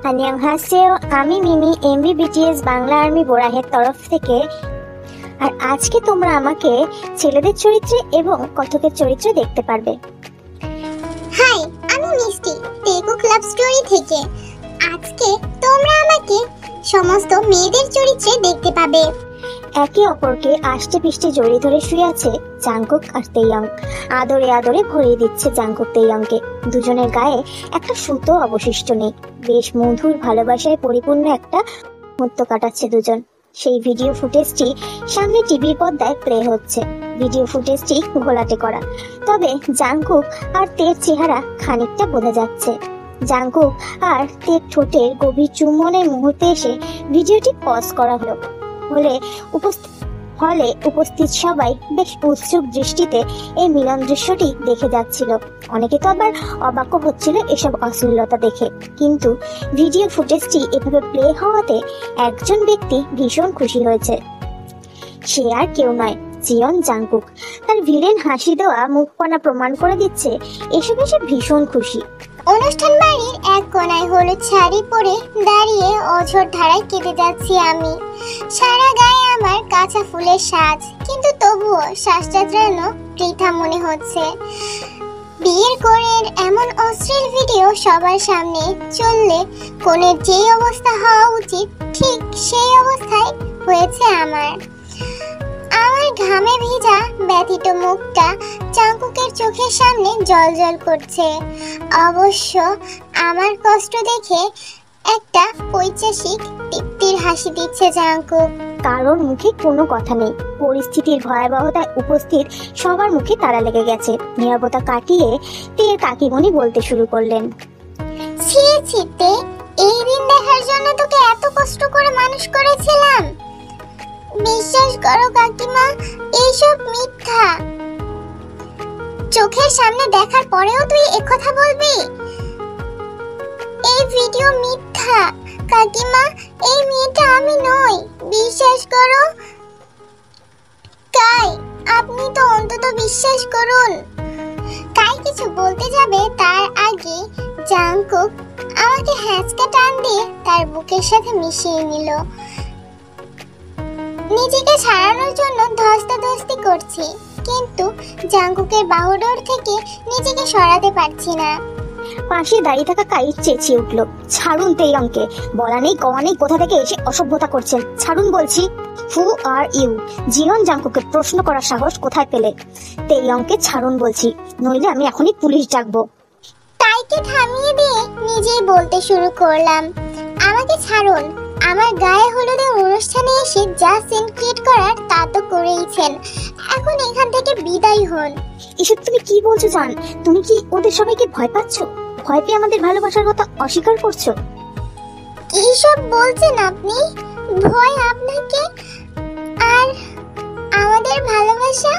안녕하세요, আমি মিমি এমবিবিটিএস বাংলা আর্মি বোরাহের তরফ থেকে। আর আজকে তোমরা আমাকে ছেলেদের চরিত্রে এবং কথকের চরিত্রে দেখতে পারবে। হাই, আমি মিষ্টি টেকো ক্লাব স্টোরি থেকে। আজকে তোমরা আমাকে সমস্ত মেয়েদের চরিত্রে দেখতে পাবে। একে অপরকে আষ্টে পিষ্টে জড়িয়ে ধরে শুয়ে আছে জাংকুক আর তেইয়ং। আদরে আদরে ভরিয়ে দিচ্ছে জাংকুক তেইয়ংকে। দুজনের গায়ে একটা সুতো অবশিষ্ট নেই। বেশ মধুর ভালোবাসায় পরিপূর্ণ একটা মুহূর্ত কাটাচ্ছে দুজন। সেই ভিডিও ফুটেজটি সামনে টিভির পর্দায় প্লে হচ্ছে। ভিডিও ফুটেজটি ঘোলাটে করা, তবে জাংকুক আর তের চেহারা খানিকটা বোঝা যাচ্ছে। জাংকুক আর তের ঠোঁটের গভীর চুম্বনের মুহূর্তে এসে ভিডিওটি পজ করা হলো। হলে উপস্থিত সবাই বেশ উৎসুক দৃষ্টিতে এই মিলন দৃশ্যটি দেখে যাচ্ছিল। অনেকে তো আবার অবাক হচ্ছিল এসব অশ্লীলতা দেখে। কিন্তু ভিডিও ফুটেজটি এভাবে প্লে হওয়াতে একজন ব্যক্তি ভীষণ খুশি হয়েছে। সে আর কেউ নয়, জিয়ন জাংকুক। তার ভিলেন হাসি দেওয়া মুখপানা প্রমাণ করে দিচ্ছে এসবে সে ভীষণ খুশি। অনুষ্ঠান বাড়ির এক কোনায় হলুদ শাড়ি পরে দাঁড়িয়ে অঝোর ধারায় কেটে যাচ্ছি আমি। সারা গায়ে আমার কাঁচা ফুলের সাজ, কিন্তু তবুও শ্বাসটা যেন বৃথা মনে হচ্ছে। বিয়ের কোণের এমন অশ্লীল ভিডিও সবার সামনে চললে কোণের যেই অবস্থা হওয়া উচিত ঠিক সেই অবস্থায় হয়েছে আমার। আমার ঘামে ভিজা ব্যথিত মুখটা জাংকুকের চোখের সামনে জ্বলজ্বল করছে। অবশ্য আমার কষ্ট দেখে একটা ঐতিহাসিক তৃপ্তির হাসি দিচ্ছে জাংকুক। কারোর মুখে কোনো কথা নেই। পরিস্থিতির ভয়াবহতায় উপস্থিত সবার মুখে তালা লেগে গেছে। নীরবতা কাটিয়ে তের কাকিমণি বলতে শুরু করলেন, ছি ছি তে, এই দিন দেখার জন্য তোকে এত কষ্ট করে মানুষ করেছিলাম। বিশ্বাস করো কাকিমা, এইসব মিথ্যা। চোখের সামনে দেখার পরেও তুই একথা বলবি? এই ভিডিও মিথ্যা কাকিমা, এই মেয়েটা আমি নই, বিশ্বাস করো। কাই, আপনি তো অন্তত বিশ্বাস করুন। কাই কিছু বলতে যাবে তার আগে জাংকুক আমাকে হ্যাঁচকা টান দিয়ে তার বুকের সাথে মিশিয়ে নিল। নিজেকে ছাড়ানোর জন্য ধস্তাধস্তি করছি, কিন্তু জাংকুকের বাহুডোর থেকে নিজেকে সরাতে পারছি না। পাশে দাঁড়িয়ে থাকা কাই চেঁচিয়ে উঠল, ছাড়ুন তেইয়ংকে। বলা নেই কওয়া নেই কোথা থেকে এসে অসভ্যতা করছেন, ছাড়ুন বলছি। হু আর ইউ? জিয়ন জাংকুককে প্রশ্ন করার সাহস কোথায় পেলে? তেইয়ংকে ছাড়ুন বলছি, নইলে আমি এখনই পুলিশ ডাকবো। তাইকে থামিয়ে দিয়ে নিজেই বলতে শুরু করলাম, আমাকে ছাড়ুন। আমার গায়ে হলুদে অনুষ্ঠানে এসে যা সিন ক্রিয়েট করার তা তো করেইছেন, এখন এখান থেকে বিদায় হন। এসব তুমি কি বলছো জান? তুমি কি ওদের সবাইকে ভয় পাচ্ছ? ভয় পেয়ে আমাদের ভালোবাসার কথা অস্বীকার করছো? কি সব বলছেন আপনি? ভয় আপনাকে? আর আমাদের ভালোবাসা,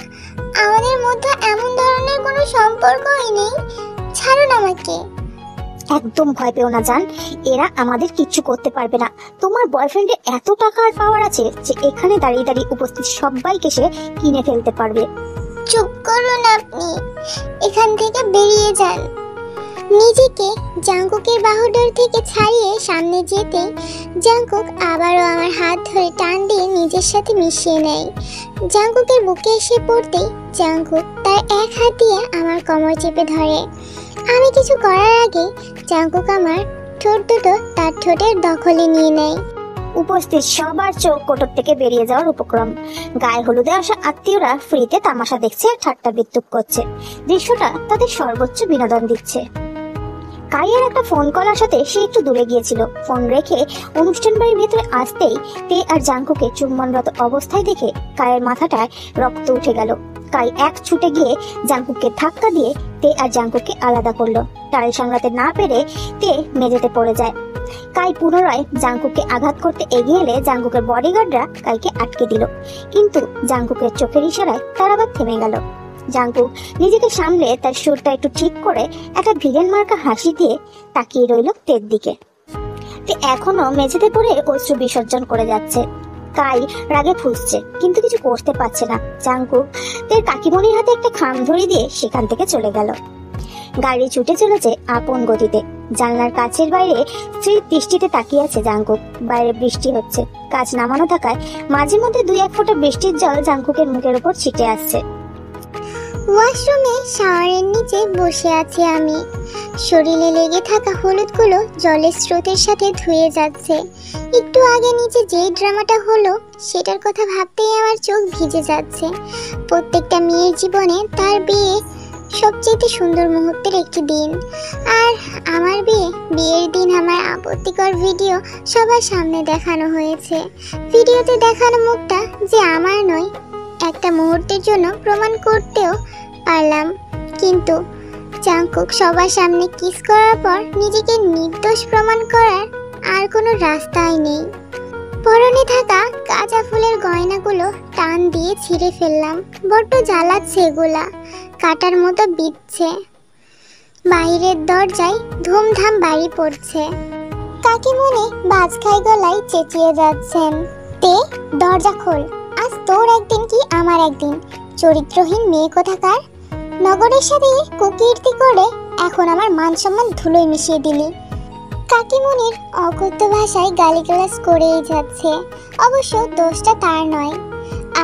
আমাদের মধ্যে এমন ধরনের কোনো সম্পর্কই নেই। ছাড়ুন আমাকে। একদম ভয় পেও না জান, এরা আমাদের কিচ্ছু করতে পারবে না। তোমার বয়ফ্রেন্ডের এত টাকা আর পাওয়ার আছে যে এখানে দাঁড়িয়ে দাঁড়িয়ে উপস্থিত সবাইকে সে কিনে ফেলতে পারবে। চুপ করুন আপনি, এখান থেকে বেরিয়ে যান। নিজেকে জাংকুকের বাহুডোর থেকে ছাড়িয়ে সামনে যেতেই জাংকুক আবারও আমার হাত ধরে টান দিয়ে নিজের সাথে মিশিয়ে নেয়। জাংকুকের বুকে এসে পড়তেই জাংকুক তার এক হাত দিয়ে আমার কোমর চেপে ধরে। আমি কিছু করার আগে জাংকুক আমার ঠোঁট দুটো তার ঠোঁটের দখলে নিয়ে নেয়। উপস্থিত সবার চোখ কোটর থেকে বেরিয়ে যাওয়ার উপক্রম। গায়ে হলুদে আসা আত্মীয়রা ফ্রিতে তামাশা দেখছে আর ঠাট্টা বিদ্রুপ করছে। দৃশ্যটা তাদের সর্বোচ্চ বিনোদন দিচ্ছে। কাইয়ের একটা ফোন কল আসাতে সে একটু দূরে গিয়েছিল। ফোন রেখে অনুষ্ঠান বাড়ির ভেতরে আসতেই তে আর জাংকুকে চুম্বনরত অবস্থায় দেখে কাইয়ের মাথাটায় রক্ত উঠে গেল। কাই এক ছুটে গিয়ে জাংকুককে ধাক্কা দিয়ে তে আর জাংকুককে আলাদা করলো। টাল সামলাতে না পেরে তে মেঝেতে পড়ে যায়। কাই পুনরায় জাংকুককে আঘাত করতে এগিয়ে এলে জাংকুকের বডিগার্ডরা কাইকে আটকে দিল, কিন্তু জাংকুকের চোখের ইশারায় তার আবার থেমে গেল। জাংকুক নিজেকে সামলে তার সুরটা একটু ঠিক করে একটা ভিলেন মার্কা হাসি দিয়ে তাকিয়ে রইল তের দিকে। তে এখনো মেঝেতে পড়ে অশ্রু বিসর্জন করে যাচ্ছে। কাই রাগে ফুঁসছে, কিন্তু কিছু করতে পারছে না। জাংকুক তের কাকিমণির হাতে একটা খাম ধরে দিয়ে সেখান থেকে চলে গেল। গাড়ি ছুটে চলেছে আপন গতিতে। জানলার কাছের বাইরে স্ত্রীর দৃষ্টিতে তাকিয়ে আছে জাংকুক। বাইরে বৃষ্টি হচ্ছে, কাজ নামানো থাকায় মাঝে মধ্যে 2-1 ফোঁটা বৃষ্টির জল জাংকুকের মুখের উপর ছিটে আসছে। ওয়াশরুমে শাওয়ারের নিচে বসে আছি আমি। শরীরে লেগে থাকা হলুদগুলো জলের স্রোতের সাথে ধুয়ে যাচ্ছে। একটু আগে নিচে যেই ড্রামাটা হলো সেটার কথা ভাবতেই আমার চোখ ভিজে যাচ্ছে। প্রত্যেকটা মেয়ের জীবনে তার বিয়ে সবচেয়ে সুন্দর মুহূর্তের একটি দিন। আর আমার বিয়ের দিন আমার আপত্তিকর ভিডিও সবার সামনে দেখানো হয়েছে। ভিডিওতে দেখানো মুখটা যে আমার নয় একটা মুহূর্তের জন্য প্রমাণ করতেও পারলাম, কিন্তু জাংকুক সবার সামনে কিস করার পর নিজেকে নির্দোষ প্রমাণ করার আর কোনো রাস্তাই নেই। পরনে থাকা কাঁচা ফুলের গয়নাগুলো টান দিয়ে ছিঁড়ে ফেললাম। বড্ড জ্বালাচ্ছে এগুলা, কাটার মতো বিঁধছে। বাইরের দরজায় ধুমধাম বাড়ি পড়ছে। কাকিমুনি বাজখাই গলায় চেঁচিয়ে যাচ্ছেন, তে দরজা খোল, আজ তোর একদিন কি আমার একদিন, চরিত্রহীন মেয়ে কোথাকার। নগরের সাথে কুকীর্তি করে এখন আমার মান সম্মান ধুলোয় মিশিয়ে দিলি। কাকিমুনির অকথ্য ভাষায় গালিগালাজ করেই যাচ্ছে। অবশ্য দোষটা তার নয়,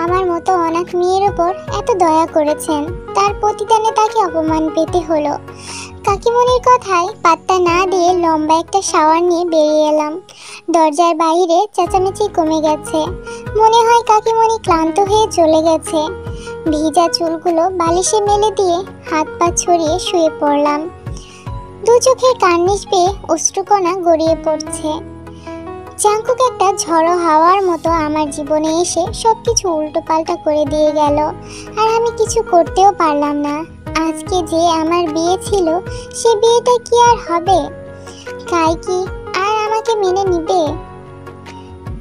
আমার মতো অনাথ মেয়ের ওপর এত দয়া করেছেন, তার প্রতিদানে তাকে অপমান পেতে হলো। কাকিমুনির কথায় পাত্তা না দিয়ে লম্বা একটা শাওয়ার নিয়ে বেরিয়ে এলাম। দরজার বাইরে চেঁচামেচি কমে গেছে। মনে হয় কাকিমুনি ক্লান্ত হয়ে চলে গেছে। ভিজা চুলগুলো বালিশে মেলে দিয়ে হাত পা ছড়িয়ে শুয়ে পড়লাম। দু চোখের কার্নিশ বেয়ে অশ্রুকণা গড়িয়ে পড়ছে। জাংকুক একটা ঝড়ো হাওয়ার মতো আমার জীবনে এসে সবকিছু উল্টো পাল্টা করে দিয়ে গেল, আর আমি কিছু করতেও পারলাম না। আজকে যে আমার বিয়ে ছিল সে বিয়েটা কি আর হবে? কাই কি আর আমাকে মেনে নিবে?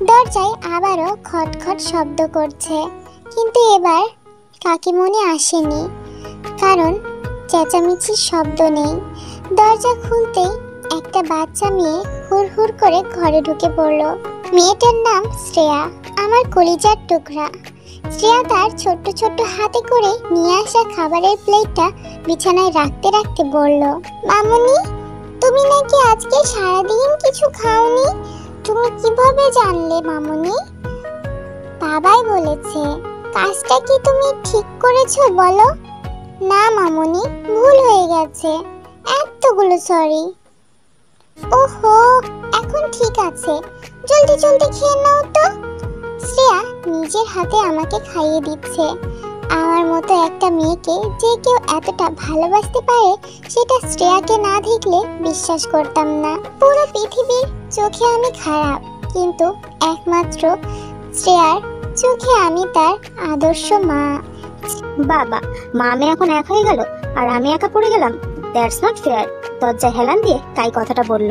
দরজায় আবারও খটখট শব্দ করছে, কিন্তু এবার কাকিমুনি আসেনি, কারণ চেঁচামেচির শব্দ নেই। দরজা খুলতেই একটা বাচ্চা মেয়ে হুড় হুড় করে ঘরে ঢুকে পড়ল। মেয়েটার নাম শ্রেয়া, আমার কলিজার টুকরা। শ্রেয়া তার ছোট্ট ছোট্ট হাতে করে নিয়ে আসা খাবারের প্লেটটা বিছানায় রাখতে রাখতে বলল, মামুনি, তুমি নাকি আজকে সারাদিন কিছু খাওনি? তুমি কিভাবে জানলে মামুনি? বাবাই বলেছে। কাজটা কি তুমি ঠিক করেছো বলো? না মামুনি, ভুল হয়ে গেছে, এতগুলো সরি। ওহো, এখন ঠিক আছে, জলদি জলদি খেয়ে নাও তো। শ্রেয়া নিজের হাতে আমাকে খাইয়ে দিচ্ছে। আমার মতো একটা মেয়েকে যে কেউ এতটা ভালোবাসতে পারে সেটা শ্রেয়াকে না দেখলে বিশ্বাস করতাম না। পুরো পৃথিবীর চোখে আমি খারাপ, কিন্তু একমাত্র শ্রেয়ার চোখে আমি তার আদর্শ মা। বাবা, মা আমি এখন এক হয়ে গেল আর আমি একা পড়ে গেলাম, দ্যাটস নট ফেয়ার। দরজায় হেলান দিয়ে তাই কথাটা বলল।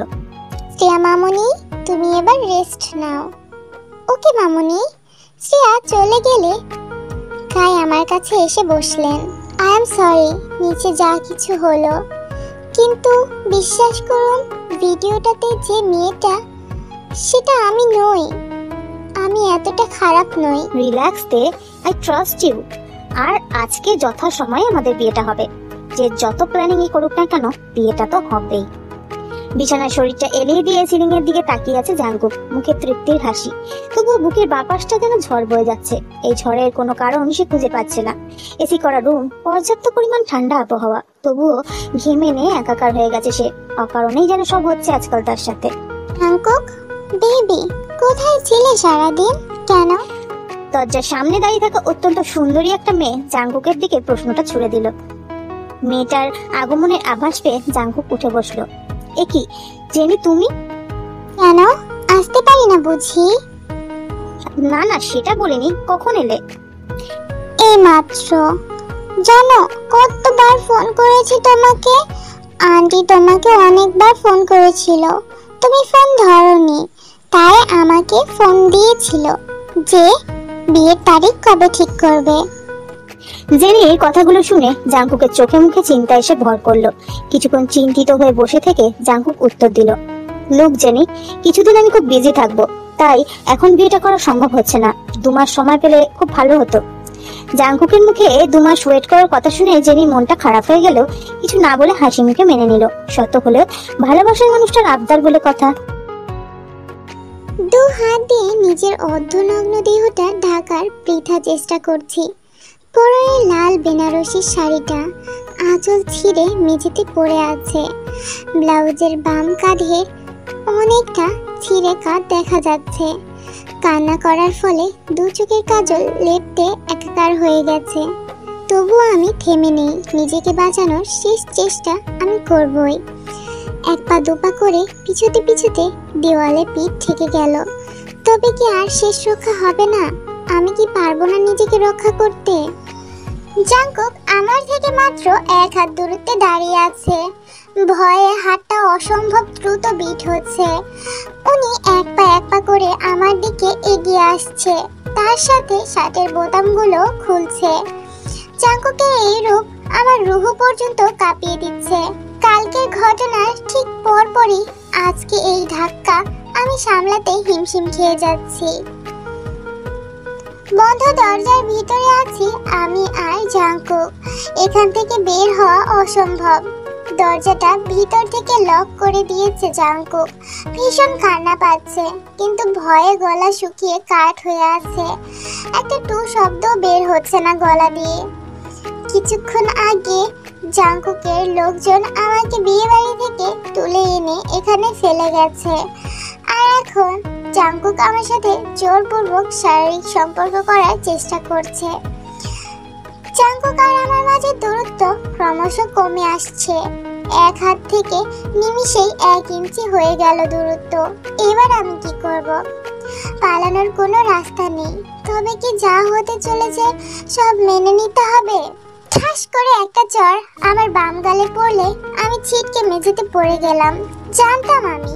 শ্রেয়া মামুনি, তুমি এবার রেস্ট নাও। ওকে মামুনি। শ্রেয়া চলে গেলে কাই আমার কাছে এসে বসলেন। আই এম সরি নিচে যা কিছু হলো, কিন্তু বিশ্বাস করুন ভিডিওটাতে যে মেয়েটা সেটা আমি নই, আমি এতটা খারাপ নই। রিল্যাক্স দে, আই ট্রাস্ট ইউ। আর আজকে যথা সময়ে আমাদের বিয়েটা হবে। যে যত প্ল্যানিংই করুক না কেন, বিয়েটা তো হবেই। বিছানায় শরীরটা এলিয়ে দিয়ে সিলিং এর দিকে তাকিয়ে আছে জাংকুক, মুখে তৃপ্তির হাসি। তবুও বুকের বাপাসটা যেন ঝড় বয়ে যাচ্ছে। এই ঝড়ের কোনো কারণ সে খুঁজে পাচ্ছে না। এসি করা রুম, পর্যাপ্ত পরিমাণ ঠান্ডা আবহাওয়া, তবুও ঘেমে নিয়ে একাকার হয়ে গেছে সে। অকারণেই যেন সব হচ্ছে আজকাল তার সাথে। জাংকুক বেবি, কোথায় ছিলে সারাদিন? কেন? দরজার সামনে দাঁড়িয়ে থাকা অত্যন্ত সুন্দরী একটা মেয়ে জাংকুকের দিকে প্রশ্নটা ছুড়ে দিল। মেয়েটার আগমনের আভাস পেয়ে জাংকুক উঠে বসলো। এ কি জেনি, তুমি? কেন আসতে পারি না বুঝি? না না, সেটা বলিনি। কখন এলে? এই মাত্র। জানো কতবার ফোন করেছি তোমাকে? আন্টি তোমাকে অনেকবার ফোন করেছিল, তুমি ফোন ধরোনি, তাই আমাকে ফোন দিয়েছিল যে বিয়ের তারিখ কবে ঠিক করবে। জেনি এই কথাগুলো শুনে জাংকুকের চোখে মুখে চিন্তা এসে ভর করলো। কিছুক্ষণ চিন্তিত হয়ে বসে থেকে জাংকুক উত্তর দিল, লোক জেনি, কিছুদিন আমি খুব বিজি থাকবো, তাই এখন বিয়েটা করা সম্ভব হচ্ছে না। 2 মাস সময় পেলে খুব ভালো হতো। জাংকুকের মুখে 2 মাস ওয়েট করার কথা শুনে জেনির মনটা খারাপ হয়ে গেল, কিছু না বলে হাসি মুখে মেনে নিল। সত্য হলেও ভালোবাসার মানুষটার আবদার বলে কথা। 2 হাত দিয়ে নিজের অর্ধনগ্ন দেহটা ঢাকার বৃথা চেষ্টা করছি। পরনের লাল বেনারসি শাড়িটা আঁচল ছিঁড়ে মেঝেতে পড়ে আছে। ব্লাউজের বাম কাঁধের অনেকটা ছিঁড়ে কাঁধ দেখা যাচ্ছে। কান্না করার ফলে 2 চোখের কাজল লেপটে একাকার হয়ে গেছে। তবুও আমি থেমে নেই, নিজেকে বাঁচানোর শেষ চেষ্টা আমি করবই। 1 পা 2 পা করে পিছুতে পিছুতে দেওয়ালে পিঠ ঠেকে গেল। তবে কি আর শেষ রক্ষা হবে না? আমি কি পারবো না নিজেকে রক্ষা করতে? জাংকুক আমার থেকে মাত্র 1 হাত দূরত্বে দাঁড়িয়ে আছে। ভয়ে হাতটা অসম্ভব দ্রুত বিট হচ্ছে। উনি 1 পা করে আমার দিকে এগিয়ে আসছে, তার সাথে শার্টের বোতামগুলো খুলছে। জাংকুকের এই রূপ আমার রুহ পর্যন্ত কাঁপিয়ে দিচ্ছে। কালকের ঘটনার ঠিক পরপরই আজকে এই ধাক্কা আমি সামলাতে হিমশিম খেয়ে যাচ্ছি। বন্ধ দরজার ভিতরে আছি আমি আর জাংকুক। এখান থেকে বের হওয়া অসম্ভব। দরজাটা ভিতর থেকে লক করে দিয়েছে জাংকুক। ভীষণ কান্না পাচ্ছে, কিন্তু ভয়ে গলা শুকিয়ে কাঠ হয়ে আছে। একটা টু শব্দ বের হচ্ছে না গলা দিয়ে। কিছুক্ষণ আগে জাংকুকের লোকজন আমাকে বিয়ে বাড়ি থেকে তুলে এনে এখানে ফেলে গেছে, আর এখন জাংকুক আমার সাথে জোরপূর্বক শারীরিক সম্পর্ক করার চেষ্টা করছে। জাংকুক আর আমার মাঝে দূরত্ব ক্রমশ কমে আসছে। 1 হাত থেকে নিমিষেই 1 ইঞ্চি হয়ে গেল দূরত্ব। এবার আমি কি করব? পালানোর কোনো রাস্তা নেই। তবে কি যা হতে চলেছে সব মেনে নিতে হবে? ঠাস করে একটা চড় আমার বাম গালে পড়লে আমি ছিটকে মেঝেতে পড়ে গেলাম। জানতাম আমি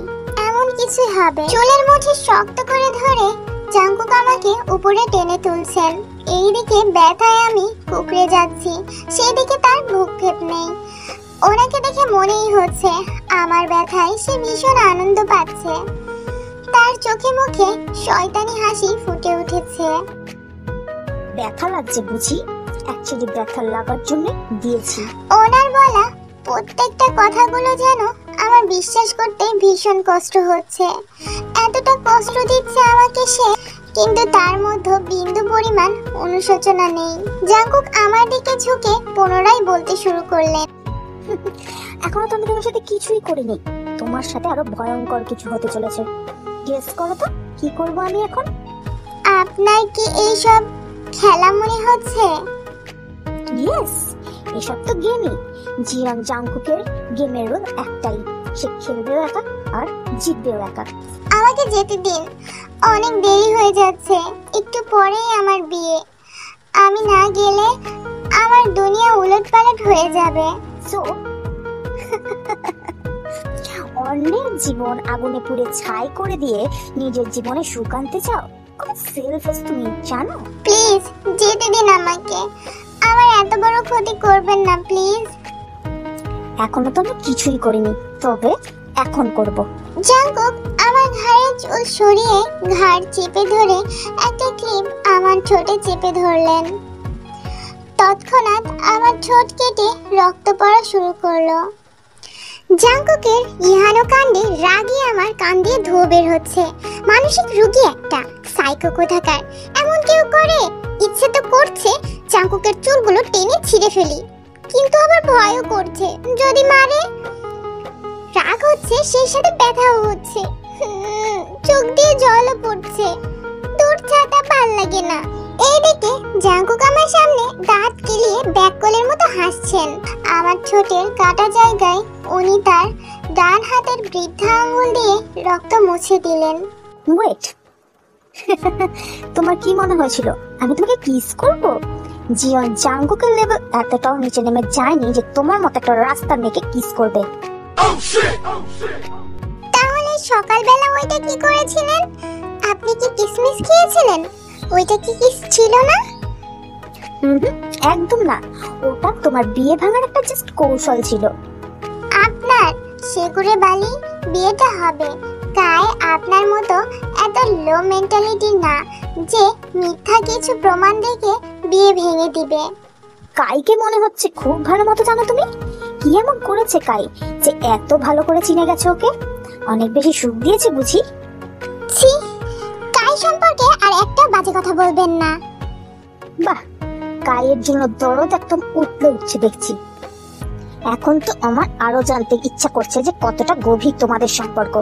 এমন কিছুই হবে। চুলের মুঠি শক্ত করে ধরে জাংকুক আমাকে উপরে টেনে তুলছেন। এইদিকে ব্যথায় আমি কুকড়ে যাচ্ছি, সেদিকে তার ভ্রুক্ষেপ নেই। ওনাকে দেখে মনেই হচ্ছে আমার ব্যথায় সে ভীষণ আনন্দ পাচ্ছে। তার চোখে মুখে শয়তানি হাসি ফুটে উঠেছে। ব্যথা লাগছে বুঝি? অ্যাকচুয়ালি ব্যথা লাগার জন্য দিয়েছি। ওনার বলা প্রত্যেকটা কথাগুলো যেন আমার বিশ্বাস করতে ভীষণ কষ্ট হচ্ছে। এতটা কষ্ট দিচ্ছে আমাকে সে, কিন্তু তার মধ্যে বিন্দু পরিমাণ অনুশোচনা নেই। জাংকুক আমার দিকে ঝুঁকে পুনরায় বলতে শুরু করলেন, এখনো তো আমি তোমার সাথে কিছুই করিনি। তোমার সাথে আরো ভয়ঙ্কর কিছু হতে চলেছে। গেস করো তো কি করব আমি এখন? আপনার কি এইসব খেলা মনে হচ্ছে? ইয়েস, এসব তো গেমই। জিয়াং জাংকুকের গেমের রুল একটাই, সে খেলবেও একা আর জিতবেও একা। আমাকে যেতে দিন, অনেক দেরি হয়ে যাচ্ছে। একটু পরেই আমার বিয়ে। আমি না গেলে আমার দুনিয়া উলটপালট হয়ে যাবে। সো অন্যের জীবন আগুনে পুড়ে ছাই করে দিয়ে নিজের জীবনে সুখ আনতে চাও? কত সেলফিশ তুমি, জানো? প্লিজ যেতে দিন আমাকে। আমার এত বড় ক্ষতি করবেন না প্লিজ। এখনো তো আমি কিছুই করিনি, তবে এখন করব। জাংকুক আমার ঘাড়ে চুল সরিয়ে ঘাড় চেপে ধরে একটা ক্লিপ আমার ঠোঁটে চেপে ধরলেন। তৎক্ষণাৎ আমার ঠোঁট কেটে রক্ত পড়া শুরু করলো। জাংকুকের ইহানো কাণ্ডে রাগে আমার কান দিয়ে ধোঁয়া বের হচ্ছে। মানসিক রোগী একটা, সাইকো কোথাকার। এমন কেউ করে? ইচ্ছে তো করছে জাংকুকের চুলগুলো টেনে ছিঁড়ে ফেলি, কিন্তু আবার ভয়ও করছে যদি মারে। রাগ হচ্ছে, সেই সাথে ব্যথাও হচ্ছে। চোখ দিয়ে জলও পড়ছে। দূর ছাতা ভাল লাগে না। এইদিকে জাংকুক আমার সামনে দাঁত কেলিয়ে ব্যাককলের মতো হাসছেন। আমার ঠোঁটের কাটা জায়গায় উনি তার ডান হাতের বৃদ্ধা আঙ্গুল দিয়ে রক্ত মুছে দিলেন। ওয়েট, তোমার কি মনে হয়েছিল আমি তোমাকে কিস করব? জিয়ন জাংকুকের লেভেল এতটাও নিচে নেমে যায়নি যে তোমার মতো একটা রাস্তা মেয়েকে কিস করবে। তাহলে সকালবেলা ওইটা কি করেছিলেন? আপনি কি কিসমিস খেয়েছিলেন? ওইটা কি কিস ছিল না? একদম না, ওটা তোমার বিয়ে ভাঙার একটা জাস্ট কৌশল ছিল। আপনার সেগুড়ে বালি বিয়েটা হবে, তাই আপনার মতো এত লো মেন্টালিটি না যে মিথ্যা কিছু প্রমাণ দেখে বিয়ে ভেঙে দিবে। কাইকে মনে হচ্ছে খুব ভালো মতো জানো তুমি। কি এমন করেছে কাই যে এত ভালো করে চিনে গেছে ওকে? অনেক বেশি সুখ দিয়েছে বুঝি? ছি, কাই সম্পর্কে আর একটা বাজে কথা বলবেন না। বাহ, কাইয়ের জন্য দরদ একদম উঠছে দেখছি। এখন তো আমার আরো জানতে ইচ্ছা করছে যে কতটা গভীর তোমাদের সম্পর্ক।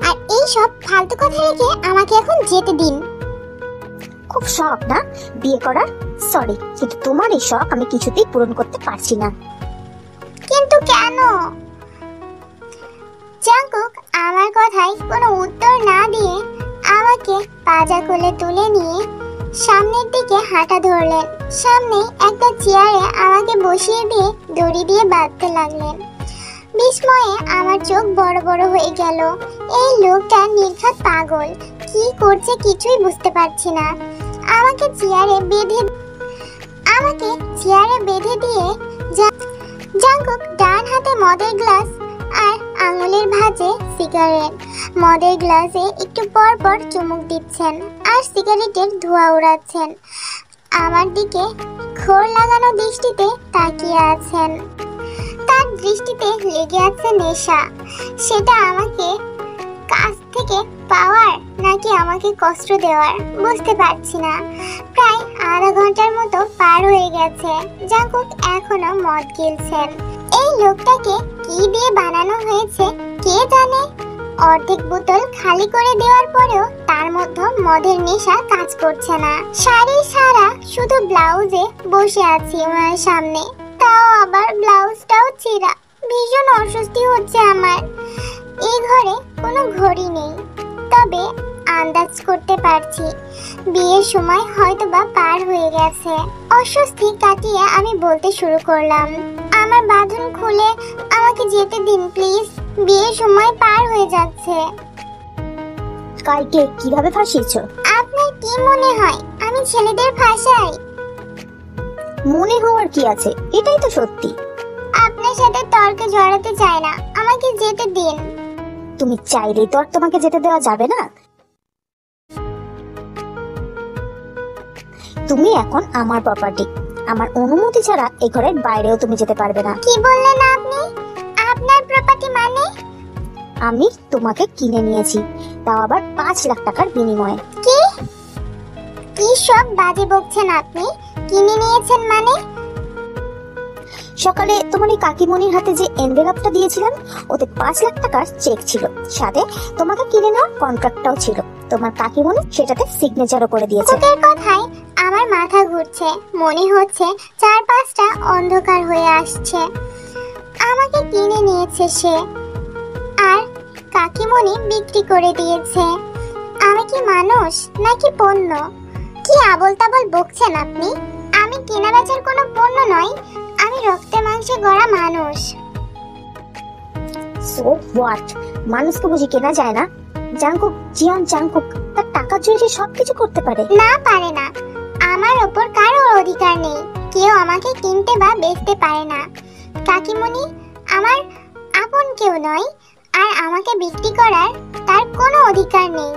আর এই সব ফালতু কথা রেখে আমাকে এখন যেতে দিন। খুব শখ না বিয়ে করার? সরি, কিন্তু তোমার এই শখ আমি কিছুতেই পূরণ করতে পারছি না। কিন্তু কেন? জাঙ্কুক আমার কথায় কোনো উত্তর না দিয়ে আমাকে পাজা কোলে তুলে নিয়ে সামনের দিকে হাঁটা ধরলেন। সামনে একটা চেয়ারে আমাকে বসিয়ে দিয়ে দড়ি দিয়ে বাঁধতে লাগলেন। বিস্ময়ে আমার চোখ বড় বড় হয়ে গেল। এই লোকটা নির্ঘাত পাগল, কি করছে কিছুই বুঝতে পারছি না। আমাকে চেয়ারে বেঁধে দিয়ে জাঙ্কুক ডান হাতে মদের গ্লাস আর আঙুলের ভাঁজে সিগারেট। মদের গ্লাসে একটু পর পর চুমুক দিচ্ছেন আর সিগারেটের ধোঁয়া উড়াচ্ছেন। আমার দিকে ঘোর লাগানো দৃষ্টিতে তাকিয়ে আছেন। তার দৃষ্টিতে লেগে আছে নেশা। সেটা আমাকে কাছ থেকে পাওয়ার নাকি আমাকে কষ্ট দেওয়ার বুঝতে পারছি না। প্রায় আধা ঘন্টার মতো পার হয়ে গেছে। জাঙ্কুক এখনো মদ গিলছেন। এই লোকটাকে কি দিয়ে বানানো হয়েছে কে জানে। অর্ধেক বোতল খালি করে দেওয়ার পরেও তার মধ্যে মদের নেশা কাজ করছে না। শাড়ি সারা শুধু ব্লাউজে বসে আছি ওনার সামনে, তাও আবার ব্লাউজটাও ছিঁড়া। ভীষণ অস্বস্তি হচ্ছে আমার। এই ঘরে কোনো ঘড়ি নেই, তবে আন্দাজ করতে পারছি বিয়ের সময় হয়তোবা পার হয়ে গেছে। অস্বস্তি কাটিয়ে আমি বলতে শুরু করলাম, আমার বাঁধন খুলে আমাকে যেতে দিন প্লিজ, বিয়ের সময় পার হয়ে যাচ্ছে। কাইকে কিভাবে ফাঁসিয়েছো? আপনার কি মনে হয় আমি ছেলেদের ফাঁসাই? মনে হওয়ার কি আছে, এটাই তো সত্যি। আপনার সাথে তর্কে জড়াতে চাই না, আমাকে যেতে দিন। তুমি চাইলেই তো আর তোমাকে যেতে দেওয়া যাবে না। তুমি এখন আমার প্রপার্টি। আমার অনুমতি ছাড়া এই ঘরের বাইরেও তুমি যেতে পারবে না। কি বললেন আপনি? আপনার প্রপার্টি মানে? আমি তোমাকে কিনে নিয়েছি, তাও আবার 5 লাখ টাকার বিনিময়ে। কি কি সব বাজে বকছেন আপনি? কিনে নিয়েছেন মানে? সকালে তোমার এই কাকিমণির হাতে যে এনভেলপটা দিয়েছিলাম ওতে 5 লাখ টাকার চেক ছিল, সাথে তোমাকে কিনে নেওয়ার কন্ট্রাক্টটাও ছিল। তোমার কাকিমণি সেটাতে সিগনেচারও করে দিয়েছে। ওদের কথায় আমার মাথা ঘুরছে। মনে হচ্ছে চারপাশটা অন্ধকার হয়ে আসছে। আমাকে কিনে নিয়েছে সে, আর কাকিমণি বিক্রি করে দিয়েছে। আমি কি মানুষ নাকি পণ্য? কি আবল তাবল বকছেন আপনি? আমি কেনা বেচার কোনো পণ্য নই, আমি রক্তে মাংসে গড়া মানুষ। So what? মানুষকে বুঝি কেনা যায় না? জাঙ্কুক, জিয়ন জাঙ্কুক তার টাকার জন্য সে সবকিছু করতে পারে। না পারে না, আমার ওপর কারো অধিকার নেই। কেউ আমাকে কিনতে বা বেচতে পারে না। কাকিমণি আমার আপন কেউ নয়, আর আমাকে বিক্রি করার তার কোনো অধিকার নেই।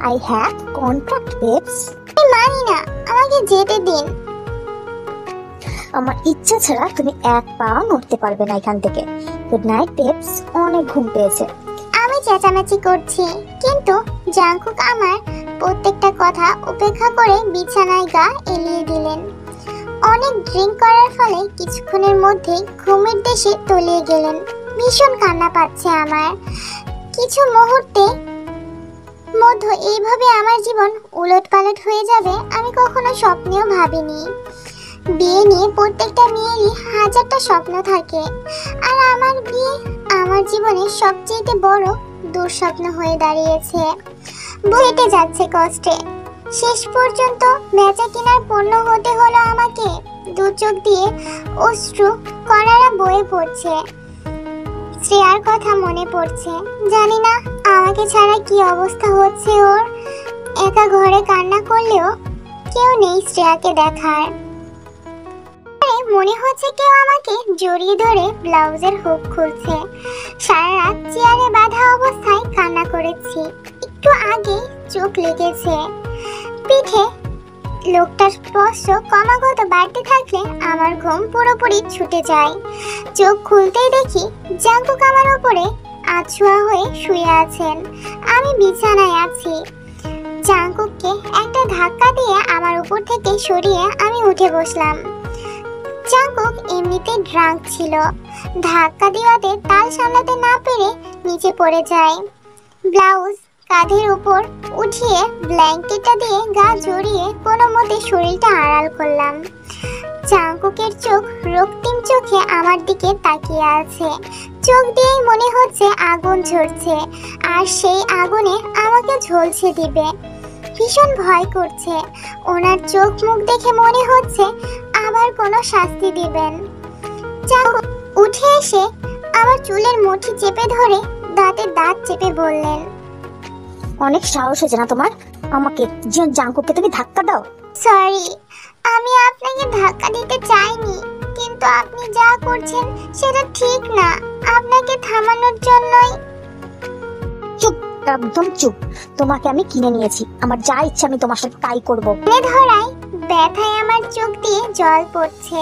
I have contract babes. আমি মানি না, আমাকে যেতে দিন। আমার ইচ্ছা ছাড়া তুমি এক পাও নড়তে পারবে না এখান থেকে। গুড নাইট বেবস, অনেক ঘুম পেয়েছে। আমি চেঁচামেচি করছি, কিন্তু জাঙ্কুক আমার প্রত্যেকটা কথা উপেক্ষা করে বিছানায় গা এলিয়ে দিলেন। অনেক ড্রিঙ্ক করার ফলে কিছুক্ষণের মধ্যেই ঘুমের দেশে তলিয়ে গেলেন। ভীষণ কান্না পাচ্ছে আমার। কিছু মুহূর্তে মধ্যে এইভাবে আমার জীবন উলটপালট হয়ে যাবে আমি কখনো স্বপ্নেও ভাবিনি। বিয়ে নিয়ে প্রত্যেকটা মেয়েরই হাজারটা স্বপ্ন থাকে, আর আমার বিয়ে আমার জীবনের সবচেয়ে বড় দুঃস্বপ্ন হয়ে দাঁড়িয়েছে। হেঁটে যাচ্ছে কষ্টে। শেষ পর্যন্ত বেচা কেনার পণ্য হতে হলো আমাকে। দু চোখ দিয়ে অশ্রু করারা বয়ে পড়ছে। শ্রেয়ার কথা মনে পড়ছে। জানি না আমাকে ছাড়া কি অবস্থা হচ্ছে ওর। একা ঘরে কান্না করলেও কেউ নেই শ্রেয়াকে দেখার। মনে হচ্ছে কেউ আমাকে জড়িয়ে ধরে ব্লাউজের হুক খুলছে। সারা রাত চেয়ারে বাঁধা অবস্থায় কান্না করেছি। একটু আগে চোখ লেগেছে। পিঠে লোকটার স্পর্শ ক্রমাগত বাড়তে থাকলে আমার ঘুম পুরোপুরি ছুটে যায়। চোখ খুলতেই দেখি জাঙ্কুক আমার উপরে আছুয়া হয়ে শুয়ে আছেন। আমি বিছানায় আছি। জাঙ্কুককে একটা ধাক্কা দিয়ে আমার উপর থেকে সরিয়ে আমি উঠে বসলাম। জাঙ্কুক এমনিতে ড্রাঙ্ক ছিল। ধাক্কা দেওয়াতে তাল সামলাতে না পেরে নিচে পড়ে যায়। ব্লাউজ কাঁধের উপর উঠিয়ে ব্ল্যাঙ্কেটটা দিয়ে গা জড়িয়ে কোনো মতে শরীরটা আড়াল করলাম। জাঙ্কুকের চোখ রক্তিম চোখে আমার দিকে তাকিয়ে আছে। চোখ দিয়েই মনে হচ্ছে আগুন ঝরছে, আর সেই আগুনে আমাকে ঝলসে দিবে। ভীষণ ভয় করছে। ওনার চোখ মুখ দেখে মনে হচ্ছে আবার কোনো শাস্তি দিবেন। জাঙ্কুক উঠে এসে আমার চুলের মুঠি চেপে ধরে দাঁতে দাঁত চেপে বললেন, অনেক সাহস হয়েছে না তোমার? আমাকে জাঙ্কুককে তুমি ধাক্কা দাও? সরি, আমি আপনাকে ধাক্কা দিতে চাইনি, কিন্তু আপনি যা করছেন সেটা ঠিক না। আপনাকে থামানোর জন্যই। চুপ, একদম চুপ। তোমাকে আমি কিনে নিয়েছি, আমার যা ইচ্ছা আমি তোমার সাথে তাই করবো। ধরায় ব্যথায় আমার চোখ দিয়ে জল পড়ছে।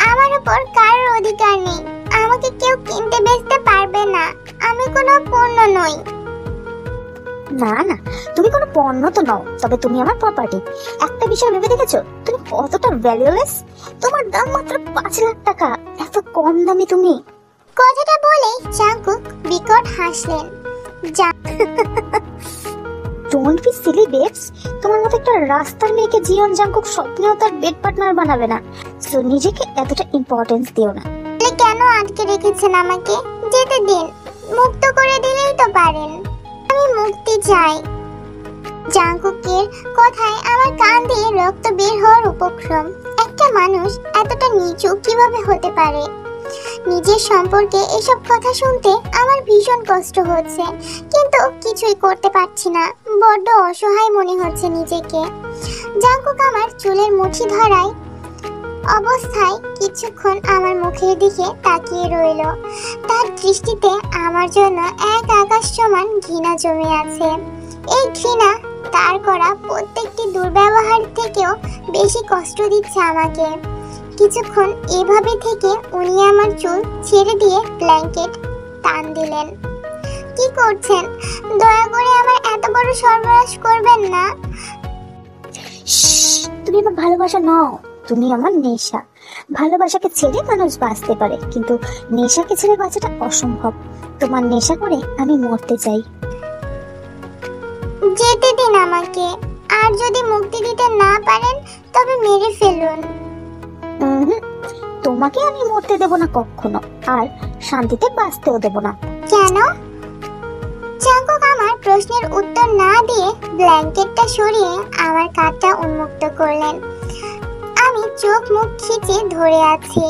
আমার উপর কারোর অধিকার নেই। আমাকে কেউ কিনতে বেচতে পারবে না। আমি কোনো পণ্য নই। না না, তুমি কোনো পণ্য তো নও, তবে তুমি আমার প্রপার্টি। একটা বিষয় ভেবে দেখেছো তুমি কতটা ভ্যালুলেস? তোমার দাম মাত্র 5 লাখ টাকা। এত কম দামি তুমি? কথাটা বলে জাঙ্কুক বিকট হাসলেন। Don't be silly babes. তোমার মতো একটা রাস্তার মেয়েকে জীবন জাঙ্কুক স্বপ্নেও তার বেড পার্টনার বানাবে না। সো নিজেকে এতটা ইম্পর্টেন্স দিও না। কেন আটকে রেখেছেন আমাকে? যেতে দিন, মুক্ত করে দিলেই তো পারেন। আমি মুক্তি চাই। জাঙ্কুকের কথায় আমার কান দিয়ে রক্ত বের হওয়ার উপক্রম। একটা মানুষ এতটা নিচু কিভাবে হতে পারে? নিজের সম্পর্কে এসব কথা শুনতে আমার ভীষণ কষ্ট হচ্ছে, কিন্তু কিছুই করতে পারছি না। বড্ড অসহায় মনে হচ্ছে নিজেকে। জাঙ্কুক আমার চুলের মুঠি ধরায় অবস্থায় কিছুক্ষণ আমার মুখের দিকে তাকিয়ে রইল। তার দৃষ্টিতে আমার জন্য এক আকাশ সমান ঘৃণা জমে আছে। এই ঘৃণা তার করা প্রত্যেকটি দুর্ব্যবহার থেকেও বেশি কষ্ট দিচ্ছে আমাকে। কিছুক্ষণ এভাবে থেকে উনি আমার চুল ছেড়ে দিয়ে ব্ল্যাঙ্কেট টান দিলেন। কি করছেন? দয়া করে আমার এত বড় সর্বনাশ করবেন না। তুমি আমার ভালোবাসা নও, তুমি আমার নেশা। ভালোবাসাকে ছেড়ে মানুষ বাঁচতে পারে, কিন্তু নেশাকে ছেড়ে বাঁচাটা অসম্ভব। তোমার নেশা করে আমি মরতে চাই। যেতে দিন আমাকে। আর যদি মুক্তি দিতে না পারেন তবে মেরে ফেলুন। তোমাকে আমি মরতে দেব না কখনো, আর শান্তিতে বাঁচতেও দেব না। কেন? জাঙ্কুক আমার প্রশ্নের উত্তর না দিয়ে ব্ল্যাঙ্কেটটা সরিয়ে আমার কাঁধটা উন্মুক্ত করলেন। আমি চোখ মুখ খিচে ধরে আছি।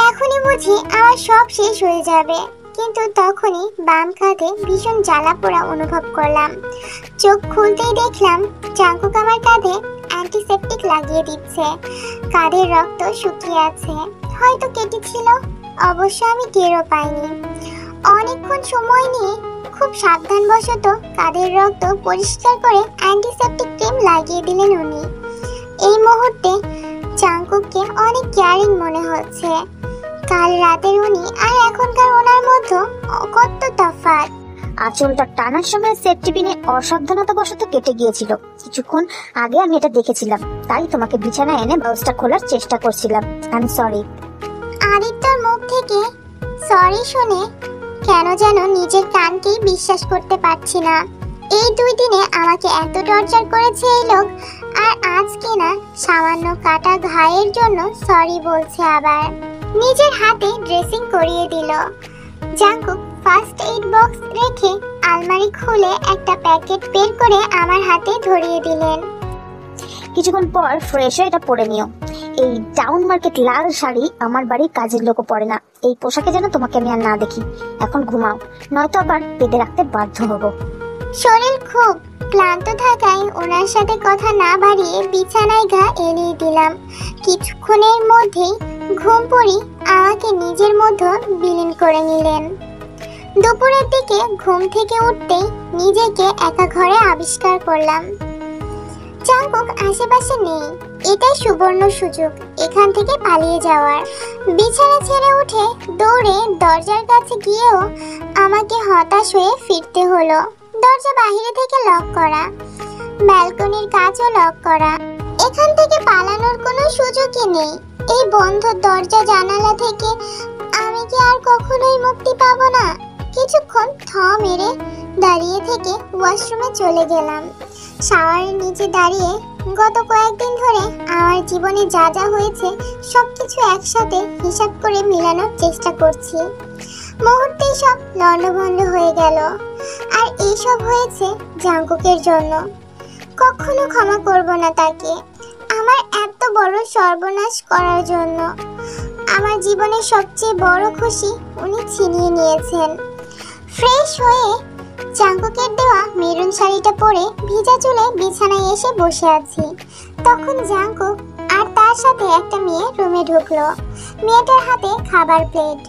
এখনই বুঝি আমার সব শেষ হয়ে যাবে, কিন্তু তখনই বাম কাঁধে ভীষণ জ্বালা পোড়া অনুভব করলাম। চোখ খুলতেই দেখলাম জাঙ্কুক আমার কাঁধে অ্যান্টিসেপটিক লাগিয়ে দিচ্ছে। কাঁধের রক্ত শুকিয়ে আছে, হয়তো কেটেছিল। অবশ্য আমি টেরও পাইনি। অনেকক্ষণ সময় নিয়ে খুব সাবধানবশত কাঁধের রক্ত পরিষ্কার করে অ্যান্টিসেপটিক ক্রিম লাগিয়ে দিলেন উনি। এই মুহূর্তে জাঙ্কুককে অনেক কেয়ারিং মনে হচ্ছে। কাল রাতের উনি আর এখনকার ওনার মধ্যে কত তফাৎ। আঁচলটা টানার সময় সেফটি পিনে অসাবধানতা বশত কেটে গিয়েছিল। কিছুক্ষণ আগে আমি এটা দেখেছিলাম, তাই তোমাকে বিছানায় এনে ব্লাউজটা খোলার চেষ্টা করছিলাম। I am sorry. আদিত্যর মুখ থেকে সরি শুনে কেন যেন নিজের কানকেই বিশ্বাস করতে পারছি না। এই 2 দিনে আমাকে এত টর্চার করেছে এই লোক, আর আজকে না সামান্য কাটা ঘায়ের জন্য সরি বলছে। আবার নিজের হাতে ড্রেসিং করিয়ে দিল। জাঙ্কুক ফার্স্ট এইড বক্স রেখে আলমারি খুলে একটা প্যাকেট বের করে আমার হাতে ধরিয়ে দিলেন। কিছুক্ষণ পর ফ্রেশ হয়ে এটা পরে নিও। এই টাউন মার্কেট লাল শাড়ি আমার বাড়ির কাজের লোকও পরে না। এই পোশাকে যেন তোমাকে আমি আর না দেখি। এখন ঘুমাও, নয়তো আবার বেঁধে রাখতে বাধ্য হব। শরীর খুব ক্লান্ত থাকায় ওনার সাথে কথা না বাড়িয়ে বিছানায় গা এলিয়ে দিলাম। কিছুক্ষণের মধ্যেই ঘুম পড়ি আমাকে নিজের মধ্যে বিলীন করে নিলেন। দুপুরের দিকে ঘুম থেকে উঠতেই নিজেকে একা ঘরে আবিষ্কার করলাম। জাঙ্কুক আশেপাশে নেই। এটাই সুবর্ণ সুযোগ এখান থেকে পালিয়ে যাওয়ার। বিছানা ছেড়ে উঠে দৌড়ে দরজার কাছে গিয়েও আমাকে হতাশ হয়ে ফিরতে হলো। দরজা বাইরে থেকে লক করা, ব্যালকনির কাজও লক করা। এখান থেকে পালানোর কোনো সুযোগই নেই। এই বন্ধ দরজা জানালা থেকে আমি কি আর কখনোই মুক্তি পাবো না? কিছুক্ষণ মেরে দাঁড়িয়ে থেকে ওয়াশরুমে চলে গেলাম। শাওয়ারের নিচে দাঁড়িয়ে গত কয়েকদিন ধরে আমার জীবনে যা যা হয়েছে সবকিছু একসাথে হিসাব করে মেলানোর চেষ্টা করছি। মুহূর্তেই সব লণ্ডভণ্ড হয়ে গেল। আর এইসব হয়েছে জাঙ্কুকের জন্য। কখনো ক্ষমা করব না তাকে, আমার এত বড় সর্বনাশ করার জন্য। আমার জীবনের সবচেয়ে বড় খুশি উনি ছিনিয়ে নিয়েছেন। ফ্রেশ হয়ে জাঙ্কুকের দেওয়া মেরুন শাড়িটা পরে ভিজা চুলে বিছানায় এসে বসে আছি। তখন জাঙ্কুক আর তার সাথে একটা মেয়ে রুমে ঢুকলো। মেয়েটার হাতে খাবার প্লেট।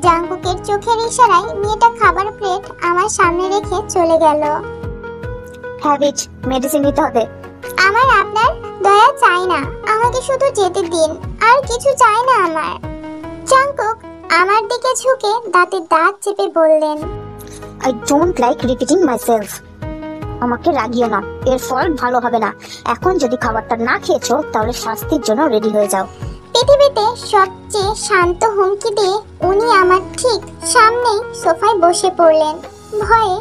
জাঙ্কুকের চোখের ইশারায় মেয়েটা খাবার প্লেট আমার সামনে রেখে চলে গেল। হ্যাবিট মেডিসিন নিতে হবে। আমার আপনার দয়া চাই না, আমাকে শুধু যেতে দিন, আর কিছু চাই না আমার। জাঙ্কুক আমার দিকে ঝুঁকে দাঁতে দাঁত চেপে বললেন, I don't like repeating myself. আমাকে রাগিও না, এর ফল ভালো হবে না। এখন যদি খাবারটা না খেয়েছো তাহলে শাস্তির জন্য রেডি হয়ে যাও। পৃথিবীতে সবচেয়ে শান্ত হুমকি দিয়ে উনি আমার ঠিক সামনেই সোফায় বসে পড়লেন। ভয়ে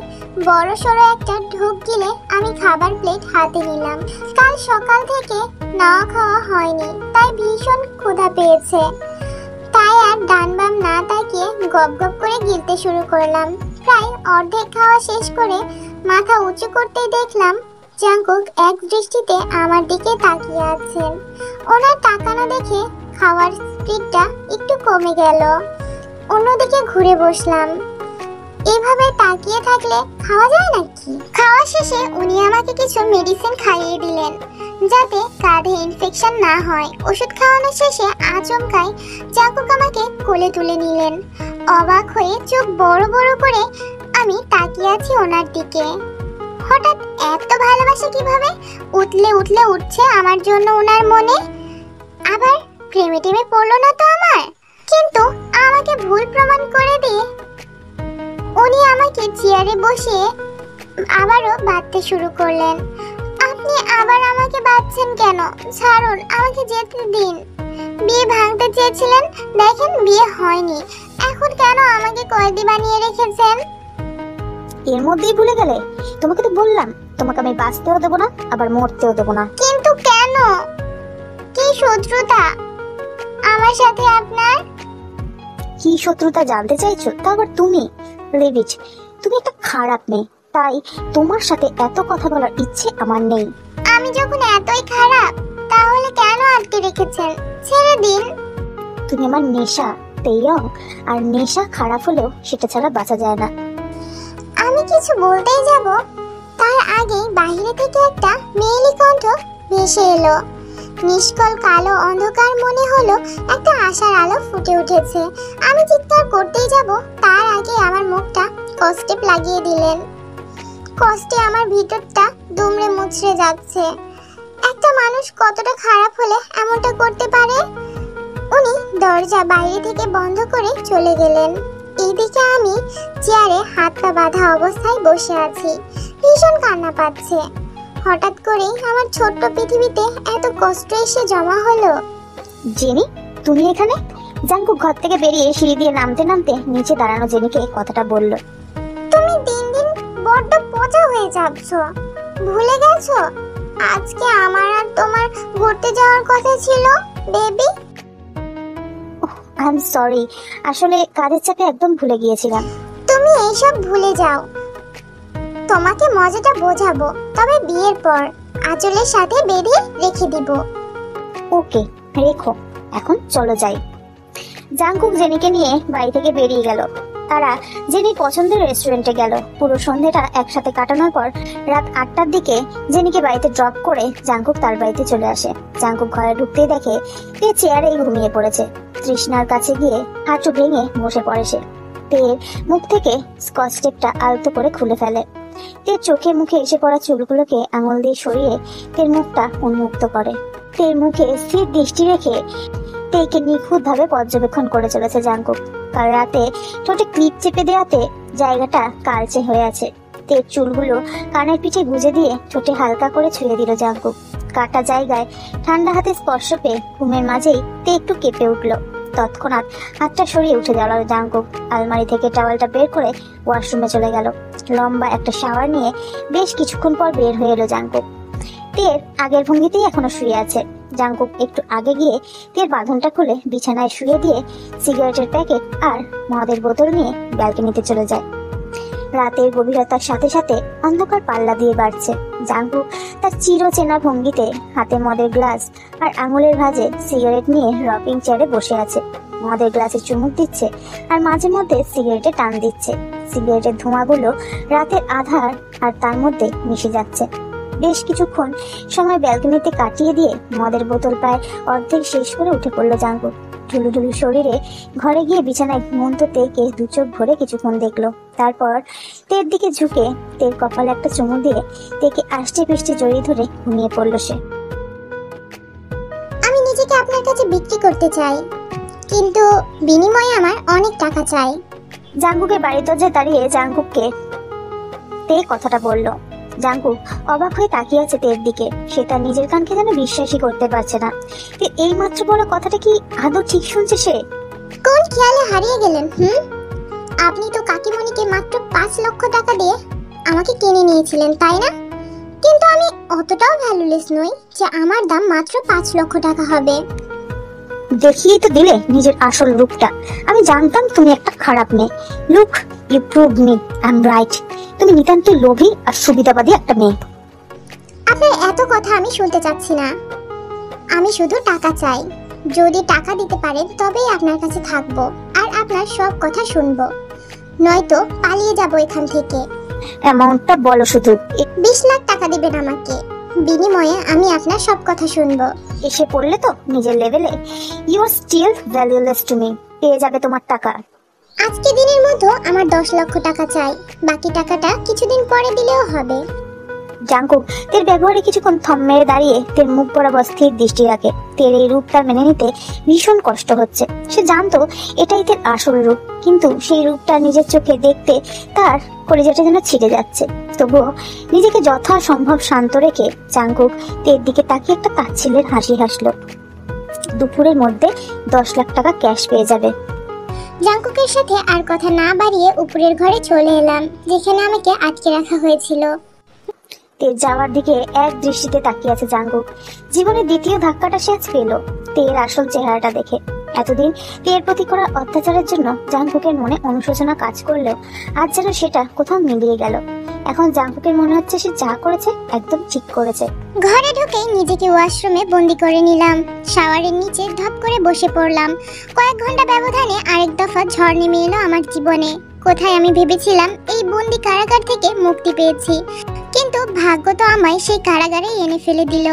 বড়সড় একটা ঢোক গিলে আমি খাবার প্লেট হাতে নিলাম। কাল সকাল থেকে না খাওয়া হয়নি, তাই ভীষণ ক্ষুধা পেয়েছে। তাই আর ডান বাম না তাকিয়ে গপ গপ করে গিলতে শুরু করলাম। প্রায় অর্ধেক খাওয়া শেষ করে মাথা উঁচু করতেই দেখলাম জাঙ্কুক এক দৃষ্টিতে আমার দিকে তাকিয়ে আছেন। ওনার তাকানো দেখে খাওয়ার স্পিডটা একটু কমে গেল। অন্যদিকে ঘুরে বসলাম। এভাবে তাকিয়ে থাকলে খাওয়া যায় নাকি? খাওয়া শেষে উনি আমাকে কিছু মেডিসিন খাইয়ে দিলেন যাতে কাঁধে ইনফেকশন না হয়। ওষুধ খাওয়ানো শেষে আচমকাই জাঙ্কুক আমাকে কোলে তুলে নিলেন। অবাক হয়ে চোখ বড় বড় করে আমি তাকিয়ে আছি ওনার দিকে। হঠাৎ এত ভালোবাসা কিভাবে উঠলে উঠছে আমার জন্য ওনার মনে? আবার প্রেমে টেমে পড়লো না তো আমার? কিন্তু আমাকে ভুল প্রমাণ করে দিয়ে উনি আমাকে চেয়ারে বসিয়ে আবারও বাঁধতে শুরু করলেন। আপনি আবার আমাকে বাঁধছেন কেন? ছাড়ুন, আমাকে যেতে দিন। বিয়ে ভাঙতে চেয়েছিলেন, দেখেন বিয়ে হয়নি। এখন কেন আমাকে কয়েদি বানিয়ে রেখেছেন? এর মধ্যেই ভুলে গেলে? তোমাকে তো বললাম তোমাকে আমি বাঁচতেও দেবো না, আবার মরতেও দেবো না। কিন্তু কেন? কি শত্রুতা আমার সাথে আপনার? কি শত্রুতা জানতে চাইছো? তা আবার তুমি? Leave it. তুমি একটা খারাপ মেয়ে, তাই তোমার সাথে এত কথা বলার ইচ্ছে আমার নেই। আমি যখন এতই খারাপ তাহলে কেন আটকে রেখেছেন? ছেড়ে দিন। তুমি আমার নেশা, তেয়ং। আর নেশা খারাপ হলেও সেটা ছাড়া বাঁচা যায় না। আমি কিছু বলতেই যাব তার আগেই বাইরে থেকে একটা মেয়েলি কণ্ঠ ভেসে এলো। নিষ্কল কালো অন্ধকার মনে হলো একটা আশার আলো ফুটে উঠেছে। আমি চিৎকার করতেই যাব তার আগে আমার মুখটা কষ্টেপ লাগিয়ে দিলেন। কষ্টে আমার ভিতরটা দুমড়ে মুচড়ে যাচ্ছে। একটা মানুষ কতটা খারাপ হলে এমনটা করতে পারে? উনি দরজা বাইরে থেকে বন্ধ করে চলে গেলেন। এইদিকে আমি চেয়ারে হাত পা বাঁধা অবস্থায় বসে আছি। ভীষণ কান্না পাচ্ছে। হঠাৎ করেই আমার ছোট্ট পৃথিবীতে এত কষ্ট এসে জমা হলো। জেনি, তুমি এখানে? জাঙ্কুক ঘর থেকে বেরিয়ে সিঁড়ি দিয়ে নামতে নামতে নিচে দাঁড়ানো জেনিকে কথাটা বলল। তুমি দিন দিন বড্ড পচা হয়ে যাচ্ছ। ভুলে গেছো আজকে আমার আর তোমার ঘুরতে যাওয়ার কথা ছিল, বেবি? আই এম সরি, আসলে কাজের চাপে একদম ভুলে গিয়েছিলাম। তুমি এইসব ভুলে যাও, তোমাকে মজাটা বোঝাবো, তবে বিয়ের পর আঁচলের সাথে বেঁধে রেখে দিব। ওকে, রেখো। এখন চলো যাই। জাঙ্কুক জেনিকে নিয়ে বাড়ি থেকে বেরিয়ে গেল। তারা জেনির পছন্দের রেস্টুরেন্টে গেল। পুরো সন্ধ্যাটা একসাথে কাটানোর পর রাত 8টার দিকে জেনিকে বাড়িতে ড্রপ করে জাঙ্কুক তার বাড়িতে চলে আসে। জাঙ্কুক ঘরে ঢুকতেই দেখে তে চেয়ারেই ঘুমিয়ে পড়েছে। তৃষ্ণার কাছে গিয়ে হাঁটু ভেঙে বসে পড়ে সে। তের মুখ থেকে স্কচ টেপটা আলতো করে খুলে ফেলে। তের চোখে মুখে এসে পড়া চুলগুলোকে আঙুল দিয়ে সরিয়ে তের মুখটা উন্মুক্ত করে। তের মুখে স্থির দৃষ্টি রেখে তেকে নিখুঁতভাবে পর্যবেক্ষণ করে চলেছে জাঙ্কুক। কাল রাতে ঠোঁটে ক্লিপ চেপে দেওয়াতে জায়গাটা কালচে হয়ে আছে। তের চুলগুলো কানের পিঠে গুজে দিয়ে ঠোঁটে হালকা করে ছুঁয়ে দিল জাঙ্কুক। কাটা জায়গায় ঠান্ডা হাতে স্পর্শ পেয়ে ঘুমের মাঝেই তে একটু কেঁপে উঠল। তৎক্ষণাৎ হাতটা সরিয়ে উঠে গেল জাঙ্কুক। আলমারি থেকে টাওয়ালটা বের করে ওয়াশরুমে চলে গেল। লম্বা একটা শাওয়ার নিয়ে বেশ কিছুক্ষণ পর বের হয়ে এলো জাঙ্কুক। তের আগের ভঙ্গিতেই এখনো শুয়ে আছে। জাঙ্কুক একটু আগে গিয়ে তের বাঁধনটা খুলে বিছানায় শুয়ে দিয়ে সিগারেটের প্যাকেট আর মদের বোতল নিয়ে ব্যালকনিতে চলে যায়। রাতের গভীরতার সাথে সাথে অন্ধকার পাল্লা দিয়ে বাড়ছে। জাঙ্কুক তার চিরচেনা ভঙ্গিতে হাতে মদের গ্লাস আর আঙুলের ভাঁজে সিগারেট নিয়ে রকিং চেয়ারে বসে আছে। মদের গ্লাসে চুমুক দিচ্ছে আর মাঝে মধ্যে সিগারেটে টান দিচ্ছে। সিগারেটের ধোঁয়াগুলো রাতের আধার আর তার মধ্যে মিশে যাচ্ছে। বেশ কিছুক্ষণ সময় ব্যালকনিতে কাটিয়ে দিয়ে মদের বোতল প্রায় অর্ধেক শেষ করে উঠে পড়লো জাঙ্কুক। ঢুলুঢুলু শরীরে ঘরে গিয়ে বিছানায় ঘুমন্ত তেকে দু চোখ ভরে কিছুক্ষণ দেখলো। তারপর তের দিকে ঝুঁকে তের কপালে একটা চুমু দিয়ে তেকে আষ্টে পৃষ্ঠে জড়িয়ে ধরে ঘুমিয়ে পড়লো সে। আমি নিজেকে আপনার কাছে বিক্রি করতে চাই, কিন্তু বিনিময়ে আমার অনেক টাকা চাই। জাঙ্কুকের বাড়ির দরজায় দাঁড়িয়ে জাঙ্কুককে তে কথাটা বলল। জাঙ্কুক অবাক হয়ে তাকিয়ে আছে তের দিকে। সে তার নিজের কানকে যেন বিশ্বাসই করতে পারছে না। তে এই মাত্র বলা কথাটা কি আদৌ ঠিক শুনছে সে? কোন খেয়ালে হারিয়ে গেলেন? আপনি তো কাকিমণিকে মাত্র 5 লক্ষ টাকা দিয়ে আমাকে কিনে নিয়েছিলেন, তাই না? কিন্তু আমি অতটাও ভ্যালুলেস নই যে আমার দাম মাত্র 5 লক্ষ টাকা হবে। দেখিয়ে তো দিলে নিজের আসল রূপটা। আমি জানতাম তুমি একটা খারাপ মেয়ে। Look, you proved me I am right. তুমি নিতান্ত লোভী আর সুবিধাবাদী একটা মেয়ে। আপনার এত কথা আমি শুনতে চাচ্ছি না। আমি শুধু টাকা চাই। যদি টাকা দিতে পারেন তবেই আপনার কাছে থাকবো আর আপনার সব কথা শুনবো, নয়তো পালিয়ে যাব এখান থেকে। অ্যামাউন্টটা বলো শুধু। 20 লাখ টাকা দিবেন আমাকে, বিনিময়ে আমি আপনার সব কথা শুনবো। এসে পড়লে তো নিজের লেভেলে। You are still valueless to me. পেয়ে যাবে তোমার টাকা। আজকে দিনের মধ্যে আমার 10 লক্ষ টাকা চাই। বাকি টাকাটা কিছুদিন পরে দিলেও হবে। জাঙ্কুক তের ব্যবহারে কিছুক্ষণ থম মেরে দাঁড়িয়ে তের মুখ বরাবর স্থির দৃষ্টি রাখে। তের এই রূপটা মেনে নিতে ভীষণ কষ্ট হচ্ছে। সে জানতো এটাই তের আসল রূপ, কিন্তু সেই রূপটা নিজের চোখে দেখতে তার কলিজাটা যেন ছিঁড়ে যাচ্ছে। তবুও নিজেকে যথাসম্ভব শান্ত রেখে জাঙ্কুক তের দিকে তাকিয়ে একটা তাচ্ছিল্যের হাসি হাসলো। দুপুরের মধ্যে 10 লাখ টাকা ক্যাশ পেয়ে যাবে। জাঙ্কুকের সাথে আর কথা না বাড়িয়ে উপরের ঘরে চলে এলাম, যেখানে আমাকে আটকে রাখা হয়েছিল। তের যাওয়ার দিকে এক দৃষ্টিতে তাকিয়ে আছে জাঙ্কুক। জীবনের দ্বিতীয় ধাক্কাটা সে আজ পেল তের আসল চেহারাটা দেখে। এতদিন তের প্রতি করা অত্যাচারের জন্য জাঙ্কুকের মনে অনুশোচনা কাজ করলেও আজ যেন সেটা কোথাও মিলিয়ে গেল। এখন জাঙ্কুকের মনে হচ্ছে সে যা করেছে একদম ঠিক করেছে। ঘরে ঢুকে নিজেকে ওয়াশরুমে বন্দি করে নিলাম। শাওয়ারের নিচে ধপ করে বসে পড়লাম। কয়েক ঘন্টা ব্যবধানে আরেক দফা ঝড় নেমে এলো আমার জীবনে। কোথায় আমি ভেবেছিলাম এই বন্দি কারাগার থেকে মুক্তি পেয়েছি, কিন্তু ভাগ্য তো আমায় সেই কারাগারে এনে ফেলে দিল।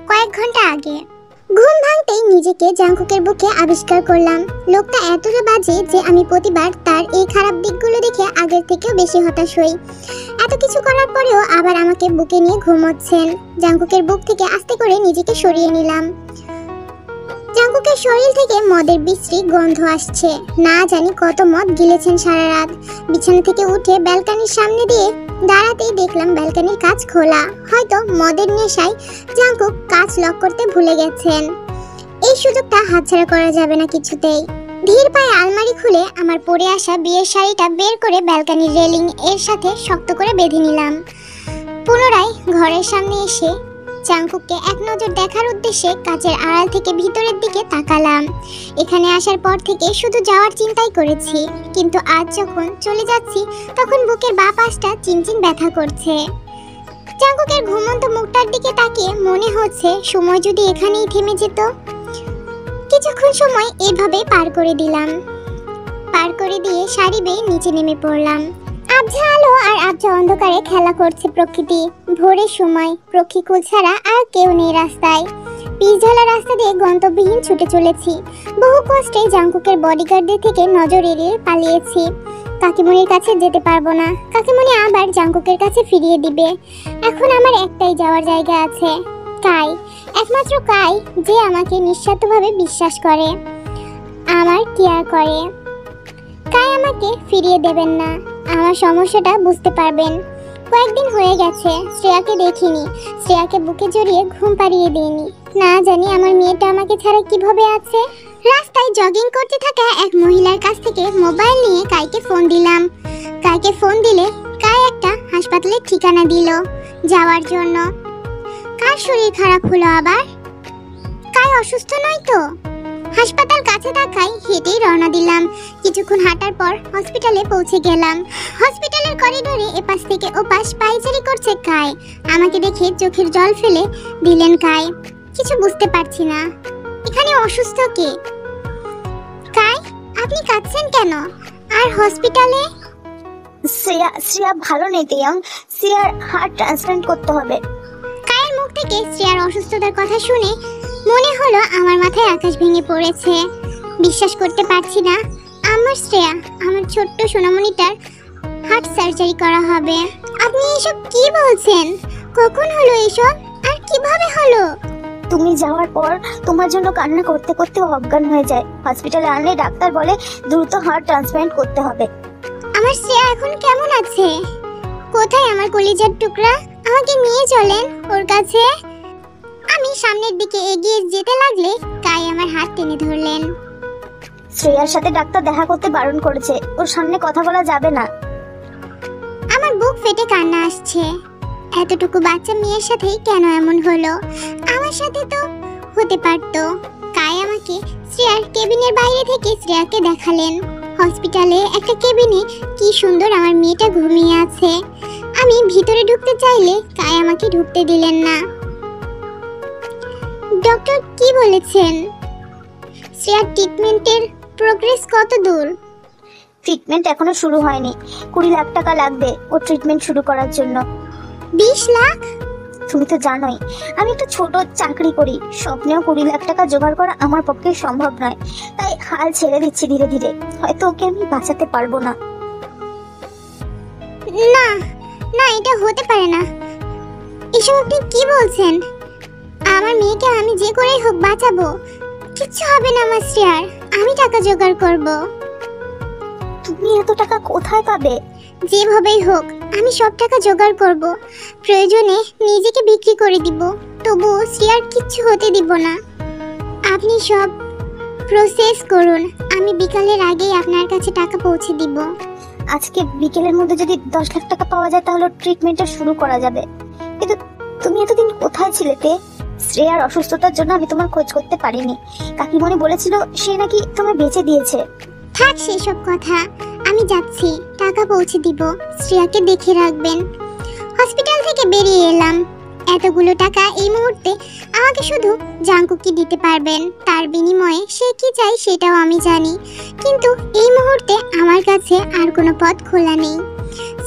কয়েক ঘন্টা আগে ঘুম ভাঙতেই নিজেকে জাঙ্কুকের বুকে আবিষ্কার করলাম। লোকটা এতটা বাজে যে আমি প্রতিবার তার এই খারাপ দিকগুলো দেখে আগের থেকেও বেশি হতাশ হই। এত কিছু করার পরেও আবার আমাকে বুকে নিয়ে ঘুমোচ্ছেন। জাঙ্কুকের বুক থেকে আস্তে করে নিজেকে সরিয়ে নিলাম। জাঙ্কুকের শরীর থেকে মদের বিশ্রী গন্ধ আসছে। না জানি কত মদ গিলেছেন সারা রাত। বিছানা থেকে উঠে ব্যালকনির সামনে দিয়ে দাঁড়াতেই দেখলাম ব্যালকনির কাঁচ খোলা। হয়তো মদের নেশায় জাঙ্কুক কাঁচ লক করতে ভুলে গেছেন। এই সুযোগটা হাতছাড়া করা যাবে না কিছুতেই। ধীর পায়ে আলমারি খুলে আমার পরে আসা বিয়ের শাড়িটা বের করে ব্যালকনির রেলিং এর সাথে শক্ত করে বেঁধে নিলাম। পুনরায় ঘরের সামনে এসে জাঙ্কুককে এক নজর দেখার উদ্দেশ্যে কাচের আড়াল থেকে ভিতরের দিকে তাকালাম। এখানে আসার পর থেকে শুধু যাওয়ার চিন্তাই করেছি, কিন্তু আজ যখন চলে যাচ্ছি তখন বুকের বাঁ পাশটা চিনচিন ব্যথা করছে। জাঙ্কুকের ঘুমন্ত মুখটার দিকে তাকিয়ে মনে হচ্ছে সময় যদি এখানেই থেমে যেত। কিছুক্ষণ সময় এভাবে পার করে দিলাম। পার করে দিয়ে শাড়ি বেয়ে নিচে নেমে পড়লাম। আবঝা আলো আর আবঝা অন্ধকারে খেলা করছে প্রকৃতি। ভোরের সময় পক্ষীকুল ছাড়া আর কেউ নেই রাস্তায়। পিচঢালা রাস্তা দিয়ে গন্তব্যহীন ছুটে চলেছি। বহু কষ্টে জাঙ্কুকের বডিগার্ডদের থেকে নজর এড়িয়ে পালিয়েছি। কাকিমণির কাছে যেতে পারবো না। কাকিমণি আবার জাঙ্কুকের কাছে ফিরিয়ে দিবে। এখন আমার একটাই যাওয়ার জায়গা আছে, কাই। একমাত্র কাই, যে আমাকে নিঃস্বার্থভাবে বিশ্বাস করে, আমার কেয়ার করে। কাই আমাকে ফিরিয়ে দেবেন না, আমার সমস্যাটা বুঝতে পারবেন। কয়েকদিন হয়ে গেছে শ্রেয়াকে দেখিনি, শ্রেয়াকে বুকে জড়িয়ে ঘুম পাড়িয়ে দিইনি। না জানি আমার মেয়েটা আমাকে ছাড়া কিভাবে আছে। রাস্তায় জগিং করতে থাকা এক মহিলার কাছ থেকে মোবাইল নিয়ে কাইকে ফোন দিলাম। কাইকে ফোন দিলে কাই একটা হাসপাতালের ঠিকানা দিল যাওয়ার জন্য। কার শরীর খারাপ হলো আবার? কাই অসুস্থ নয় তো? হাসপাতাল কাছে থাকায় হেঁটেই রওনা দিলাম। কিছুক্ষণ হাঁটার পর হসপিটালে পৌঁছে গেলাম। হসপিটালের করিডোরে এপাশ থেকে ওপাশ পায়চারি করছে কাই। আমাকে দেখে চোখের জল ফেলে দিলেন কাই। কিছু বুঝতে পারছি না, এখানে অসুস্থ কে? কাই, আপনি কাঁদছেন কেন? আর হসপিটালে? শ্রেয়া ভালো নেই তেয়াং, শ্রেয়ার হার্ট ট্রান্সপ্লান্ট করতে হবে। কায়ের মুখ থেকে শ্রেয়ার অসুস্থতার কথা শুনে মনে হলো আমার মাথায় আকাশ ভেঙে পড়েছে। বিশ্বাস করতে পারছি না, আমার শ্রেয়া, আমার ছোট্ট সোনামণিটার হার্ট সার্জারি করা হবে। আপনি এসব কি বলছেন? কখন হলো এসব, আর কিভাবে হলো? তুমি যাওয়ার পর তোমার জন্য কান্না করতে করতে অজ্ঞান হয়ে যায়। হসপিটালে আনলে ডাক্তার বলে দ্রুত হার্ট ট্রান্সপ্লান্ট করতে হবে। আমার শ্রেয়া এখন কেমন আছে? কোথায় আমার কলিজার টুকরা? আমাকে নিয়ে চলেন ওর কাছে। আমি সামনের দিকে এগিয়ে যেতে লাগলে কাই আমার হাত টেনে ধরলেন। শ্রেয়ার সাথে ডাক্তার দেখা করতে বারণ করেছে, ওর সামনে কথা বলা যাবে না। আমার বুক ফেটে কান্না আসছে। এতটুকু বাচ্চা মেয়ের সাথে কেন এমন হলো? আমার সাথে তো হতে পারতো। কাই আমাকে শ্রেয়ার কেবিনের বাইরে থেকে শ্রেয়াকে দেখালেন। হসপিটালে একটা কেবিনে কি সুন্দর আমার মেয়েটা ঘুমিয়ে আছে। আমি ভিতরে ঢুকতে চাইলে কাই আমাকে ঢুকতে দিলেন না। ডক্টর কি বলেছেন? শ্রেয়ার ট্রিটমেন্টের প্রোগ্রেস কত দূর? ট্রিটমেন্ট এখনো শুরু হয়নি, 20 লাখ টাকা লাগবে ও ট্রিটমেন্ট শুরু করার জন্য। 20 লাখ? তুমি তো জানোই আমি একটা ছোট চাকরি করি, স্বপ্নেও 20 লাখ টাকা জোগাড় করা আমার পক্ষে সম্ভব নয়। তাই হাল ছেড়ে দিচ্ছি ধীরে ধীরে, হয়তো ওকে আমি বাঁচাতে পারবো না। না না, এটা হতে পারে না। এসব আপনি কি বলছেন? আমার মেয়েকে আমি যে করেই হোক বাঁচাবো। কিচ্ছু হবে না আমার শ্রেয়ার, আমি টাকা জোগাড় করব। তুমি এত টাকা কোথায় পাবে? যেভাবেই হোক আমি সব টাকা জোগাড় করব। প্রয়োজনে নিজেকে বিক্রি করে দিব, তবুও শ্রেয়ার কিচ্ছু হতে দিব না। আপনি সব প্রসেস করুন, আমি বিকালের আগেই আপনার কাছে টাকা পৌঁছে দিব। আজকে বিকেলের মধ্যে যদি 10 লাখ টাকা পাওয়া যায় তাহলে ট্রিটমেন্টটা শুরু করা যাবে। কিন্তু তুমি এতদিন কোথায় ছিলে তে? শ্রেয়ার অসুস্থতার জন্য আমি তোমার খোঁজ করতে পারিনি। কাকিমণি বলেছিল সে নাকি তোমায় বেঁচে দিয়েছে। থাক সেসব কথা, আমি যাচ্ছি, টাকা পৌঁছে দিব। শ্রেয়াকে দেখে রাখবেন। হসপিটাল থেকে বেরিয়ে এলাম। এতগুলো টাকা এই মুহূর্তে আমাকে শুধু জাঙ্কুকি দিতে পারবেন। তার বিনিময়ে সে কি চাই সেটাও আমি জানি, কিন্তু এই মুহূর্তে আমার কাছে আর কোনো পথ খোলা নেই।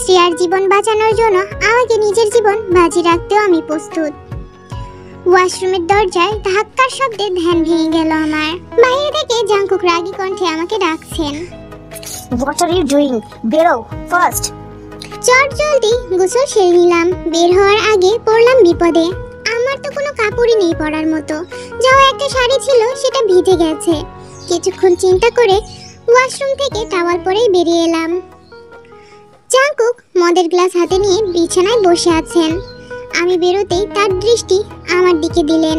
শ্রেয়ার জীবন বাঁচানোর জন্য আমাকে নিজের জীবন বাজি রাখতেও আমি প্রস্তুত। ওয়াশরুমের দরজায় ধাক্কার শব্দে ধ্যান ভেঙে গেল আমার। বাইরে থেকে জাঙ্কুক রাগী কণ্ঠে আমাকে ডাকছেন। What are you doing? বেরো ফাস্ট। চট জলদি গোসল সেরে নিলাম। বের হওয়ার আগে পড়লাম বিপদে। আমার তো কোনো কাপড়ই নেই পরার মতো। যাও একটা শাড়ি ছিল সেটা ভিজে গেছে। কিছুক্ষণ চিন্তা করে ওয়াশরুম থেকে টাওয়াল পরেই বেরিয়ে এলাম। জাঙ্কুক মদের গ্লাস হাতে নিয়ে বিছানায় বসে আছেন। আমি বেরোতেই তার দৃষ্টি আমার দিকে দিলেন।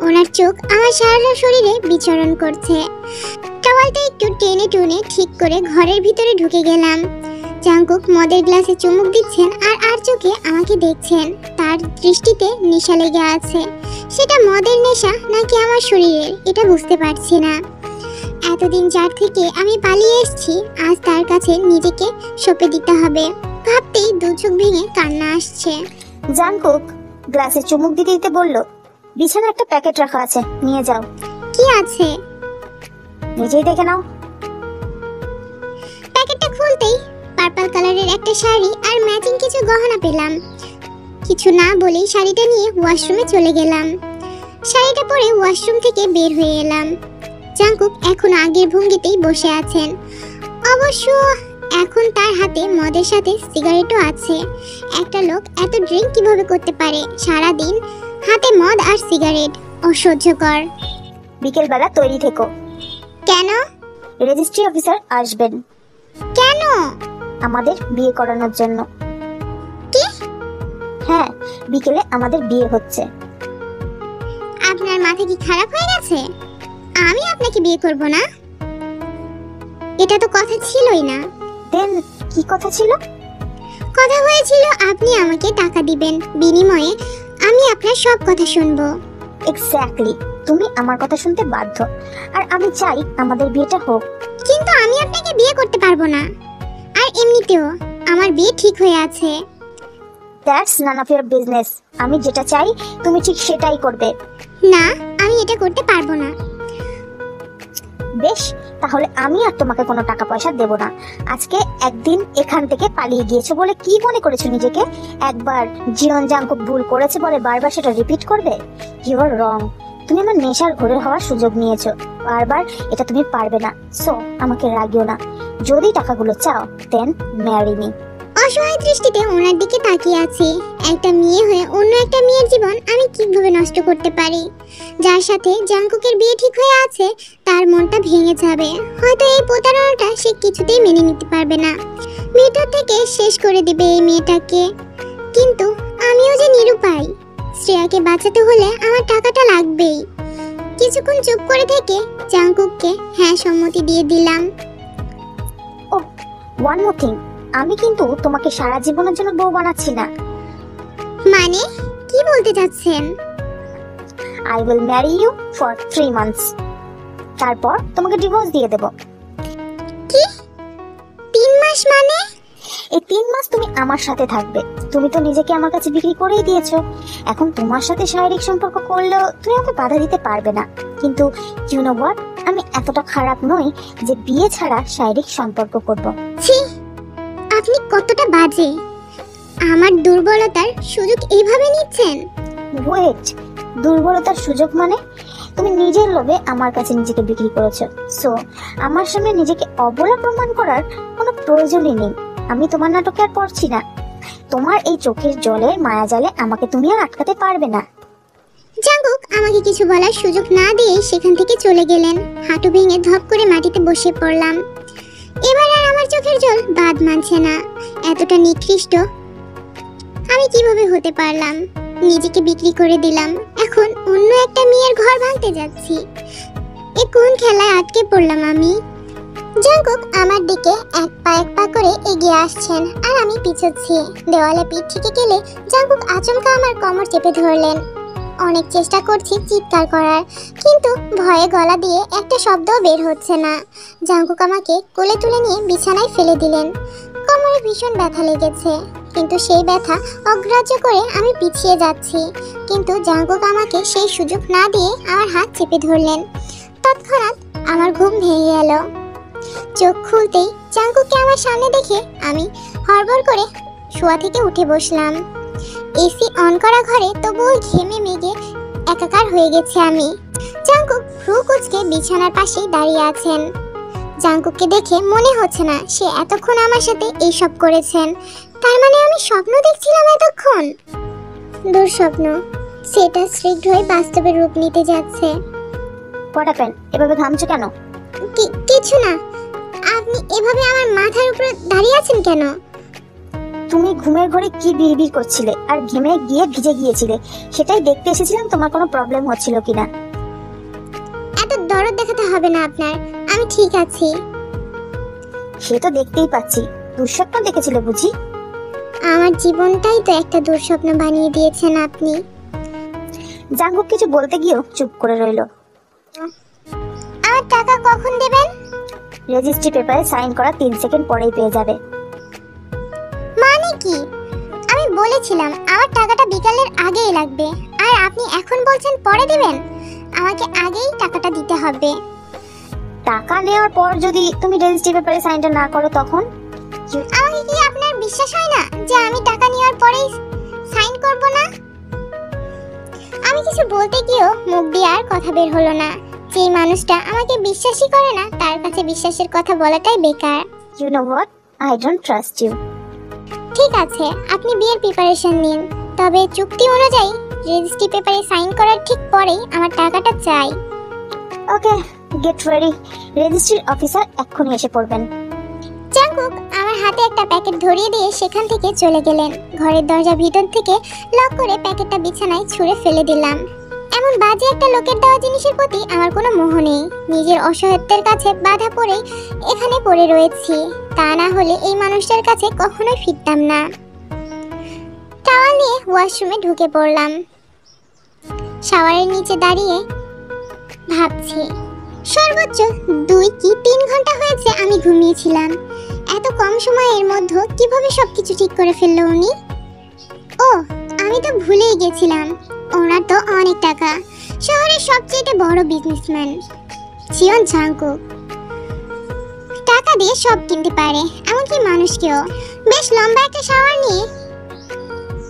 ওনার চোখ আমার সারা শরীরে বিচরণ করছে। টাওয়ালটা একটু টেনে টুনে ঠিক করে ঘরের ভিতরে ঢুকে গেলাম। জাঙ্কুক মদের গ্লাসে চুমুক দিচ্ছেন আর চোখে আমাকে দেখছেন। তার দৃষ্টিতে নেশা লেগে আছে। সেটা মদের নেশা নাকি আমার শরীরের, এটা বুঝতে পারছি না। এতদিন যার থেকে আমি পালিয়ে এসেছি, আজ তার কাছে নিজেকে সঁপে দিতে হবে। ভাবতেই দু চোখ ভেঙে কান্না আসছে। জাঙ্কুক গ্লাসে চুমুক দিতে দিতে বলল, বিছানায় একটা প্যাকেট রাখা আছে, নিয়ে যাও। কি আছে? নিজেই দেখে নাও। প্যাকেটটা খুলতেই পার্পল কালারের একটা শাড়ি আর ম্যাচিং কিছু গহনা পেলাম। কিছু না বলেই শাড়িটা নিয়ে ওয়াশরুমে চলে গেলাম। শাড়িটা পরে ওয়াশরুম থেকে বের হয়ে এলাম। জাঙ্কুক এখন আগের ভঙ্গিতেই বসে আছেন। অবশ্য এখন তার হাতে মদের সাথে সিগারেটও আছে। একটা লোক এত ড্রিঙ্ক কিভাবে করতে পারে সারা দিন, হাতে মদ আর সিগারেট? অসহ্যকর। বিকেলবেলা তৈরি থেকো। কেন? রেজিস্ট্রি অফিসার আসবেন কেন? আমাদের বিয়ে করানোর জন্য। কি? হ্যাঁ, বিকেলে আমাদের বিয়ে হচ্ছে। আপনার মাথা কি খারাপ হয়ে গেছে? আমি আপনাকে বিয়ে করব না? এটা তো কথা ছিলই না। দেন কি কথা ছিল? কথা হয়েছিল আপনি আমাকে টাকা দিবেন, বিনিময়ে আমি আপনার সব কথা শুনবো। এক্স্যাক্টলি, তুমি আমার কথা শুনতে বাধ্য, আর আমি চাই আমাদের বিয়েটা হোক। কিন্তু আমি আপনাকে বিয়ে করতে পারবো না, আর এমনিতেও আমার বিয়ে ঠিক হয়ে আছে। That's none of your business. আমি যেটা চাই তুমি ঠিক সেটাই করবে। না, আমি এটা করতে পারবো না। বেশ, তাহলে আমি আর তোমাকে কোনো টাকা পয়সা দেব না। আজকে একদিন এখান থেকে পালিয়ে গিয়েছো বলে কি মনে করেছো নিজেকে? একবার জীবন জাঙ্কুক ভুল করেছে বলে বারবার সেটা রিপিট করবে? ইউ আর রং। তুমি আমার নেশার ঘোরে হওয়ার সুযোগ নিয়েছো বারবার, এটা তুমি পারবে না। সো আমাকে রাগিও না। যদি টাকাগুলো চাও দেন ম্যারি মি। অসহায় দৃষ্টিতে ওনার দিকে তাকিয়ে আছি। একটা মেয়ে হয়ে অন্য একটা মেয়ের জীবন আমি কিভাবে নষ্ট করতে পারি? যার সাথে জাঙ্কুকের বিয়ে ঠিক হয়ে আছে তার মনটা ভেঙে যাবে। হয়তো এই প্রতারণাটা সে কিছুতেই মেনে নিতে পারবে না। মেয়েটার থেকে শেষ করে দেবে এই মেয়েটাকে। কিন্তু আমিও যে নিরুপায়। শ্রেয়াকে বাঁচাতে হলে আমার টাকাটা লাগবেই। কিছুক্ষণ চুপ করে থেকে জাঙ্কুককে হ্যাঁ সম্মতি দিয়ে দিলাম। ও, ওয়ান মোর থিং, আমি কিন্তু তোমাকে সারা জীবনের জন্য বউ বানাচ্ছি না। মানে কি বলতে চাচ্ছেন? I will marry you for 3 months, তারপর তোমাকে ডিভোর্স দিয়ে দেব। কি? 3 মাস মানে? এই 3 মাস তুমি আমার সাথে থাকবে। তুমি তো নিজেকে আমার কাছে বিক্রি করেই দিয়েছো। এখন তোমার সাথে শারীরিক সম্পর্ক করলেও তুমি আমাকে বাধা দিতে পারবে না। কিন্তু ইউ নো হোয়াট, আমি এতটা খারাপ নই যে বিয়ে ছাড়া শারীরিক সম্পর্ক করব। ছি, আপনি কতটা বাজে! আমার দুর্বলতার সুযোগ এইভাবে নিচ্ছেন? ওয়েট, দুর্বলতার সুযোগ মানে? তুমি নিজের লোভে আমার কাছে নিজেকে বিক্রি করেছো। সো আমার সামনে নিজেকে অবলা প্রমাণ করার কোনো প্রয়োজনই নেই। আমি তোমার নাটকে আর পড়ছি না। তোমার এই চোখের জলের মায়াজালে আমাকে তুমি আর আটকাতে পারবে না। জাঙ্কুক আমাকে কিছু বলার সুযোগ না দিয়ে সেখান থেকে চলে গেলেন। হাঁটু ভেঙে ধপ করে মাটিতে বসে পড়লাম। এবার আর আমার চোখের জল বাদ মানছে না। এতটা নিকৃষ্ট আমি কিভাবে হতে পারলাম? নিজেকে বিক্রি করে দিলাম, এখন অন্য একটা মেয়ের ঘর ভাঙতে যাচ্ছি। এ কোন খেলায় আটকে পড়লাম আমি? জাঙ্কুক আমার দিকে এক পা করে এগিয়ে আসছেন, আর আমি পিছোচ্ছি। দেওয়ালে পিঠ থেকে গেলে জাঙ্কুক আচমকা আমার কোমর চেপে ধরলেন। অনেক চেষ্টা করছি চিৎকার করার, কিন্তু ভয়ে গলা দিয়ে একটা শব্দও বের হচ্ছে না। জাঙ্কুক আমাকে কোলে তুলে নিয়ে বিছানায় ফেলে দিলেন। কোমরে ভীষণ ব্যথা লেগেছে, কিন্তু সেই ব্যথা অগ্রাহ্য করে আমি পিছিয়ে যাচ্ছি। কিন্তু জাঙ্কুক আমাকে সেই সুযোগ না দিয়ে আমার হাত চেপে ধরলেন। তৎক্ষণাৎ আমার ঘুম ভেঙে গেল। চোখ খুলতেই জাঙ্কুককে আমার সামনে দেখে আমি হড়বড় করে শোয়া থেকে উঠে বসলাম। এসি অন করা ঘরে তবুও ঘেমে মেঘে একাকার হয়ে গেছে আমি। জাঙ্কুক ভ্রু কুঁচকে বিছানার পাশেই দাঁড়িয়ে আছেন। জাঙ্কুককে দেখে মনে হচ্ছে না সে এতক্ষণ আমার সাথে এইসব করেছেন। তার মানে আমি স্বপ্ন দেখছিলাম এতক্ষণ? দুঃস্বপ্ন, সেটা শীঘ্রই বাস্তবে রূপ নিতে যাচ্ছে। What happened? এভাবে ঘামছো কেন? কিছু না। আপনি এভাবে আমার মাথার উপরে দাঁড়িয়ে আছেন কেন? তুমি ঘুমের ঘরে কি বিড়বিড় করছিলে আর ঘেমে গিয়ে ভিজে গিয়েছিলে, সেটাই দেখতে এসেছিলাম তোমার কোনো প্রবলেম হচ্ছিল কিনা। এত দরদ দেখাতে হবে না আপনার, আমি ঠিক আছি। সে তো দেখতেই পাচ্ছি। দুঃস্বপ্ন দেখেছিলে বুঝি? আমার জীবনটাই তো একটা দুঃস্বপ্ন বানিয়ে দিয়েছেন আপনি। জাঙ্কুক কিছু বলতে গিয়েও চুপ করে রইল। আমার টাকা কখন দেবেন? রেজিস্ট্রি পেপারে সাইন করা 3 সেকেন্ড পরেই পেয়ে যাবে। মানে কি? আমি বলেছিলাম আমার টাকাটা বিকালের আগেই লাগবে, আর আপনি এখন বলছেন পরে দিবেন? আমাকে আগেই টাকাটা দিতে হবে। টাকা নেওয়ার পর যদি তুমি রেজিস্ট্রি পেপারে সাইনটা না করো তখন? আমাকে কি আপনার বিশ্বাস হয় না যে আমি টাকা নেওয়ার পরেই সাইন করব না? আমি কিছু বলতে গিয়েও মুখ দিয়ে আর কথা বের হলো না। যে মানুষটা আমাকে বিশ্বাসই করে না তার কাছে বিশ্বাসের কথা বলাটাই বেকার। You know what, I don't trust you. ঠিক আছে, আপনি বিয়ের প্রিপারেশন নিন, তবে চুক্তি অনুযায়ী রেজিস্ট্রি পেপারে সাইন করার ঠিক পরেই আমার টাকাটা চাই। ওকে, গেট রেডি। রেজিস্ট্রির অফিসার এক্ষুনি এসে পড়বেন। জাঙ্কুক আমার হাতে একটা প্যাকেট ধরিয়ে দিয়ে সেখান থেকে চলে গেলেন। ঘরের দরজা ভিতর থেকে লক করে প্যাকেটটা বিছানায় ছুঁড়ে ফেলে দিলাম। এমন বাজে একটা লোকের দেওয়া জিনিসের প্রতি আমার কোনো মোহ নেই। নিজের অসহায়ত্বের কাছে বাধা পড়েই এখানে পড়ে রয়েছি, তা না হলে এই মানুষটার কাছে কখনোই ফিরতাম না। টাওয়াল নিয়ে ওয়াশরুমে ঢুকে পড়লাম। শাওয়ারের নিচে দাঁড়িয়ে ভাবছি, সর্বোচ্চ 2 কি 3 ঘন্টা হয়েছে আমি ঘুমিয়েছিলাম। এত কম সময়ের মধ্যে কিভাবে সবকিছু ঠিক করে ফেললো উনি? ও, আমি তো ভুলেই গেছিলাম, ওনার তো অনেক টাকা, শহরের সবচেয়ে বড় বিজনেসম্যান জিয়ন জাংকুক। টাকা দিয়ে সব কিনতে পারে, এমনকি মানুষকেও। বেশ লম্বা একটা শাওয়ার নিয়ে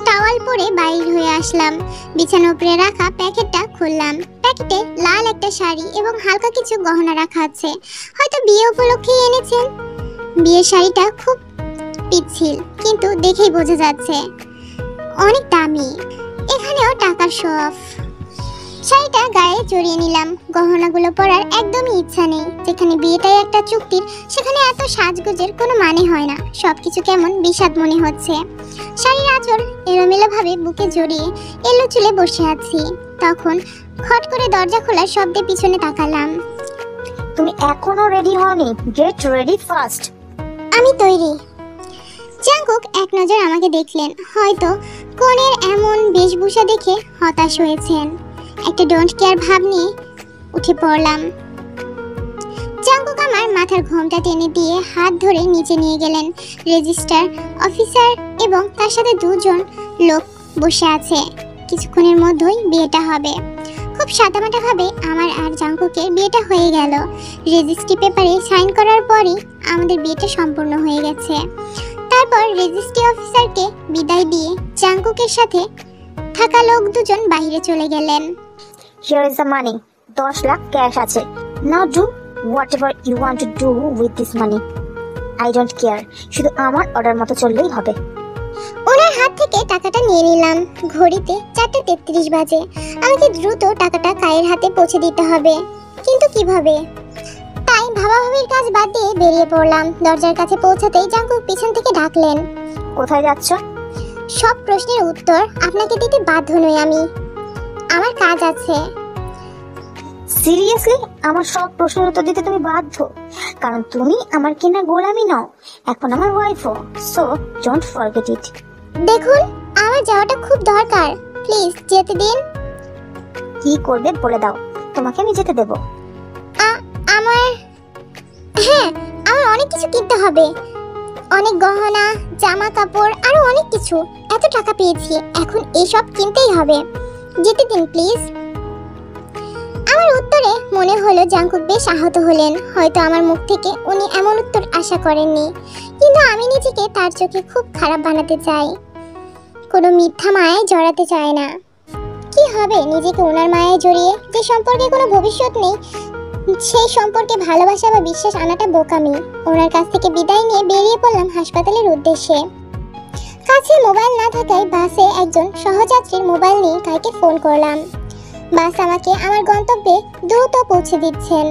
টাওয়াল পরে বাইর হয়ে আসলাম। বিছানার উপরে রাখা প্যাকেটটা খুললাম। প্যাকেটে লাল একটা শাড়ি এবং হালকা কিছু গহনা রাখা আছে, হয়তো বিয়ে উপলক্ষে এনেছেন। বিয়ের শাড়িটা খুব পিচ্ছিল, কিন্তু দেখেই বোঝা যাচ্ছে অনেক দামি। এখানেও টাকার শফ। শাড়িটা গায়ে জড়িয়ে নিলাম। গহনাগুলো পরার একদমই ইচ্ছা নেই। যেখানে বিয়েটাই একটা চুক্তির, সেখানে এত সাজগোজের কোনো মানে হয় না। সবকিছু কেমন বিষাদ মনে হচ্ছে। শাড়ির আঁচল এলোমেলো ভাবে বুকে জড়িয়ে এলো চুলে বসে আছি। তখন খট করে দরজা খোলার শব্দে পিছনে তাকালাম। তুমি এখনো রেডি হওনি? Get ready fast. আমি তৈরি। জাংকুক এক নজর আমাকে দেখলেন, হয়তো কোণের এমন বেশভূষা দেখে হতাশ হয়েছেন। একটা ডোন্ট কেয়ার ভাব নিয়ে উঠে পড়লাম। জাংকুক আমার মাথার ঘোমটা টেনে দিয়ে হাত ধরে নিচে নিয়ে গেলেন। রেজিস্ট্রার অফিসার এবং তার সাথে 2 জন লোক বসে আছে। কিছুক্ষণের মধ্যেই বিয়েটা হবে। খুব সাদামাটা ভাবে আমার আর জাংকুকের বিয়েটা হয়ে গেল। রেজিস্ট্রি পেপারে সাইন করার পরই আমাদের বিয়েটা সম্পূর্ণ হয়ে গেছে। তারপর রেজিস্ট্রি অফিসারকে বিদায় দিয়ে জাংকুকের সাথে থাকা লোক 2 জন বাইরে চলে গেলেন। Here is the money. 10 lakh cash আছে। Now do whatever you want to do with this money. I don't care. শুধু আমার অর্ডার মতো চললেই হবে। ওনার হাত থেকে টাকাটা নিয়ে নিলাম। ঘড়িতে 4:33 বাজে। আমাকে দ্রুত টাকাটা কায়ের হাতে পৌঁছে দিতে হবে, কিন্তু কিভাবে? তাই ভাবাভাবির কাজ বাদ দিয়ে বেরিয়ে পড়লাম। দরজার কাছে পৌঁছাতেই জাংকুক পিছন থেকে ডাকলেন। কোথায় যাচ্ছ? সব প্রশ্নের উত্তর আপনাকে দিতে বাধ্য নই আমি। আমার কাজ আছে। সিরিয়াসলি? আমার সব প্রশ্নের উত্তর দিতে তুমি বাধ্য? কারণ তুমি আমার কিনা গোলামি নও, এখন আমার ওয়াইফও। So don't forget it. দেখুন, আমার যাওয়াটা খুব দরকার, প্লিজ যেতে দিন। কি করবে বলে দাও, তোমাকে আমি যেতে দেব। আমার অনেক কিছু কিনতে হবে। অনেক গহনা, জামা কাপড়, আরো অনেক কিছু। এত টাকা পেয়েছি, এখন এসব কিনতেই হবে। যেতে দিন প্লিজ। আমার উত্তরে মনে হলো জাংকুক বেশ আহত হলেন। হয়তো আমার মুখ থেকে উনি এমন উত্তর আশা করেননি, কিন্তু আমি নিজেকে তার চোখে খুব খারাপ বানাতে চাই। কোনো মিথ্যা মায়ায় জড়াতে চাই না। কি হবে নিজেকে ওনার মায়ায় জড়িয়ে? যে সম্পর্কে কোনো ভবিষ্যৎ নেই, সেই সম্পর্কে ভালোবাসা বা বিশ্বাস আনাটা বোকামি। ওনার কাছ থেকে বিদায় নিয়ে বেরিয়ে পড়লাম হাসপাতালের উদ্দেশ্যে। কাছে মোবাইল না থাকায় বাসে একজন সহযাত্রীর মোবাইল নিয়ে কাইকে ফোন করলাম। বাস আমাকে আমার গন্তব্যে দ্রুত পৌঁছে দিচ্ছেন।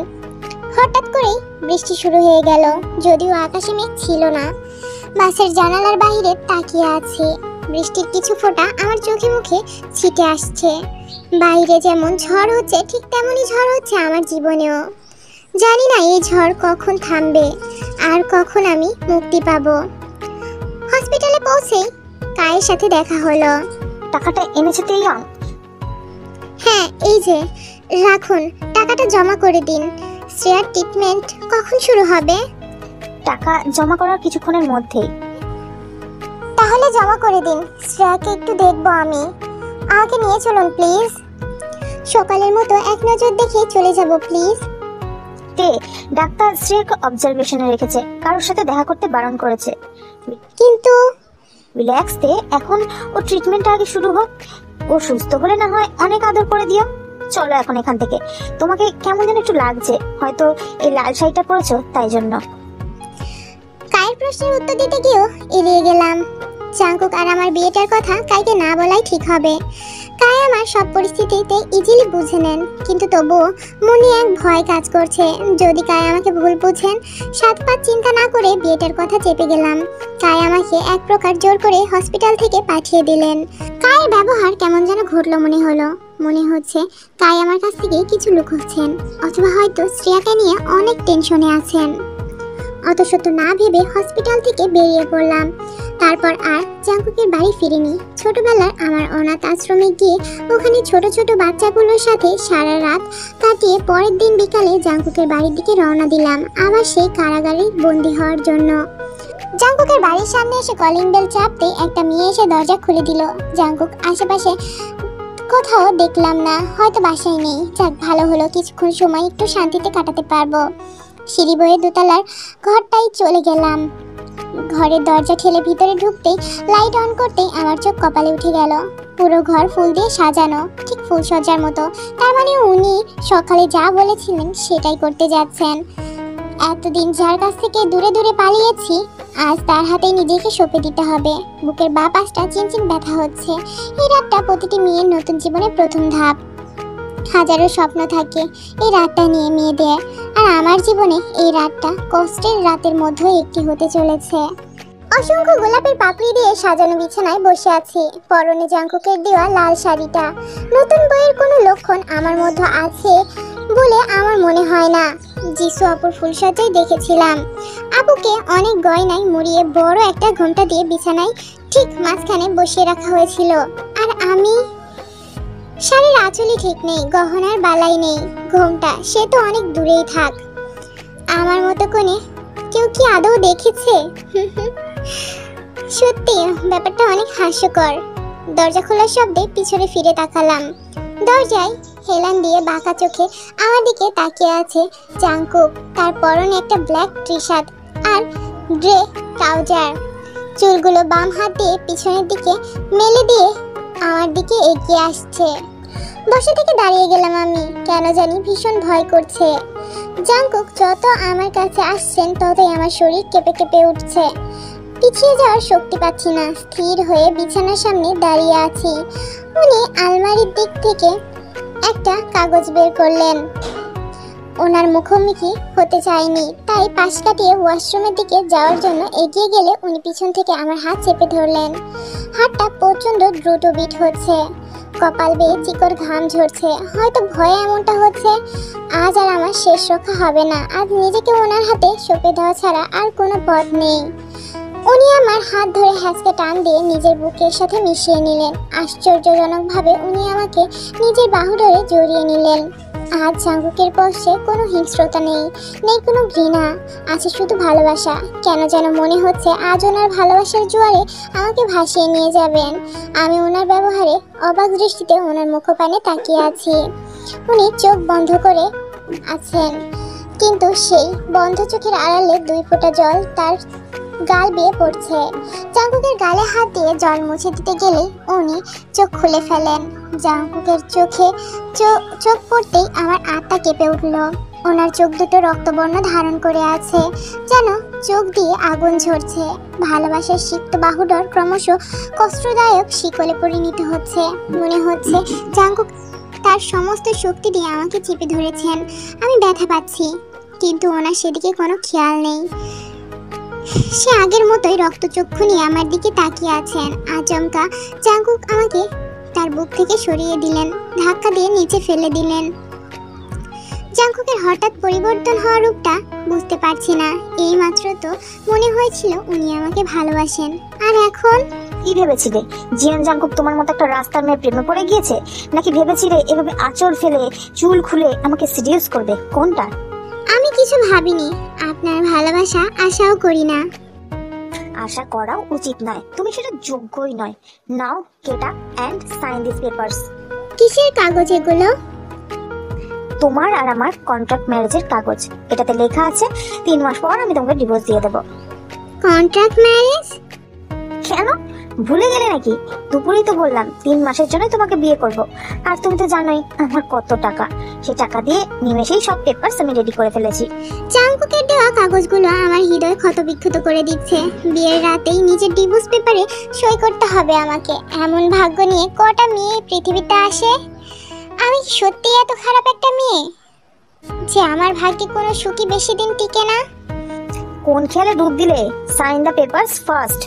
হঠাৎ করেই বৃষ্টি শুরু হয়ে গেল, যদিও আকাশে মেঘ ছিল না। বাসের জানালার বাইরে তাকিয়ে আছি। বৃষ্টির কিছু ফোঁটা আমার চোখে মুখে ছিটে আসছে। বাইরে যেমন ঝড় হচ্ছে, ঠিক তেমনই ঝড় হচ্ছে আমার জীবনেও। জানি না এই ঝড় কখন থামবে আর কখন আমি মুক্তি পাবো। হসপিটালে পৌঁছেই কায়ের সাথে দেখা হলো। টাকাটা এনেছে তেইয়াং? হ্যাঁ, এই যে রাখুন, টাকাটা জমা করে দিন। শ্রেয়ার ট্রিটমেন্ট কখন শুরু হবে? টাকা জমা করার কিছুক্ষণের মধ্যেই। তাহলে জমা করে দিন। শ্রেয়াকে একটু দেখবো আমি। আমাকে নিয়ে চলুন প্লিজ। সকালের মতো এক নজর দেখে চলে যাব প্লিজ। তে ডাক্তার শ্রেয়াকে অবজারভেশনে রেখেছে, কারোর সাথে দেখা করতে বারণ করেছে। কিন্তু রিল্যাক্স তে, এখন ও ট্রিটমেন্টটা আগে শুরু হোক। ও সুস্থ হলে না হয় অনেক আদর করে দিও। চলো এখন এখান থেকে। তোমাকে কেমন যেন একটু লাগছে, হয়তো এই লাল শাড়িটা পরেছো তাই জন্য। কায়ের প্রশ্নের উত্তর দিতে গিয়েও এড়িয়ে গেলাম। জাঙ্কুক আর আমার বিয়েটার কথা কাইকে না বলাই ঠিক হবে। কাই আমার সব পরিস্থিতিতে ইজিলি বুঝে নেন, কিন্তু তবুও মনে এক ভয় কাজ করছে। যদি কাই আমাকে ভুল বুঝেন, 7 চিন্তা না করে বিয়েটার কথা চেপে গেলাম। কাই আমাকে এক প্রকার জোর করে হসপিটাল থেকে পাঠিয়ে দিলেন। কায়ের ব্যবহার কেমন যেন ঘটলো মনে হলো। মনে হচ্ছে কাই আমার কাছ থেকে কিছু লুকোচ্ছেন, অথবা হয়তো শ্রেয়াকে নিয়ে অনেক টেনশনে আছেন। অত শত না ভেবে হসপিটাল থেকে বেরিয়ে পড়লাম। তারপর আর জাঙ্কুকের বাড়ি ফিরিনি। ছোটবেলার আমার অনাথ আশ্রমে গিয়ে ওখানে ছোট ছোট বাচ্চাগুলোর সাথে সারা রাত কাটিয়ে পরের দিন বিকালে জাঙ্কুকের বাড়ির দিকে রওনা দিলাম, আবার সেই কারাগারে বন্দী হওয়ার জন্য। জাঙ্কুকের বাড়ির সামনে এসে কলিং বেল চাপতে একটা মেয়ে এসে দরজা খুলে দিল। জাঙ্কুক আশেপাশে কোথাও দেখলাম না, হয়তো বাসায় নেই। যাক, ভালো হলো, কিছুক্ষণ সময় একটু শান্তিতে কাটাতে পারবো। সিঁড়ি বয়ে দোতলার ঘরটাই চলে গেলাম। ঘরের দরজা ঠেলে ভিতরে ঢুকতেই, লাইট অন করতেই আমার চোখ কপালে উঠে গেল। পুরো ঘর ফুল দিয়ে সাজানো, ঠিক ফুলসজ্জার মতো। তার মানে উনি সকালে যা বলেছিলেন সেটাই করতে যাচ্ছেন। এতদিন যার কাছ থেকে দূরে দূরে পালিয়েছি, আজ তার হাতে নিজেকে সঁপে দিতে হবে। বুকের বাঁ পাশটা চিনচিন ব্যথা হচ্ছে। এই রাতটা প্রতিটি মেয়ের নতুন জীবনের প্রথম ধাপ। হাজারো স্বপ্ন থাকে এই রাতটা নিয়ে মেয়েদের, আর আমার জীবনে এই রাতটা কষ্টের রাতের মধ্যে একটি হতে চলেছে। অসংখ্য গোলাপের পাপড়ি দিয়ে সাজানো বিছানায় বসে আছি। পরনে জাঙ্কুকের দেওয়া লাল শাড়িটা। নতুন বইয়ের কোনো লক্ষণ আমার মধ্যে আছে বলে আমার মনে হয় না। যিশু আপুর ফুলসজ্জায় দেখেছিলাম। আপুকে অনেক গয়নায় মুড়িয়ে বড় একটা ঘোমটা দিয়ে বিছানায় ঠিক মাঝখানে বসিয়ে রাখা হয়েছিল। আর আমি, শাড়ির আঁচলই ঠিক নেই, গহনার বালাই নেই, ঘোমটা সে তো অনেক দূরেই থাক। আমার মতো কোনে কেউ কি আদৌ দেখেছে? সত্যি ব্যাপারটা অনেক হাস্যকর। দরজা খোলার শব্দে পিছনে ফিরে তাকালাম। দরজায় হেলান দিয়ে বাঁকা চোখে আমার দিকে তাকিয়ে আছে জাঙ্কুক। তার পরনে একটা ব্ল্যাক টি শার্ট আর গ্রে ট্রাউজার। চুলগুলো বাম হাত দিয়ে পিছনের দিকে মেলে দিয়ে আমার দিকে এগিয়ে আসছে। বসে থেকে দাঁড়িয়ে গেলাম আমি, কেন জানি ভীষণ ভয় করছে। জাঙ্কুক যত আমার কাছে আসছেন ততই আমার শরীর কেঁপে কেঁপে উঠছে। পিছিয়ে যাওয়ার শক্তি পাচ্ছি না। স্থির হয়ে বিছানার সামনে দাঁড়িয়ে আছি। উনি আলমারির দিক থেকে একটা কাগজ বের করলেন। ওনার মুখোমুখি হতে চাইনি, তাই পাশ কাটিয়ে ওয়াশরুমের দিকে যাওয়ার জন্য এগিয়ে গেলে উনি পিছন থেকে আমার হাত চেপে ধরলেন। হাতটা প্রচণ্ড দ্রুত বিট হচ্ছে, কপাল বেয়ে চিকর ঘাম ঝরছে। হয়তো ভয়ে এমনটা হচ্ছে। আজ আর আমার শেষ রক্ষা হবে না। আজ নিজেকে ওনার হাতে সঁপে দেওয়া ছাড়া আর কোনো পথ নেই। উনি আমার হাত ধরে হ্যাঁচকে টান দিয়ে নিজের বুকের সাথে মিশিয়ে নিলেন। আশ্চর্যজনকভাবে উনি আমাকে নিজের বাহু ধরে জড়িয়ে নিলেন। আজ জাঙ্কুকের পক্ষে কোনো হিংস্রতা নেই, নেই কোনো ঘৃণা, আছে শুধু ভালোবাসা। কেন যেন মনে হচ্ছে আজ ওনার ভালোবাসার জোয়ারে আমাকে ভাসিয়ে নিয়ে যাবেন। আমি ওনার ব্যবহারে অবাক দৃষ্টিতে ওনার মুখপানে তাকিয়ে আছি। উনি চোখ বন্ধ করে আছেন, কিন্তু সেই বন্ধ চোখের আড়ালে 2 ফোঁটা জল তার গাল বেয়ে পড়ছে। জাঙ্কুকের গালে হাত দিয়ে জল মুছে দিতে গেলে উনি চোখ খুলে ফেলেন। জাঙ্কুকের চোখে চোখ পড়তেই আমার আত্মা কেঁপে উঠল। ওনার চোখ দুটো রক্তবর্ণ ধারণ করে আছে, যেন চোখ দিয়ে আগুন ঝরছে। ভালোবাসার সিক্ত বাহুডর ক্রমশ কষ্টদায়ক শিকলে পরিণত হচ্ছে। মনে হচ্ছে জাঙ্কুক তার সমস্ত শক্তি দিয়ে আমাকে চেপে ধরেছেন। আমি ব্যথা পাচ্ছি, কিন্তু ওনার সেদিকে কোনো খেয়াল নেই। সে আগের মতোই রক্তচক্ষু নিয়ে আমার দিকে তাকিয়ে আছেন। আচমকা জাঙ্কুক আমাকে তার বুক থেকে সরিয়ে দিলেন, ধাক্কা দিয়ে নিচে ফেলে দিলেন। জাঙ্কুকের হঠাৎ পরিবর্তন হওয়ার রূপটা বুঝতে পারছি না। এইমাত্র তো মনে হয়েছিল উনি আমাকে ভালোবাসেন, আর এখন? কি ভেবেছিলে জিয়ান জাঙ্কুক তোমার মতো একটা রাস্তার মেয়ে প্রেমে পড়ে গিয়েছে, নাকি ভেবেছিলে এভাবে আঁচড় ফেলে চুল খুলে আমাকে সিরিয়াস করবে? কোনটা? আমি কিছু ভাবিনি, আপনার ভালোবাসা আশাও করি না। আশা করাও উচিত নয়, তুমি সেটা যোগ্যই নয়। Now get up and sign this papers. কিসের কাগজ এগুলো? তোমার আর আমার কন্ট্রাক্ট ম্যারেজের কাগজ। এটাতে লেখা আছে 3 মাস পর আমি তোমাকে ডিভোর্স দিয়ে দেবো। Contract marriage? কেন ভুলে গেলে নাকি? দুপুরেই তো বললাম 3 মাসের জন্য তোমাকে বিয়ে করব। আর তুমি তো জানোই আমার কত টাকা। সে টাকা দিয়ে নিমেষেই সব পেপারস আমি রেডি করে ফেলেছি। জাংকুকের দেওয়া কাগজগুলো আমার হৃদয় ক্ষতবিক্ষত করে দিচ্ছে। বিয়ের রাতেই নিজের ডিভোর্স পেপারে সই করতে হবে আমাকে। এমন ভাগ্য নিয়ে কটা মেয়ে পৃথিবীতে আসে? আমি কি সত্যিই এত খারাপ একটা মেয়ে যে আমার ভাগ্যে কোনো সুখী বেশি দিন টিকে না? কোন খেয়ালে ডুব দিলে? Sign the papers first.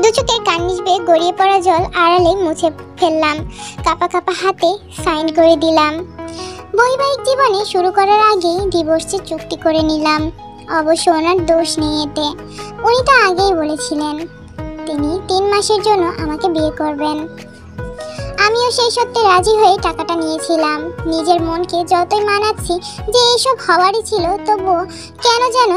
দু চোখের কান্নিস বেয়ে গড়িয়ে পড়া জল আড়ালে মুছে ফেললাম। কাপা কাপা হাতে সাইন করে দিলাম। বৈবাহিক জীবনে শুরু করার আগেই ডিভোর্সের চুক্তি করে নিলাম। অবশ্য ওনার দোষ নেই এতে। উনি তো আগেই বলেছিলেন তিনি 3 মাসের জন্য আমাকে বিয়ে করবেন। আমিও সেই সত্যি রাজি হয়ে টাকাটা নিয়েছিলাম। নিজের মনকে যতই মানাচ্ছি যে এইসব হওয়ারই ছিল, তবুও কেন যেন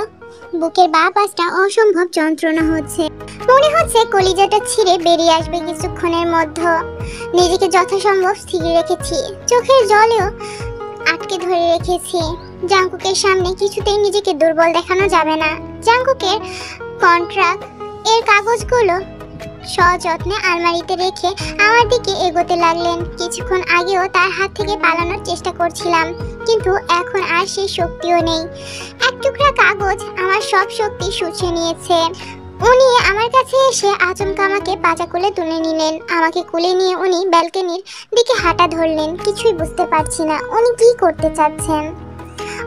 বুকের বাঁ পাশটা অসম্ভব যন্ত্রণা হচ্ছে। মনে হচ্ছে কলিজাটা ছিঁড়ে বেরিয়ে আসবে কিছুক্ষণের মধ্যে। নিজেকে যথাসম্ভব স্থির রেখেছি, চোখের জলেও আটকে ধরে রেখেছি। জাংকুকের সামনে কিছুতেই নিজেকে দুর্বল দেখানো যাবে না। জাংকুকের কন্ট্রাক্ট এর কাগজগুলো সযত্নে আলমারিতে রেখে আমার দিকে এগোতে লাগলেন। কিছুক্ষণ আগেও তার হাত থেকে পালানোর চেষ্টা করছিলাম, কিন্তু এখন আর সেই শক্তিও নেই। এক টুকরা কাগজ আমার সব শক্তি শুষে নিয়েছে। উনি আমার কাছে এসে আচমকা আমাকে পাজা কোলে তুলে নিলেন। আমাকে কোলে নিয়ে উনি ব্যালকনির দিকে হাঁটা ধরলেন। কিছুই বুঝতে পারছি না উনি কি করতে চাচ্ছেন।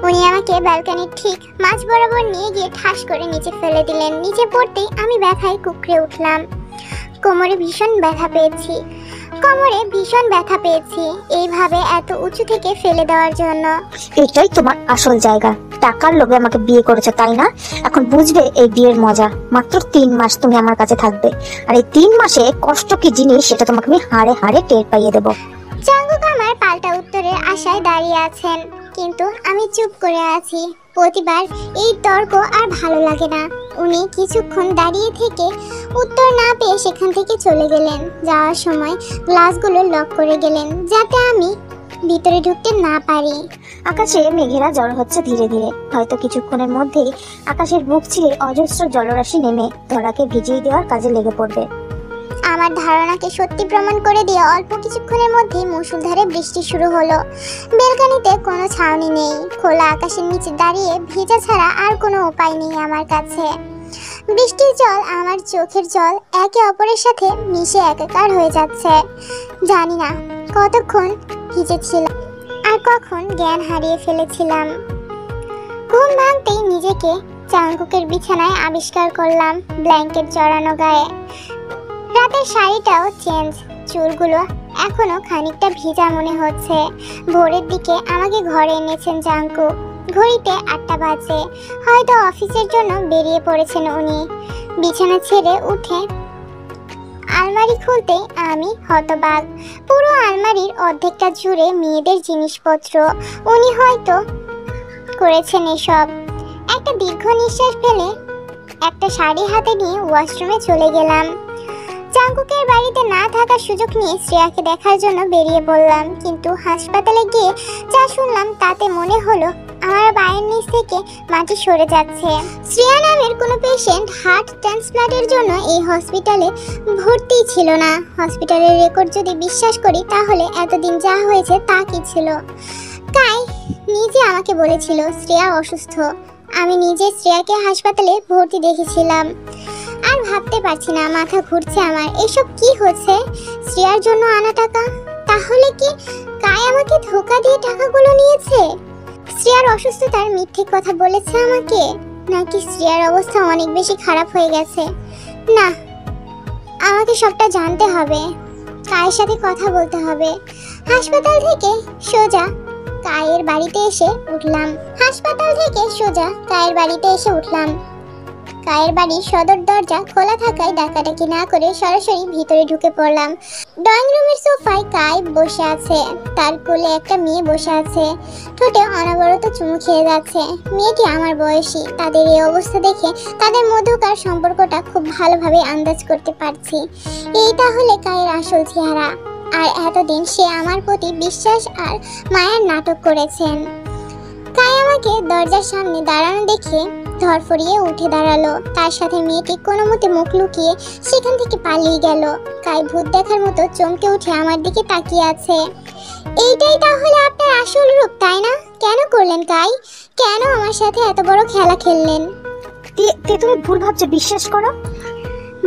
উনি আমাকে ব্যালকনির ঠিক মাঝ বরাবর নিয়ে গিয়ে ঠাস করে নিচে ফেলে দিলেন। নিচে পড়তেই আমি ব্যথায় কুঁকড়ে উঠলাম। কোমরে ভীষণ ব্যথা পেয়েছি এইভাবে এত উঁচু থেকে ফেলে দেওয়ার জন্য। এটাই তোমার আসল জায়গা। টাকার লোভে আমাকে বিয়ে করেছো, তাই না? এখন বুঝবে এই বিয়ের মজা। মাত্র 3 মাস তুমি আমার কাছে থাকবে, আর এই 3 মাসে কষ্ট কি জিনিস সেটা তোমাকে আমি হাড়ে হাড়ে টের পাইয়ে দেবো। জাংকুক আমার পাল্টা উত্তরের আশায় দাঁড়িয়ে আছেন, কিন্তু আমি চুপ করে আছি। প্রতিবার এই তর্ক আর ভালো লাগে না। উনি কিছুক্ষণ দাঁড়িয়ে থেকে উত্তর না পেয়ে সেখান থেকে চলে গেলেন। যাওয়ার সময় গ্লাসগুলো লক করে গেলেন যাতে আমি ভিতরে ঢুকতে না পারি। আকাশে মেঘেরা জড়ো হচ্ছে ধীরে ধীরে। হয়তো কিছুক্ষণের মধ্যেই আকাশের বুক ছিঁড়ে অজস্র জলরাশি নেমে ধরাকে ভিজিয়ে দেওয়ার কাজে লেগে পড়বে। আমার ধারণাকে সত্যি প্রমাণ করে দিয়ে অল্প কিছুক্ষণের মধ্যেই মুষলধারে বৃষ্টি শুরু হলো। বেলকনিতে কোনো ছাউনি নেই। খোলা আকাশের নিচে দাঁড়িয়ে ভেজা ছাড়া আর কোনো উপায় নেই আমার কাছে। বৃষ্টির জল আমার চোখের জল একে অপরের সাথে মিশে একাকার হয়ে যাচ্ছে। জানি না কতক্ষণ ভিজেছিলাম আর কখন জ্ঞান হারিয়ে ফেলেছিলাম। ঘুম ভাঙতেই নিজেকে জাংকুকের বিছানায় আবিষ্কার করলাম, ব্ল্যাঙ্কেট জড়ানো গায়ে। রাতের শাড়িটাও চেঞ্জ, চুলগুলো এখনো খানিকটা ভিজা মনে হচ্ছে। ভোরের দিকে আমাকে ঘরে এনেছেন জাংকুক। ঘড়িতে 8টা বাজে। হয়তো অফিসের জন্য বেরিয়ে পড়েছেন উনি। বিছানা ছেড়ে উঠে আলমারি খুলতেই আমি হতবাক। পুরো আলমারির অর্ধেকটা জুড়ে মেয়েদের জিনিসপত্র। উনি হয়তো করেছেন এসব। একটা দীর্ঘ নিঃশ্বাস ফেলে একটা শাড়ি হাতে নিয়ে ওয়াশরুমে চলে গেলাম। জাংকুকের বাড়িতে না থাকার সুযোগ নিয়ে শ্রেয়াকে দেখার জন্য বেরিয়ে পড়লাম, কিন্তু হাসপাতালে গিয়ে যা শুনলাম তাতে মনে হলো আমার পায়ের নিচ থেকে মাটি সরে যাচ্ছে। শ্রেয়া নামের কোনো পেশেন্ট হার্ট ট্রান্সপ্লান্টের জন্য এই হসপিটালে ভর্তি ছিল না। হসপিটালের রেকর্ড যদি বিশ্বাস করি তাহলে এতদিন যা হয়েছে তা কি ছিল। তাই নিজে আমাকে বলেছিল শ্রেয়া অসুস্থ। আমি নিজে শ্রেয়াকে হাসপাতালে ভর্তি দেখেছিলাম। আর ভাবতে পারছি না, মাথা ঘুরছে আমার। এসব কি হচ্ছে? শ্রেয়ার জন্য আনা টাকা, তাহলে কি কায় আমাকে ধোকা দিয়ে টাকাগুলো নিয়েছে? শ্রেয়ার অসুস্থতার মিথ্যে কথা বলেছে আমাকে, নাকি শ্রেয়ার অবস্থা অনেক বেশি খারাপ হয়ে গেছে? না, আমাকে সবটা জানতে হবে। কায়ের সাথে কথা বলতে হবে। হাসপাতাল থেকে সোজা কায়ের বাড়িতে এসে উঠলাম। কায়ের বাড়ির সদর দরজা খোলা থাকায় ডাকাডাকি না করে সরাসরি ভিতরে ঢুকে পড়লাম। ড্রয়িং রুমের সোফায় কায় বসে আছে, তার কোলে একটা মেয়ে বসে আছে, ঠোঁটে অনবরত চুমু খেয়ে যাচ্ছে। মেয়েটি আমার বয়সী। তাদের এই অবস্থা দেখে তাদের মধ্যকার সম্পর্কটা খুব ভালোভাবে আন্দাজ করতে পারছি। এই তাহলে কায়ের আসল চেহারা। আর এতদিন সে আমার প্রতি বিশ্বাস আর মায়ার নাটক করেছেন। কায় আমাকে দরজার সামনে দাঁড়ানো দেখে ধরফরিয়ে উঠে দাঁড়ালো। তার সাথে মেয়েটি কোনো মতে মুখ লুকিয়ে সেখান থেকে পালিয়ে গেল। কায় ভূত দেখার মতো চমকে উঠে আমার দিকে তাকিয়ে আছে। এইটাই তাহলে আপনার আসল রূপ, তাই না? কেন করলেন কাই? কেন আমার সাথে এত বড় খেলা খেললেন? তুমি ভুল ভাবছো, বিশ্বাস করো।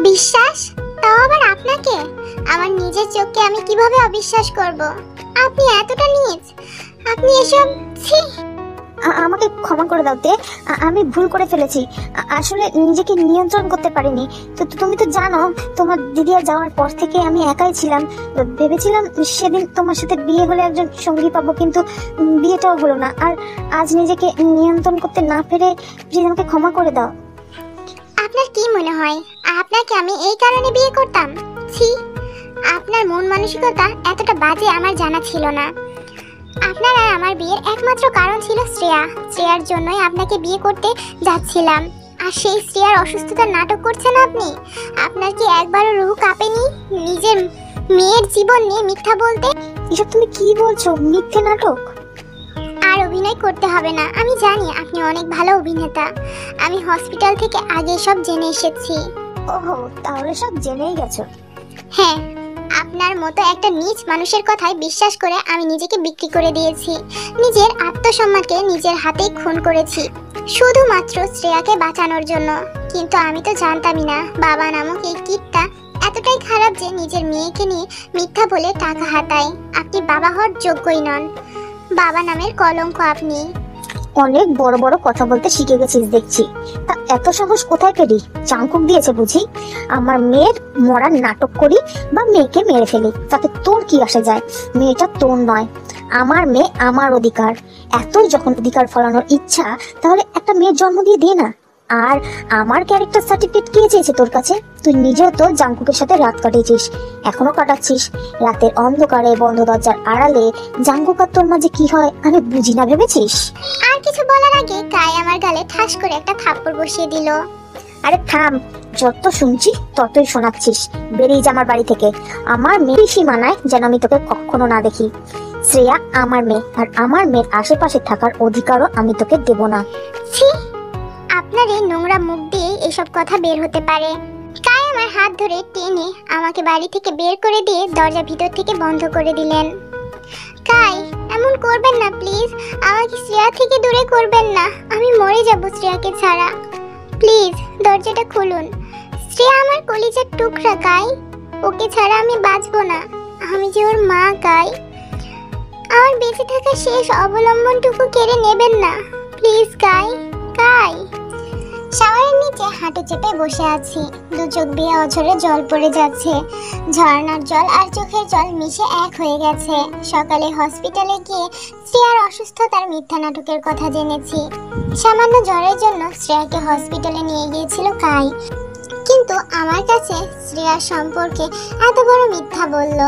বিশ্বাস? তাও আবার আপনাকে? আমার নিজের চোখকে আমি কিভাবে অবিশ্বাস করব? আপনি এতটা নীচ, আপনি এসব ছি। আমাকে ক্ষমা করে দাও তে, আমি ভুল করে ফেলেছি। আসলে নিজেকে নিয়ন্ত্রণ করতে পারিনি। তো তুমি তো জানো, তোমার দিদিয়া যাওয়ার পর থেকে আমি একাই ছিলাম। ভেবেছিলাম সেদিন তোমার সাথে বিয়ে হলে একজন সঙ্গী পাবো, কিন্তু বিয়েটাও হলো না। আর আজ নিজেকে নিয়ন্ত্রণ করতে না পেরে প্লিজ আমাকে ক্ষমা করে দাও। আপনার কি মনে হয় আপনাকে আমি এই কারণে বিয়ে করতাম? ছি, আপনার মন মানসিকতা এতটা বাজে আমার জানা ছিল না। আপনার আর আমার বিয়ের একমাত্র কারণ ছিল শ্রেয়া। শ্রেয়ার জন্যই আপনাকে বিয়ে করতে যাচ্ছিলাম। আর সেই শ্রেয়ার অসুস্থতার নাটক করছেন আপনি। আপনার কি একবারও রুহ কাঁপেনি নিজের মেয়ের জীবন নিয়ে মিথ্যা বলতে? এসব তুমি কি বলছো? মিথ্যে নাটক? আর অভিনয় করতে হবে না, আমি জানি আপনি অনেক ভালো অভিনেতা। আমি হসপিটাল থেকে আগে সব জেনে এসেছি। ওহো, তাহলে সব জেনেই গেছো? হ্যাঁ, আপনার মতো একটা নীচ মানুষের কথায় বিশ্বাস করে আমি নিজেকে বিক্রি করে দিয়েছি। নিজের আত্মসম্মানকে নিজের হাতেই খুন করেছি, শুধুমাত্র শ্রেয়াকে বাঁচানোর জন্য। কিন্তু আমি তো জানতামই না বাবা নামক এই কীটটা এতটাই খারাপ যে নিজের মেয়েকে নিয়ে মিথ্যা বলে টাকা হাতায়। আপনি বাবা হওয়ার যোগ্যই নন। বাবা নামের কলঙ্ক আপনি। অনেক বড় বড় কথা বলতে শিখে গেছিস দেখছি। তা এত সাহস কোথায় পেলি? চাঙ্কুক দিয়েছে বুঝি? আমার মেয়ের মরার নাটক করি বা মেয়েকে মেরে ফেলি, তাতে তোর কি আসে যায়? মেয়েটা তোর নয়, আমার মেয়ে, আমার অধিকার। এতই যখন অধিকার ফলানোর ইচ্ছা, তাহলে একটা মেয়ের জন্ম দিয়ে দে না। আর আমার ক্যারেক্টার সার্টিফিকেট কে চেয়েছে তোর কাছে? তুই নিজেও তো জাঙ্কুকের সাথে রাত কাটিয়েছিস, এখনো কাটাচ্ছিস। রাতের অন্ধকারে বন্ধ দরজার আড়ালে জাঙ্কুক আর তোর মাঝে কি হয় আমি বুঝি না ভেবেছিস? আর কিছু বলার আগে কাই আমার গালে ঠাস করে একটা থাপ্পড় বসিয়ে দিল। আরে থাম, যত শুনছি ততই শোনাচ্ছিস। বেরিয়ে যা আমার বাড়ি থেকে। আমার মেয়ের সীমানায় যেন আমি তোকে কখনো না দেখি। শ্রেয়া আমার মেয়ে, আর আমার মেয়ের আশেপাশে থাকার অধিকারও আমি তোকে দেব না। ছি, আপনার এই নোংরা মুখ দিয়ে এসব কথা বের হতে পারে? কাই আমার হাত ধরে টেনে আমাকে বাড়ি থেকে বের করে দিয়ে দরজা ভিতর থেকে বন্ধ করে দিলেন। কাই, এমন করবেন না প্লিজ। আমাকে শ্রেয়া থেকে দূরে করবেন না। আমি মরে যাব শ্রেয়াকে ছাড়া। প্লিজ দরজাটা খুলুন। শ্রেয়া আমার কলিজার টুকরা কাই, ওকে ছাড়া আমি বাঁচবো না। আমি যে ওর মা কাই। আমার বেঁচে থাকা শেষ অবলম্বনটুকু কেড়ে নেবেন না প্লিজ কাই। কাই। শাওয়ারের নিচে হাঁটু চেপে বসে আছি। দু চোখ বেয়ে অঝরে জল পড়ে যাচ্ছে। ঝর্ণার জল আর চোখের জল মিশে এক হয়ে গেছে। সকালে হসপিটালে গিয়ে শ্রেয়ার অসুস্থতার মিথ্যা নাটকের কথা জেনেছি। সামান্য জ্বরের জন্য শ্রেয়াকে হসপিটালে নিয়ে গিয়েছিল কাই, কিন্তু আমার কাছে শ্রেয়ার সম্পর্কে এত বড় মিথ্যা বলল।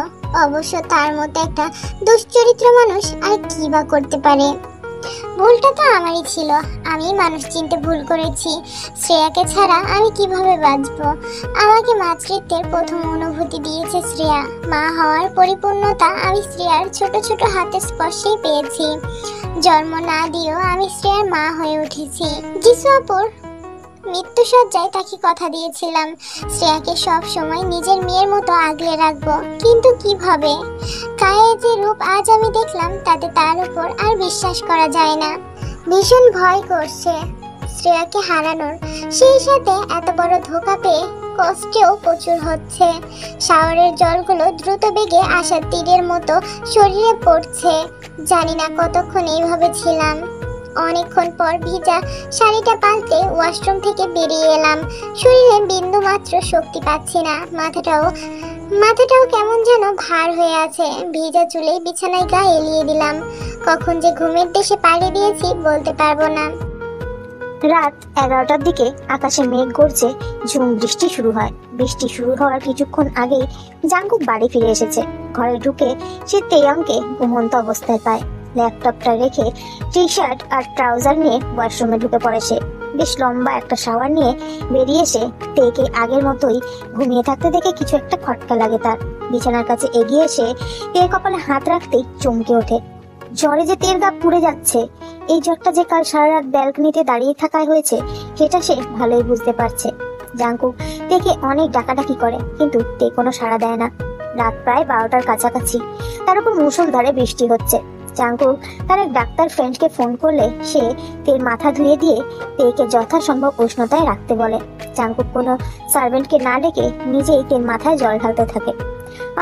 অবশ্য তার মতো একটা দুশ্চরিত্র মানুষ আর কি বা করতে পারে। ভুলটা তো আমারই ছিল। আমি মানুষ চিনতে ভুল করেছি। শ্রেয়াকে ছাড়া আমি কিভাবে বাঁচবো? আমাকে মাতৃত্বের প্রথম অনুভূতি দিয়েছে শ্রেয়া। মা হওয়ার পরিপূর্ণতা আমি শ্রেয়ার ছোট ছোট হাতের স্পর্শেই পেয়েছি। জন্ম না দিয়েও আমি শ্রেয়ার মা হয়ে উঠেছি। যিশু আপুর মৃত্যুসজ্জায় তাকে কথা দিয়েছিলাম শ্রেয়াকে সব সময় নিজের মেয়ের মতো আগলে রাখবো, কিন্তু কিভাবে? কায়ে যে রূপ আজ আমি দেখলাম তাতে তার উপর আর বিশ্বাস করা যায় না। ভীষণ ভয় করছে শ্রেয়াকে হারানোর, সেই সাথে এত বড় ধোঁকা পেয়ে কষ্টেও প্রচুর হচ্ছে। শাওয়ারের জলগুলো দ্রুত বেগে আসার তীরের মতো শরীরে পড়ছে। জানি না কতক্ষণ এইভাবে ছিলাম। অনেকক্ষণ পর ভিজা শাড়িটা পাল্টে ওয়াশরুম থেকে বেরিয়ে এলাম। শরীরে বিন্দু মাত্র শক্তি পাচ্ছি না। মাথাটাও কেমন যেন ভার হয়ে আছে। ভিজা চুলে বিছানায় গা এলিয়ে দিলাম। কখন যে ঘুমের দেশে পাড়ি দিয়েছি বলতে পারবো না। রাত 11টার দিকে আকাশে মেঘ গড়ছে, ঝুম বৃষ্টি শুরু হয়। বৃষ্টি শুরু হওয়ার কিছুক্ষণ আগেই জাঙ্কুক বাড়ি ফিরে এসেছে। ঘরে ঢুকে সে তেয়াংকে ঘুমন্ত অবস্থায় পায়। ল্যাপটপটা রেখে টি শার্ট আর ট্রাউজার নিয়ে ওয়াশরুমে ঢুকে পড়ে সে। বেশ লম্বা একটা শাওয়ার নিয়ে বেরিয়ে এসে তেকে আগের মতোই ঘুমিয়ে থাকতে দেখে কিছু একটা খটকা লাগে তার। বিছানার কাছে এগিয়ে এসে তে কপালে হাত রাখতেই চমকে ওঠে। জ্বরে যে তের গা পুড়ে যাচ্ছে। এই জ্বরটা যে কাল সারা রাত ব্যালকনিতে দাঁড়িয়ে থাকায় হয়েছে সেটা সে ভালোই বুঝতে পারছে। জাঙ্কুক তেকে অনেক ডাকাডাকি করে, কিন্তু তে কোনো সাড়া দেয় না। রাত প্রায় 12টার কাছাকাছি। তার উপর মুষলধারে বৃষ্টি হচ্ছে। জাঙ্কুক তার এক ডাক্তার ফ্রেন্ডকে ফোন করলে সে তের মাথা ধুয়ে দিয়ে তেকে যথাসম্ভব উষ্ণতায় রাখতে বলে। জাঙ্কুক কোনো সার্ভেন্টকে না ডেকে নিজেই তের মাথায় জল ঢালতে থাকে।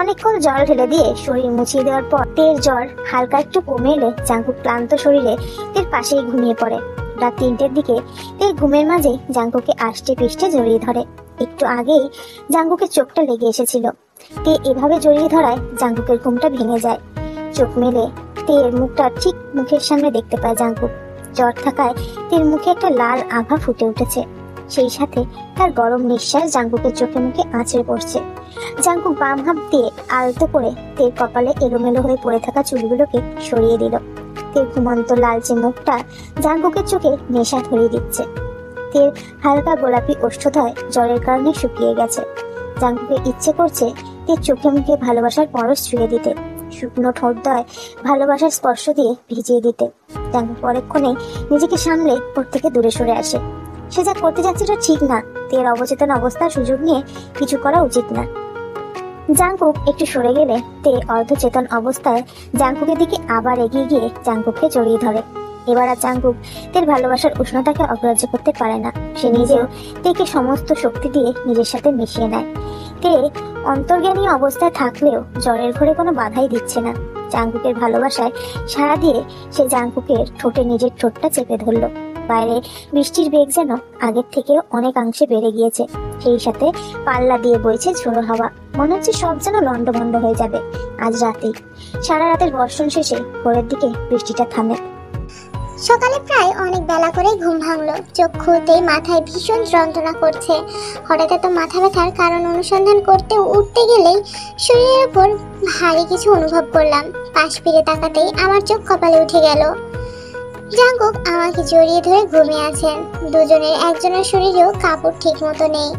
অনেকক্ষণ জল ঢেলে দিয়ে শরীর মুছিয়ে দেওয়ার পর তের জ্বর হালকা একটু কমে এলে জাঙ্কুক ক্লান্ত শরীরে তের পাশেই ঘুমিয়ে পড়ে। রাত 3টের দিকে তের ঘুমের মাঝে জাঙ্কুকে আষ্টে পৃষ্ঠে জড়িয়ে ধরে। একটু আগেই জাঙ্কুকের চোখটা লেগে এসেছিল। তে এভাবে জড়িয়ে ধরায় জাঙ্কুকের ঘুমটা ভেঙে যায়। চোখ মেলে তের মুখটা ঠিক মুখের সামনে দেখতে পায় জাঙ্কুক। জ্বর থাকায় তের মুখে একটা লাল আভা ফুটে উঠেছে। সেই সাথে তার গরম নিঃশ্বাস জাঙ্কুকের চোখে মুখে আঁচড়ে পড়ছে। জাঙ্কুক বাম হাত দিয়ে আলতো করে তের কপালে এলোমেলো হয়ে পড়ে থাকা চুলগুলোকে সরিয়ে দিল। তের ঘুমন্ত লালচে মুখটা জাঙ্কুকের চোখে নেশা ধরিয়ে দিচ্ছে। তের হালকা গোলাপি ওষ্ঠদ্বয় জ্বরের কারণে শুকিয়ে গেছে। জাঙ্কুকের ইচ্ছে করছে তের চোখে মুখে ভালোবাসার পরশ ছুঁয়ে দিতে, শুকনো ঠোঁটদ্বয় ভালোবাসার স্পর্শ দিয়ে ভিজিয়ে দিতে। জাঙ্কুক পরেক্ষণে নিজেকে সামলে ওর থেকে দূরে সরে আসে। সে যা করতে যাচ্ছে এটা ঠিক না। তের অবচেতন অবস্থার সুযোগ নিয়ে কিছু করা উচিত না। জাঙ্কুক একটু সরে গেলে তে অর্ধচেতন অবস্থায় জাঙ্কুকের দিকে আবার এগিয়ে গিয়ে জাঙ্কুককে জড়িয়ে ধরে। এবার আর জাঙ্কুক তের ভালোবাসার উষ্ণতাকে অগ্রাহ্য করতে পারে না। সে নিজেও তেকে সমস্ত শক্তি দিয়ে নিজের সাথে মিশিয়ে নেয়। তে অন্তর্জ্ঞানী অবস্থায় থাকলেও জ্বরের ঘরে কোনো বাধাই দিচ্ছে না। জাঙ্কুকের ভালোবাসায় সাড়া দিয়ে সে জাঙ্কুকের ঠোঁটে নিজের ঠোঁটটা চেপে ধরলো। বাইরে বৃষ্টির বেগ যেন আগের থেকেও অনেকাংশে বেড়ে গিয়েছে। সেই সাথে পাল্লা দিয়ে বইছে ঝোড়ো হাওয়া। মনে হচ্ছে সব যেন লন্ডভন্ড হয়ে যাবে আজ রাতেই। সারা রাতের বর্ষণ শেষে ভোরের দিকে বৃষ্টিটা থামে। সকালে প্রায় অনেক বেলা করে ঘুম ভাঙলো। চোখ খুলতেই মাথায় ভীষণ যন্ত্রণা করছে। হঠাৎ এত মাথা ব্যথার কারণ অনুসন্ধান করতে উঠতে গেলেই শরীরের উপর ভারী কিছু অনুভব করলাম। পাশ ফিরে তাকাতেই আমার চোখ কপালে উঠে গেল। জাঙ্কুক আমাকে জড়িয়ে ধরে ঘুমিয়ে আছেন। দুজনের একজনের শরীরেও কাপড় ঠিক মতো নেই।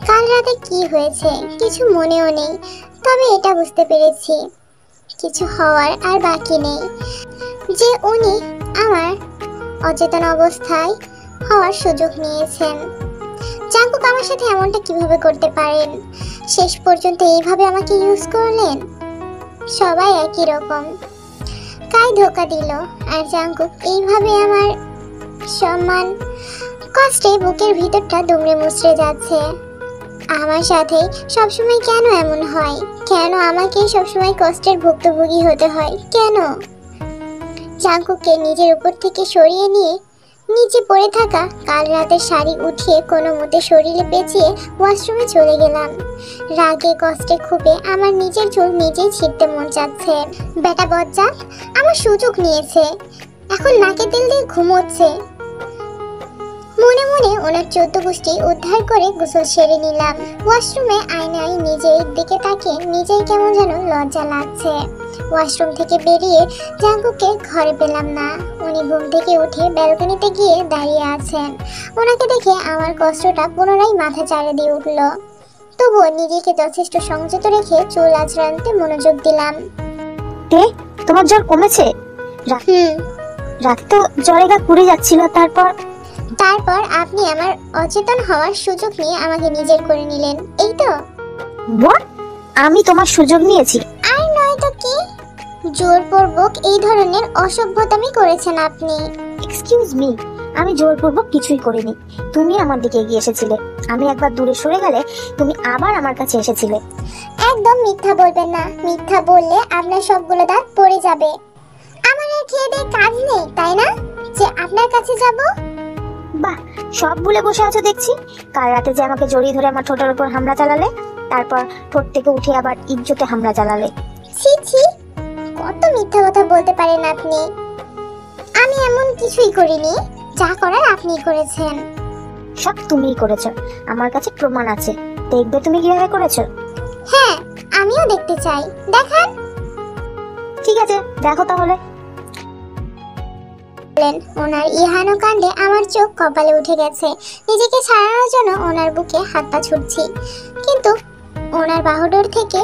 কাল রাতে কি হয়েছে কিছু মনেও নেই, তবে এটা বুঝতে পেরেছি কিছু হওয়ার আর বাকি নেই, যে উনি আমার অচেতন অবস্থায় হওয়ার সুযোগ নিয়েছেন। জাঙ্কুক আমার সাথে এমনটা কিভাবে করতে পারেন? শেষ পর্যন্ত এইভাবে আমাকে ইউজ করলেন। সবাই একই রকম। কাই ধোকা দিল, আর জাঙ্কুক এইভাবে আমার সম্মান কষ্টে বুকের ভিতরটা দুমড়ে মুচড়ে যাচ্ছে। আমার সাথে সবসময় কেন এমন হয়? কেন আমাকে সবসময় কষ্টের ভুক্তভোগী হতে হয়? কেন? জাঙ্কুককে নিজের উপর থেকে সরিয়ে নিয়ে নিচে পড়ে থাকা কাল রাতের শাড়ি উঠিয়ে কোনো মতে শরীরে পেঁচিয়ে ওয়াশরুমে চলে গেলাম। রাগে কষ্টে ক্ষোভে আমার নিজের চুল নিজেই ছিঁড়তে মন চাচ্ছে। বেটা বজ্জাত আমার সুযোগ নিয়েছে, এখন নাকে তেল দিয়ে ঘুমোচ্ছে। মনে মনে ওনার 14 গোষ্ঠী উদ্ধার করে গোসল সেরে নিলাম। ওয়াশরুমে আয়নায় নিজের দিকে তাকিয়ে নিজেই কেমন যেন লজ্জা লাগছে। ওয়াশরুম থেকে বেরিয়ে জাঙ্কুককে ঘরে পেলাম না। উনি ঘুম থেকে উঠে ব্যালকনিতে গিয়ে দাঁড়িয়ে আছেন। ওনাকে দেখে আমার কষ্টটা পুনরায় মাথা চাড়া দিয়ে উঠল। তবুও নিজেকে যথেষ্ট সংযত রেখে চুল আঁচড়াতে মনোযোগ দিলাম। তে তোমার জ্বর কমেছে? রাতে তো জ্বরে গা পুড়ে যাচ্ছিল। তারপর আপনি আমার অচেতন হওয়ার সুযোগ নিয়ে আমাকে নিজের করে নিলেন, এই তো? হোয়াট? আমি তোমার সুযোগ নিয়েছি? আর নয় তো কি, জোরপূর্বক এই ধরনের অসভ্যতামি করেছেন আপনি। এক্সকিউজ মি, আমি জোরপূর্বক কিছুই করিনি। তুমি আমার দিকে এগিয়ে এসেছিলে। আমি একবার দূরে সরে গেলে তুমি আবার আমার কাছে এসেছিলে। একদম মিথ্যা বলবেন না। মিথ্যা বললে আপনার সবগুলো দাঁত পড়ে যাবে। আমার আর খেয়ে দিয়ে কাজ নেই, তাই না, যে আপনার কাছে যাব? বাহ, সব ভুলে বসে আছো দেখছি। কাল রাতে যে আমাকে জড়িয়ে ধরে আমার ঠোঁটের উপর হামলা চালালে, তারপর ঠোঁট থেকে উঠে আবার ইজ্জতে হামলা চালালে। ছি ছি, কত মিথ্যা কথা বলতে পারেন আপনি। আমি এমন কিছুই করিনি, যা করার আপনিই করেছেন। সব তুমিই করেছো, আমার কাছে প্রমাণ আছে। দেখবে তুমি কিভাবে করেছো। হ্যাঁ, আমিও দেখতে চাই, দেখান। ঠিক আছে, দেখো তাহলে। ওনার ইহানো কাণ্ডে আমার চোখ কপালে উঠে গেছে। নিজেকে ছাড়ানোর জন্য ওনার বুকে হাত পা ছুটছি, কিন্তু ওনার বাহুডোর থেকে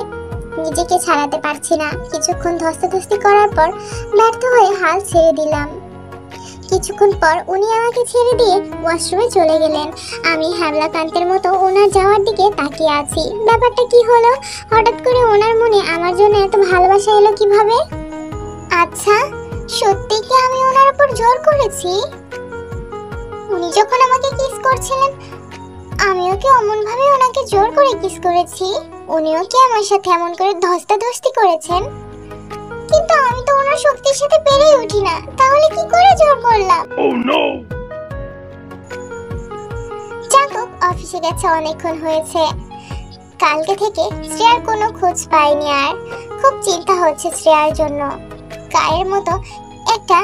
নিজেকে ছাড়াতে পারছি না। কিছুক্ষণ ধস্তাধস্তি করার পর ব্যর্থ হয়ে হাল ছেড়ে দিলাম। কিছুক্ষণ পর উনি আমাকে ছেড়ে দিয়ে ওয়াশরুমে চলে গেলেন। আমি হ্যামলাকান্তের মতো ওনার যাওয়ার দিকে তাকিয়ে আছি। ব্যাপারটা কি হলো? হঠাৎ করে ওনার মনে আমার জন্য এত ভালোবাসা এলো কিভাবে? আচ্ছা, সত্যি কি আমি ওনার উপর জোর করেছি? উনি যখন আমাকে কিস করছিলেন, আমিও কি অমন ভাবে ওনাকে জোর করে কিস করেছি? উনিও কি আমার সাথে এমন করে ধস্তাধস্তি করেছেন? কিন্তু আমি তো ওনার শক্তির সাথে পেরেই উঠি না, তাহলে কি করে জোর করলাম? জাঙ্কুক অফিসে গেছে, অনেকক্ষণ হয়েছে। কালকে থেকে শ্রেয়ার কোনো খোঁজ পাইনি আর। খুব চিন্তা হচ্ছে শ্রেয়ার জন্য। কায়ের মতো একটা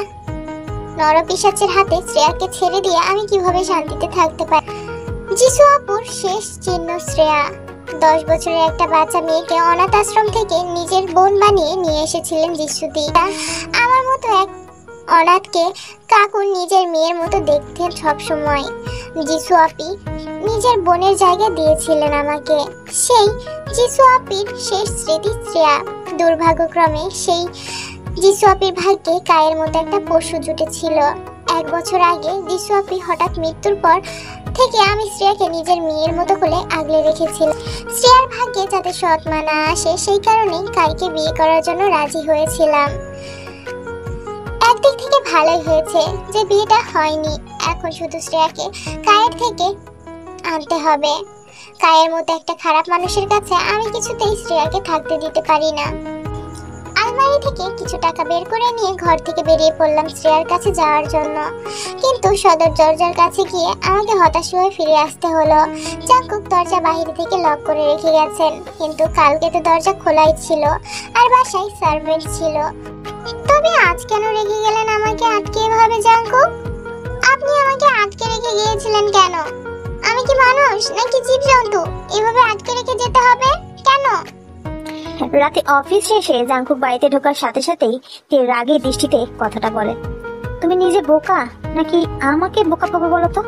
নরপিশাচের হাতে শ্রেয়াকে ছেড়ে দিয়ে আমি কিভাবে শান্তিতে থাকতে পারি? যিশু আপুর শেষ চিহ্ন শ্রেয়া 10 বছরের একটা বাচ্চা মেয়েকে অনাথ আশ্রম থেকে নিজের বোন বানিয়ে নিয়ে এসেছিলেন যিশুদি। আমার মতো এক অনাথকে কাকু নিজের মেয়ের মতো দেখতেন সবসময়। যিশু আপি নিজের বোনের জায়গা দিয়েছিলেন আমাকে। সেই যিশু আপির শেষ স্মৃতি শ্রেয়া। দুর্ভাগ্যক্রমে সেই যিশু আপির ভাগ্যে কায়ের মতো একটা পশু জুটেছিল। 1 বছর আগে যিশু আপি হঠাৎ মৃত্যুর পর থেকে আমি শ্রেয়াকে নিজের মেয়ের মতো করে আগলে রেখেছিলাম। শ্রেয়ার ভাগ্যে যাতে সৎ মা না আসে সেই কারণেই কাইকে বিয়ে করার জন্য রাজি হয়েছিলাম। একদিক থেকে ভালোই হয়েছে যে বিয়েটা হয়নি। এখন শুধু শ্রেয়াকে কায়ের থেকে আনতে হবে। কায়ের মতো একটা খারাপ মানুষের কাছে আমি কিছুতেই শ্রেয়াকে থাকতে দিতে পারি না। আলমারি থেকে কিছু টাকা বের করে নিয়ে ঘর থেকে বেরিয়ে পড়লাম শ্রেয়ার কাছে যাওয়ার জন্য। কিন্তু সদর দরজার কাছে গিয়ে আমাকে হতাশ হয়ে ফিরে আসতে হলো। জাঙ্কুক দরজা বাইরে থেকে লক করে রেখে গেছেন, কিন্তু কালকে তো দরজা খোলাই ছিল আর বাসায় সার্ভেন্ট ছিল। তবে আজ কেন রেখে গেলেন আমাকে আটকে এভাবে? জাঙ্কুক, আপনি আমাকে আটকে রেখে গিয়েছিলেন কেন? আমি কি মানুষ নাকি জীবজন্তু? এভাবে আটকে রেখে যেতে হবে কেন? রাতে অফিস শেষে জাঙ্কুক বাড়িতে ঢোকার সাথে সাথেই তে রাগের দৃষ্টিতে কথাটা বলে। তুমি নিজে বোকা নাকি আমাকে বোকা পাবো বলো তো?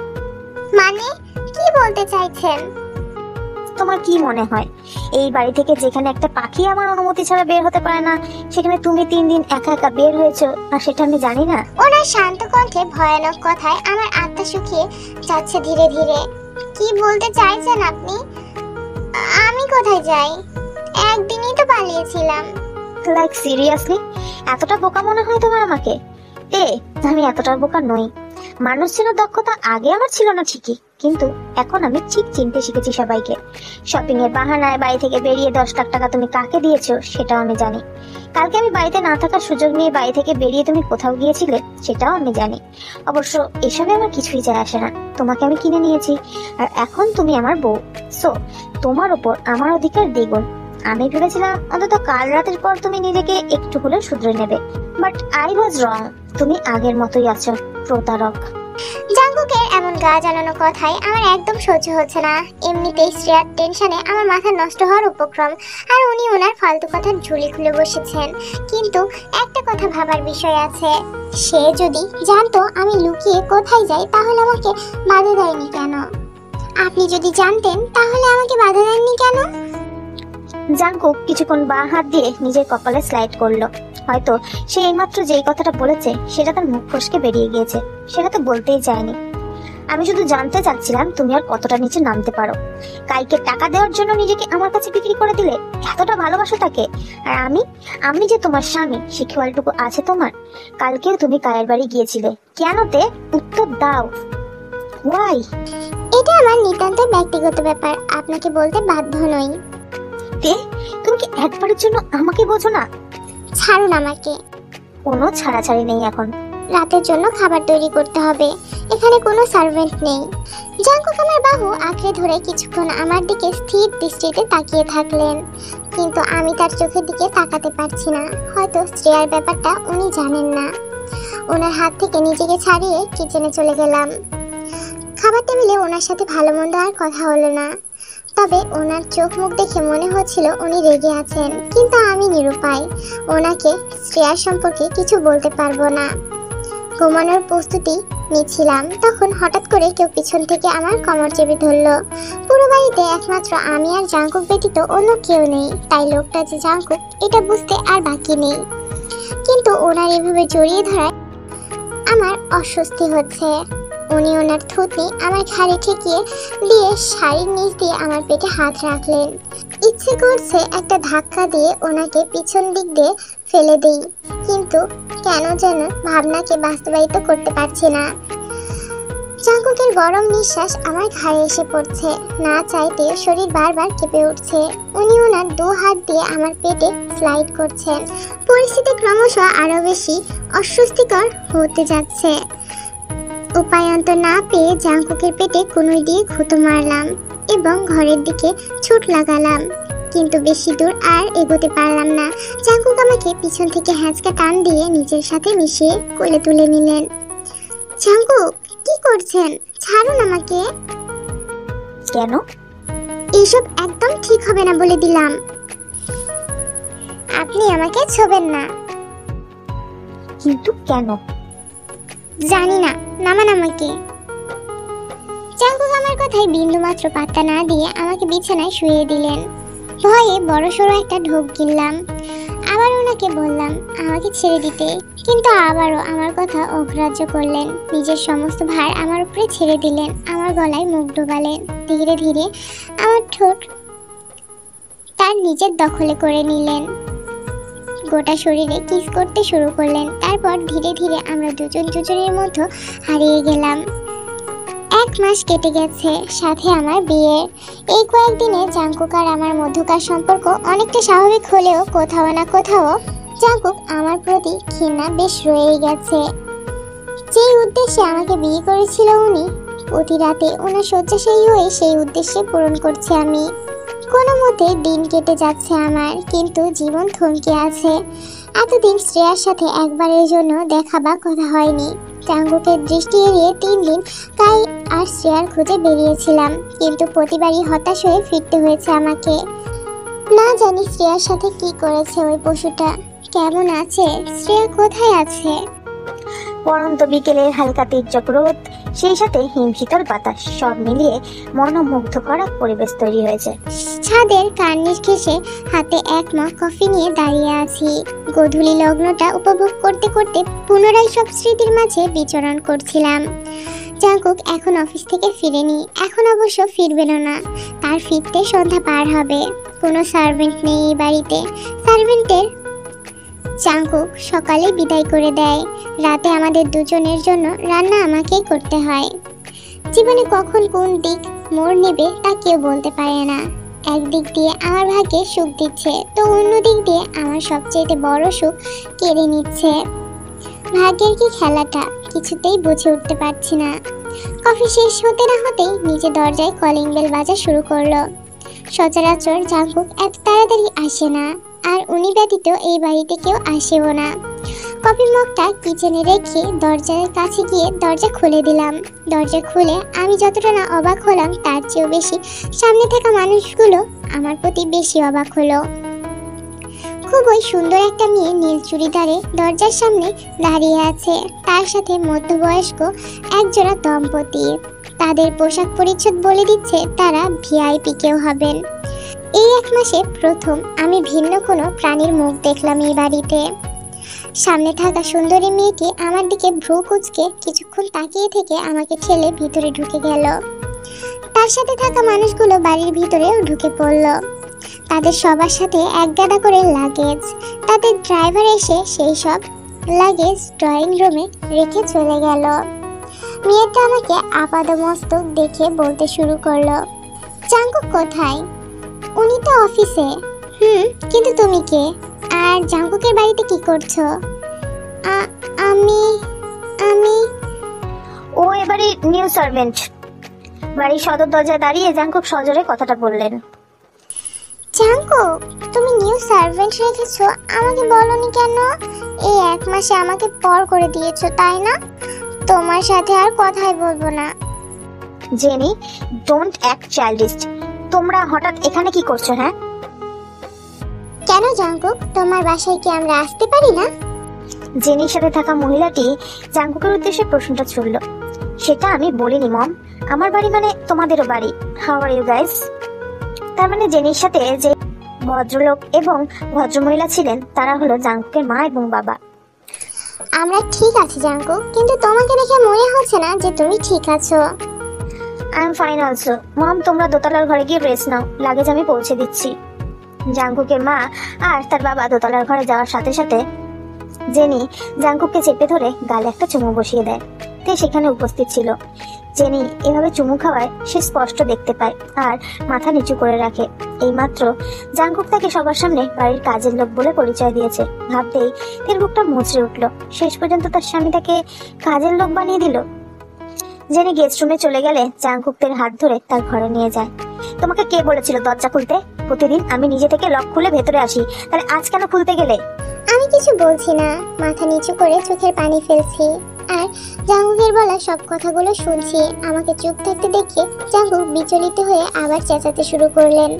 মানে কি বলতে চাইছেন? তোমার কি মনে হয় এই বাড়ি থেকে যেখানে একটা পাখি আমার অনুমতি ছাড়া বের হতে পারে না, সেখানে তুমি 3 দিন একা একা বের হয়েছো আর সেটা আমি জানি না? ওনার শান্ত কণ্ঠে ভয়ানক কথায় আমার আত্মা শুকিয়ে যাচ্ছে ধীরে ধীরে। কি বলতে চাইছেন আপনি? আমি কোথায় যাই? একদিনই তো পালিয়েছিলাম। লাইক সিরিয়াসলি এতটা বোকা মনে হয় তোমার আমাকে? আমি এতটা বোকা নই। মানুষ চেনার দক্ষতা আগে আমার ছিল না ঠিকই, কিন্তু এখন আমি ঠিক চিনতে শিখেছি সবাইকে। শপিং এর বাহানায় বাড়ি থেকে বেরিয়ে 10 লাখ টাকা তুমি কাকে দিয়েছো সেটাও আমি জানি। কালকে আমি বাড়িতে না থাকার সুযোগ নিয়ে বাড়ি থেকে বেরিয়ে তুমি কোথাও গিয়েছিলে সেটাও আমি জানি। অবশ্য এসবে আমার কিছুই যায় আসে না। তোমাকে আমি কিনে নিয়েছি আর এখন তুমি আমার বউ। সো তোমার উপর আমার অধিকার দ্বিগুণ। আমি ভেবেছিলাম অন্তত কাল রাতের পর তুমি নিজেকে একটু হলেও শুধরে নেবে, বাট আই ওয়াজ রং। তুমি আগের মতোই আছো, প্রতারক। জাঙ্কুকের এমন গা জ্বালানো কথায় আমার একদম সহ্য হচ্ছে না। এমনিতেই শ্রেয়ার টেনশনে আমার মাথা নষ্ট হওয়ার উপক্রম, আর উনি ওনার ফালতু কথার ঝুলি খুলে বসেছেন। কিন্তু একটা কথা ভাবার বিষয় আছে, সে যদি জানতো আমি লুকিয়ে কোথায় যাই তাহলে আমাকে বাধা দেয়নি কেন? আপনি যদি জানতেন তাহলে আমাকে বাধা দেননি কেন? জাঙ্কুক কিছুক্ষণ বাঁ হাত দিয়ে নিজের কপালে স্লাইড করলো। হয়তো সে এইমাত্র যেই কথাটা বলেছে সেটা তার মুখ ফসকে বেরিয়ে গিয়েছে, সেটা তো বলতেই চায়নি। আমি শুধু জানতে চাচ্ছিলাম তুমি আর কতটা নিচে নামতে পারো। কাইকে টাকা দেওয়ার জন্য নিজেকে আমার কাছে বিক্রি করে দিলে, এতটা ভালোবাসো তাকে। আর আমি যে তোমার স্বামী সে খেয়ালটুকু আছে তোমার? কালকেও তুমি কায়ের বাড়ি গিয়েছিলে কেনতে? উত্তর দাও। ওয়াই? এটা আমার নিতান্ত ব্যক্তিগত ব্যাপার, আপনাকে বলতে বাধ্য নই। তুমি কি একবারের জন্য আমাকে বোঝো না? ছাড়ুন আমাকে। কোনো ছাড়াছাড়ি নেই এখন। রাতের জন্য খাবার তৈরি করতে হবে, এখানে কোনো সার্ভেন্ট নেই। জাঙ্কুক আমার বাহু আঁকড়ে ধরে কিছুক্ষণ আমার দিকে স্থির দৃষ্টিতে তাকিয়ে থাকলেন, কিন্তু আমি তার চোখের দিকে তাকাতে পারছি না। হয়তো শ্রেয়ার ব্যাপারটা উনি জানেন না। ওনার হাত থেকে নিজেকে ছাড়িয়ে কিচেনে চলে গেলাম। খাবার টেবিলে ওনার সাথে ভালো মন্দ আর কথা হলো না, তবে ওনার চোখ মুখ দেখে মনে হচ্ছিল উনি রেগে আছেন। কিন্তু আমি নিরুপায়, ওনাকে শ্রেয়ার সম্পর্কে কিছু বলতে পারবো না। ঘুমানোর প্রস্তুতি নিচ্ছিলাম, তখন হঠাৎ করে কেউ পিছন থেকে আমার কোমর চেপে ধরলো। পুরো বাড়িতে একমাত্র আমি আর জাঙ্কুক ব্যতীত অন্য কেউ নেই, তাই লোকটা যে জাঙ্কুক এটা বুঝতে আর বাকি নেই। কিন্তু ওনার এভাবে জড়িয়ে ধরায় আমার অস্বস্তি হচ্ছে। উনি ওনার থুতনি আমার ঘাড়ে ঠেকিয়ে দিয়ে শাড়ির নিচ দিয়ে আমার পেটে হাত রাখলেন। ইচ্ছে করছে একটা ধাক্কা দিয়ে ওনাকে পিছন দিক দিয়ে ফেলে দেই, কিন্তু কেন যেন ভাবনাকে বাস্তবায়িত করতে পারছি না। জাঙ্কুকের গরম নিঃশ্বাস আমার ঘাড়ে এসে পড়ছে, না চাইতে শরীর বারবার কেঁপে উঠছে। উনি ওনার 2 হাত দিয়ে আমার পেটে স্লাইড করছেন। পরিস্থিতি ক্রমশ আরো বেশি অস্বস্তিকর হতে যাচ্ছে। উপায়ন্তর না পেয়ে জাঙ্কুকের পেটে কনুই দিয়ে ঘুঁতো মারলাম এবং ঘরের দিকে ছুট লাগালাম, কিন্তু বেশি দূর আর এগোতে পারলাম না। জাঙ্কুক আমাকে পিছন থেকে হ্যাঁচকা টান দিয়ে নিজের সাথে মিশিয়ে কোলে তুলে নিলেন। জাঙ্কুক, কি করছেন? ছাড়ুন আমাকে। কেন? এসব একদম ঠিক হবে না বলে দিলাম। আপনি আমাকে ছোবেন না। কিন্তু কেন? জানি না, নামান আমাকে। জাঙ্কুক আমার কথায় বিন্দুমাত্র পাত্তা না দিয়ে আমাকে বিছানায় শুয়ে দিলেন। ভয়ে বড়সড় একটা ঢোক গিললাম। আবার ওনাকে বললাম আমাকে ছেড়ে দিতে, কিন্তু আবারও আমার কথা অগ্রাহ্য করলেন। নিজের সমস্ত ভার আমার উপরে ছেড়ে দিলেন, আমার গলায় মুখ ডোবালেন। ধীরে ধীরে আমার ঠোঁট তার নিজের দখলে করে নিলেন, গোটা শরীরে কিস করতে শুরু করলেন। তারপর ধীরে ধীরে আমরা দুজন দুজনের মধ্যে হারিয়ে গেলাম। 1 মাস কেটে গেছে, সাথে আমার বিয়ে। এই কয়েকদিনে জাঙ্কুক আর আমার মধ্যকার সম্পর্ক অনেকটা স্বাভাবিক হলেও কোথাও না কোথাও জাঙ্কুক আমার প্রতি ঘৃণা বেশ রয়েই গেছে। যেই উদ্দেশ্যে আমাকে বিয়ে করেছিল উনি, প্রতি রাতে ওনার শয্যাশায়ী হয়ে সেই উদ্দেশ্যে পূরণ করছে আমি। কোনো মতে দিন কেটে যাচ্ছে আমার, কিন্তু জীবন থমকে আছে। এতদিন শ্রেয়ার সাথে একবারের জন্য দেখা বা কথা হয়নি। জাঙ্কুকের দৃষ্টি এড়িয়ে 3 দিন কাই আর শ্রেয়ার খুঁজে বেরিয়েছিলাম, কিন্তু প্রতিবারই হতাশ হয়ে ফিরতে হয়েছে আমাকে। না জানি শ্রেয়ার সাথে কি করেছে ওই পশুটা, কেমন আছে, শ্রেয়া কোথায় আছে। পরন্ত বিকেলের হালকা তীর্যক রোদ, সেই সাথে হিমশীতল বাতাস, সব মিলিয়ে মনোমুগ্ধকর এক পরিবেশ তৈরি হয়েছে। ছাদের কার্নিশ ঘেঁষে হাতে 1 মগ কফি নিয়ে দাঁড়িয়ে আছি। গোধূলি লগ্নটা উপভোগ করতে করতে পুনরায় সব স্মৃতির মাঝে বিচরণ করছিলাম। জাঙ্কুক এখন অফিস থেকে ফিরেনি, এখন অবশ্য ফিরবেনও না। তার ফিরতে সন্ধ্যা পার হবে। কোনো সার্ভেন্ট নেই এই বাড়িতে। সার্ভেন্টের জাঙ্কুক সকালে বিদায় করে দেয়। রাতে আমাদের দুজনের জন্য রান্না আমাকেই করতে হয়। জীবনে কখন কোন দিক মোড় নেবে তা কেউ বলতে পারে না। একদিক দিয়ে আমার ভাগ্যে সুখ দিচ্ছে, তো অন্য দিক দিয়ে আমার সবচেয়ে বড় সুখ কেড়ে নিচ্ছে। ভাগ্যের কি খেলাটা কিছুতেই বুঝে উঠতে পারছি না। কফি শেষ হতে না হতেই নিচে দরজায় কলিং বেল বাজা শুরু করলো। সচরাচর জাঙ্কুক এত তাড়াতাড়ি আসে না, আর উনি ব্যতীত এই বাড়িতে কেউ আসেও না। কফি মগটা কিচেনে রেখে দরজার কাছে গিয়ে দরজা খুলে দিলাম। দরজা খুলে আমি যতটা না অবাক হলাম, তার চেয়েও বেশি সামনে থাকা মানুষগুলো আমার প্রতি বেশি অবাক হলো। খুবই সুন্দর একটা মেয়ে নীল চুড়িদারে দরজার সামনে দাঁড়িয়ে আছে, তার সাথে মধ্যবয়স্ক একজোড়া দম্পতি। তাদের পোশাক পরিচ্ছদ বলে দিচ্ছে তারা ভিআইপি কেউ হবেন। এই 1 মাসে প্রথম আমি ভিন্ন কোনো প্রাণীর মুখ দেখলাম এই বাড়িতে। সামনে থাকা সুন্দরী মেয়েটি আমার দিকে ভ্রু কুঁচকে কিছুক্ষণ তাকিয়ে থেকে আমাকে ঠেলে ভিতরে ঢুকে গেল। তার সাথে থাকা মানুষগুলো বাড়ির ভিতরেও ঢুকে পড়ল। তাদের সবার সাথে এক গাদা করে লাগেজ। তাদের ড্রাইভার এসে সেই সব লাগেজ ড্রয়িং রুমে রেখে চলে গেল। মেয়েটা আমাকে আপাদমস্তক দেখে বলতে শুরু করলো, জাঙ্কুক কোথায়? উনি তো অফিসে। কিন্তু তুমি কে? আর জাঙ্কুকের বাড়িতে কি করছো? আমি আমি ও এবারে নিউ সার্ভেন্ট। বাড়ির সদর দরজায় দাঁড়িয়ে জাঙ্কুক সজোরে কথাটা বললেন। জাঙ্কুক, তুমি নিউ সার্ভেন্ট রেখেছো, আমাকে বলনি কেন? এই 1 মাসে আমাকে পর করে দিয়েছো, তাই না? তোমার সাথে আর কথাই বলবো না। Jenny, don't act childish. তোমরা হঠাৎ এখানে কি করছো? হ্যাঁ, কেন জাঙ্কুক, তোমার বাসায় কি আমরা আসতে পারি না? জেনির সাথে থাকা মহিলাটি জাঙ্কুকের উদ্দেশ্যে প্রশ্নটা ছুড়ল। সেটা আমি বলিনি মম, আমার বাড়ি মানে তোমাদেরও বাড়ি। How are you guys? তার মানে জেনির সাথে যে ভদ্রলোক এবং ভদ্রমহিলা ছিলেন তারা হলো জাঙ্কুকের মা এবং বাবা। আমরা ঠিক আছি জাঙ্কুক, কিন্তু তোমাকে দেখে মনে হচ্ছে না যে তুমি ঠিক আছো। I am fine also. Mom, তোমরা দোতলার ঘরে গিয়ে রেস্ট নাও, লাগেজ আমি পৌঁছে দিচ্ছি। জাঙ্কুকের মা আর তার বাবা দোতলার ঘরে যাওয়ার সাথে সাথে জেনি জাঙ্কুককে চেপে ধরে গালে একটা চুমু বসিয়ে দেয়। তে সেখানে উপস্থিত ছিল। জেনি এভাবে চুমু খাওয়ায় সে স্পষ্ট দেখতে পায় আর মাথা নিচু করে রাখে। এইমাত্র জাঙ্কুক তাকে সবার সামনে বাড়ির কাজের লোক বলে পরিচয় দিয়েছে। ভাবতেই তের বুকটা মুচড়ে উঠল। শেষ পর্যন্ত তার স্বামী তাকে কাজের লোক বানিয়ে দিল। জেনি গেস্ট রুমে চলে গেলে জাঙ্কুক তের হাত ধরে তার ঘরে নিয়ে যায়। তোমাকে কে বলেছিল দরজা খুলতে? প্রতিদিন আমি নিজে থেকে লক খুলে ভেতরে আসি, তাহলে আজ কেন খুলতে গেলে? আমি কিছু বলছি না, মাথা নিচু করে চোখের পানি ফেলছি আর জাঙ্কুকের বলা সব কথাগুলো শুনছি। আমাকে চুপ থাকতে দেখে জাঙ্কুক বিচলিত হয়ে আবার চেঁচাতে শুরু করলেন।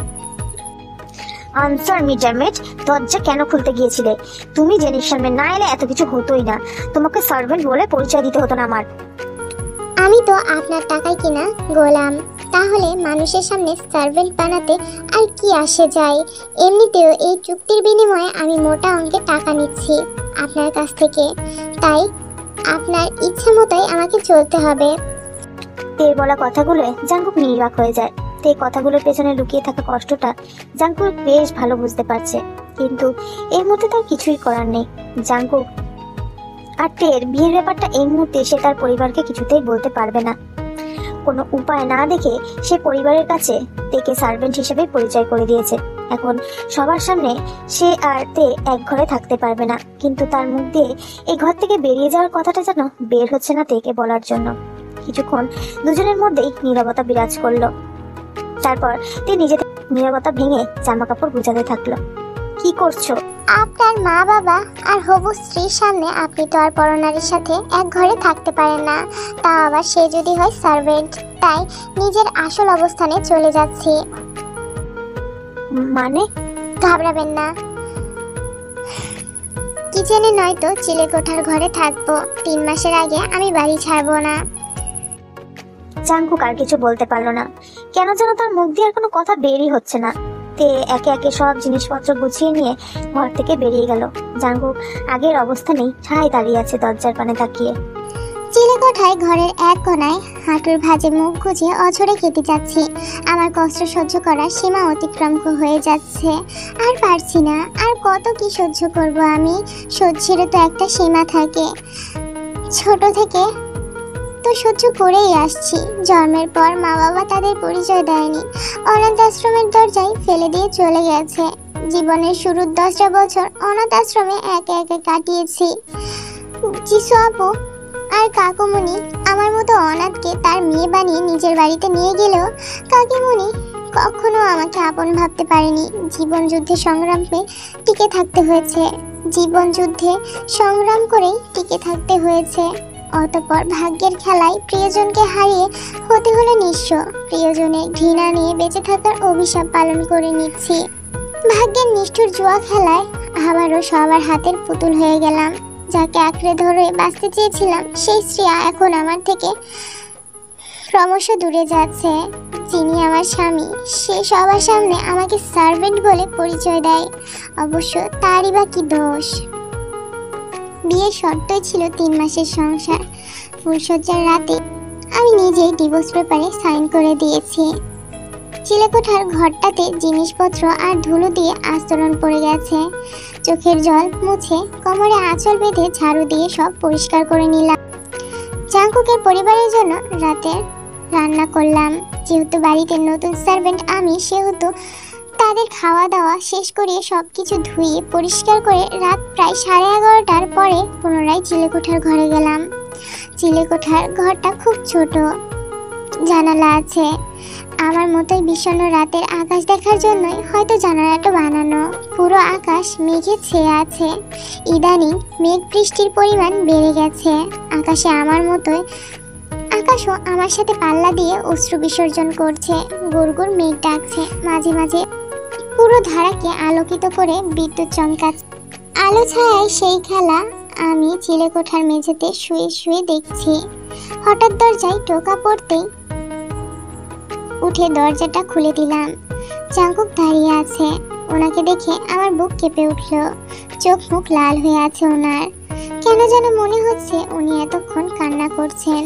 আনসার মি ড্যামেজ, দরজা কেন খুলতে গিয়েছিলে? তুমি জেনির সামনে না এলে এত কিছু হতোই না। তোমাকে সার্ভেন্ট বলে পরিচয় দিতে হতো না আমার। আমি তো আপনার টাকায় কিনা গোলাম, তাহলে মানুষের সামনে সার্ভেন্ট বানাতে আর কি আসে যায়? এমনিতেও এই চুক্তির বিনিময়ে আমি মোটা অঙ্কের টাকা নিচ্ছি আপনার কাছ থেকে, তাই আপনার ইচ্ছা মতোই আমাকে চলতে হবে। তের বলা কথাগুলো জাঙ্কুক নির্বাক হয়ে যায়। তে কথাগুলোর পেছনে লুকিয়ে থাকা কষ্টটা জাঙ্কুক বেশ ভালো বুঝতে পারছে, কিন্তু এর মধ্যে তার কিছুই করার নেই। জাঙ্কুক আর টের বিয়ের ব্যাপারটা এই মুহূর্তে সে তার পরিবারকে কিছুতেই বলতে পারবে না। কোনো উপায় না দেখে সে পরিবারের কাছে তেকে সার্ভেন্ট হিসেবে পরিচয় করে দিয়েছে। এখন সবার সামনে সে আর তে এক ঘরে থাকতে পারবে না, কিন্তু তার মুখ দিয়ে এই ঘর থেকে বেরিয়ে যাওয়ার কথাটা যেন বের হচ্ছে না তেকে বলার জন্য। কিছুক্ষণ দুজনের মধ্যেই নীরবতা বিরাজ করলো। তারপর তে নিজে নীরবতা ভেঙে জামা কাপড় গুছাতে থাকলো। কি করছো? আপনার মা বাবা আর হবু স্ত্রীর সামনে আপনি তো আর পরনারীর সাথে এক ঘরে থাকতে পারেন না, তা আবার সে যদি হয় সার্ভেন্ট, তাই নিজের আসল অবস্থানে চলে যাচ্ছি। মানে? ঘাবড়াবেন না, কিচেনে নয়তো চিলেকোঠার ঘরে থাকবো। 3 মাসের আগে আমি বাড়ি ছাড়বো না। জাঙ্কুক আর কিছু বলতে পারলো না। কেন যেন তার মুখ দিয়ে আর কোনো কথা বেরই হচ্ছে না। তে একে একে সব জিনিসপত্র গুছিয়ে নিয়ে ঘর থেকে বেরিয়ে গেল। জাঙ্কুক আগের অবস্থানেই ঠায় দাঁড়িয়ে আছে দরজার পানে তাকিয়ে। চিলেকোঠায় ঘরের এক কোণায় হাঁটুর ভাঁজে মুখ গুজে অঝরে কেটে যাচ্ছি। আমার কষ্ট সহ্য করার সীমা অতিক্রম হয়ে যাচ্ছে। আর পারছি না, আর কত কি সহ্য করব আমি? সহ্যেরও তো একটা সীমা থাকে। ছোট থেকে তো সহ্য করেই আসছি। জন্মের পর মা বাবা তাদের পরিচয় দেয়নি, অনাথ আশ্রমের দরজায় ফেলে দিয়ে চলে গেছে। জীবনের শুরুর 10টা বছর অনাথ আশ্রমে একে একে কাটিয়েছি। যিশু আপু আর কাকুমণি আমার মতো অনাথকে তার মেয়ে বানিয়ে নিজের বাড়িতে নিয়ে গেলেও কাকিমণি কখনো আমাকে আপন ভাবতে পারেনি। জীবন যুদ্ধে সংগ্রামে টিকে থাকতে হয়েছে, জীবন যুদ্ধে সংগ্রাম করেই টিকে থাকতে হয়েছে। অতঃপর ভাগ্যের খেলায় প্রিয়জনকে হারিয়ে হতে হলো নিঃস্ব। প্রিয়জনের ঘৃণা নিয়ে বেঁচে থাকার অভিশাপ পালন করে নিচ্ছি। ভাগ্যের নিষ্ঠুর জুয়া খেলায় আবারও সবার হাতের পুতুল হয়ে গেলাম। যাকে আঁকড়ে ধরে বাঁচতে চেয়েছিলাম সেই স্ত্রী এখন আমার থেকে ক্রমশ দূরে যাচ্ছে। যিনি আমার স্বামী সে সবার সামনে আমাকে সার্ভেন্ট বলে পরিচয় দেয়। অবশ্য তারই বা কি দোষ? বিয়ের শর্তই ছিল 3 মাসের সংসার। ফুলসজ্জার রাতে আমি নিজেই ডিভোর্স পেপারে সাইন করে দিয়েছি। চিলেকোঠার ঘরটাতে জিনিসপত্র আর ধুলো দিয়ে আস্তরণ পড়ে গেছে। চোখের জল মুছে কোমরে আঁচল বেঁধে ঝাড়ু দিয়ে সব পরিষ্কার করে নিলাম। জাঙ্কুকের পরিবারের জন্য রাতের রান্না করলাম। যেহেতু বাড়িতে নতুন সার্ভেন্ট আমি, সেহেতু তাদের খাওয়া দাওয়া শেষ করিয়ে সব কিছু ধুয়ে পরিষ্কার করে রাত প্রায় 11:30টার পরে পুনরায় চিলেকোঠার ঘরে গেলাম। চিলেকোঠার ঘরটা খুব ছোট, জানালা আছে। আমার মতোই বিষণ্ণ রাতের আকাশ দেখার জন্যই হয়তো জানালাটা বানানো। পুরো আকাশ মেঘে ছেয়ে আছে। ইদানিং মেঘ বৃষ্টির পরিমাণ বেড়ে গেছে। আকাশও আমার সাথে পাল্লা দিয়ে অশ্রু বিসর্জন করছে। গুড়গুড় মেঘ ডাকছে, মাঝে মাঝে পুরো ধারাকে আলোকিত করে বিদ্যুৎ চমকাচ্ছে। আলো ছায়ায় সেই খেলা আমি চিলেকোঠার মেঝেতে শুয়ে শুয়ে দেখছি। হঠাৎ দরজায় টোকা পড়তেই উঠে দরজাটা খুলে দিলাম। জাঙ্কুক দাঁড়িয়ে আছে। ওনাকে দেখে আমার বুক কেঁপে উঠল। চোখ মুখ লাল হয়ে আছে ওনার। কেন যেন মনে হচ্ছে উনি এতক্ষণ কান্না করছেন,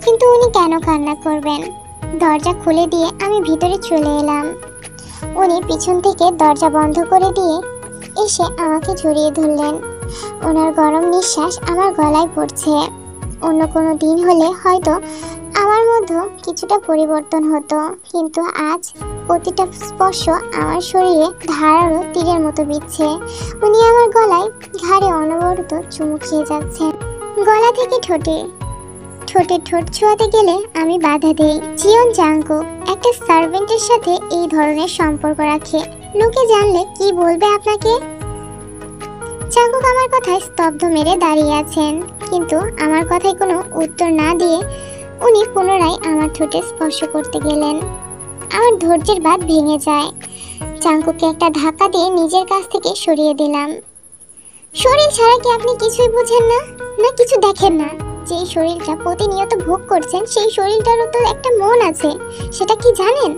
কিন্তু উনি কেন কান্না করবেন? দরজা খুলে দিয়ে আমি ভিতরে চলে এলাম। উনি পিছন থেকে দরজা বন্ধ করে দিয়ে এসে আমাকে জড়িয়ে ধরলেন। ওনার গরম নিঃশ্বাস আমার গলায় পড়ছে। অন্য কোনো দিন হলে হয়তো আমার মধ্যে কিছুটা পরিবর্তন হতো, কিন্তু আজ প্রতিটা স্পর্শ আমার শরীরে ধারালো তীরের মতো বিচ্ছে। উনি আমার গলায় ঘাড়ে অনবরত চুমু খেয়ে যাচ্ছেন, গলা থেকে ঠোঁটে ঠোঁটে ঠোঁট ছোঁয়াতে গেলে আমি বাধা দেই। জিয়ন জাংকুক একটা সার্ভেন্টের সাথে এই ধরনের সম্পর্ক রাখে, লোকে জানলে কি বলবে আপনাকে? জাংকুক আমার কথায় স্তব্ধ মেরে দাঁড়িয়ে আছেন, কিন্তু আমার কথায় কোনো উত্তর না দিয়ে উনি পুনরায় আমার ঠোঁটে স্পর্শ করতে গেলেন। আমার ধৈর্যের বাঁধ ভেঙে যায়। জাংকুককে একটা ধাক্কা দিয়ে নিজের কাছ থেকে সরিয়ে দিলাম। শরীর ছাড়া কি আপনি কিছুই বুঝেন না, না কিছু দেখেন না? যেই শরীরটা প্রতিনিয়ত ভোগ করছেন সেই শরীরটারও তো একটা মন আছে, সেটা কি জানেন?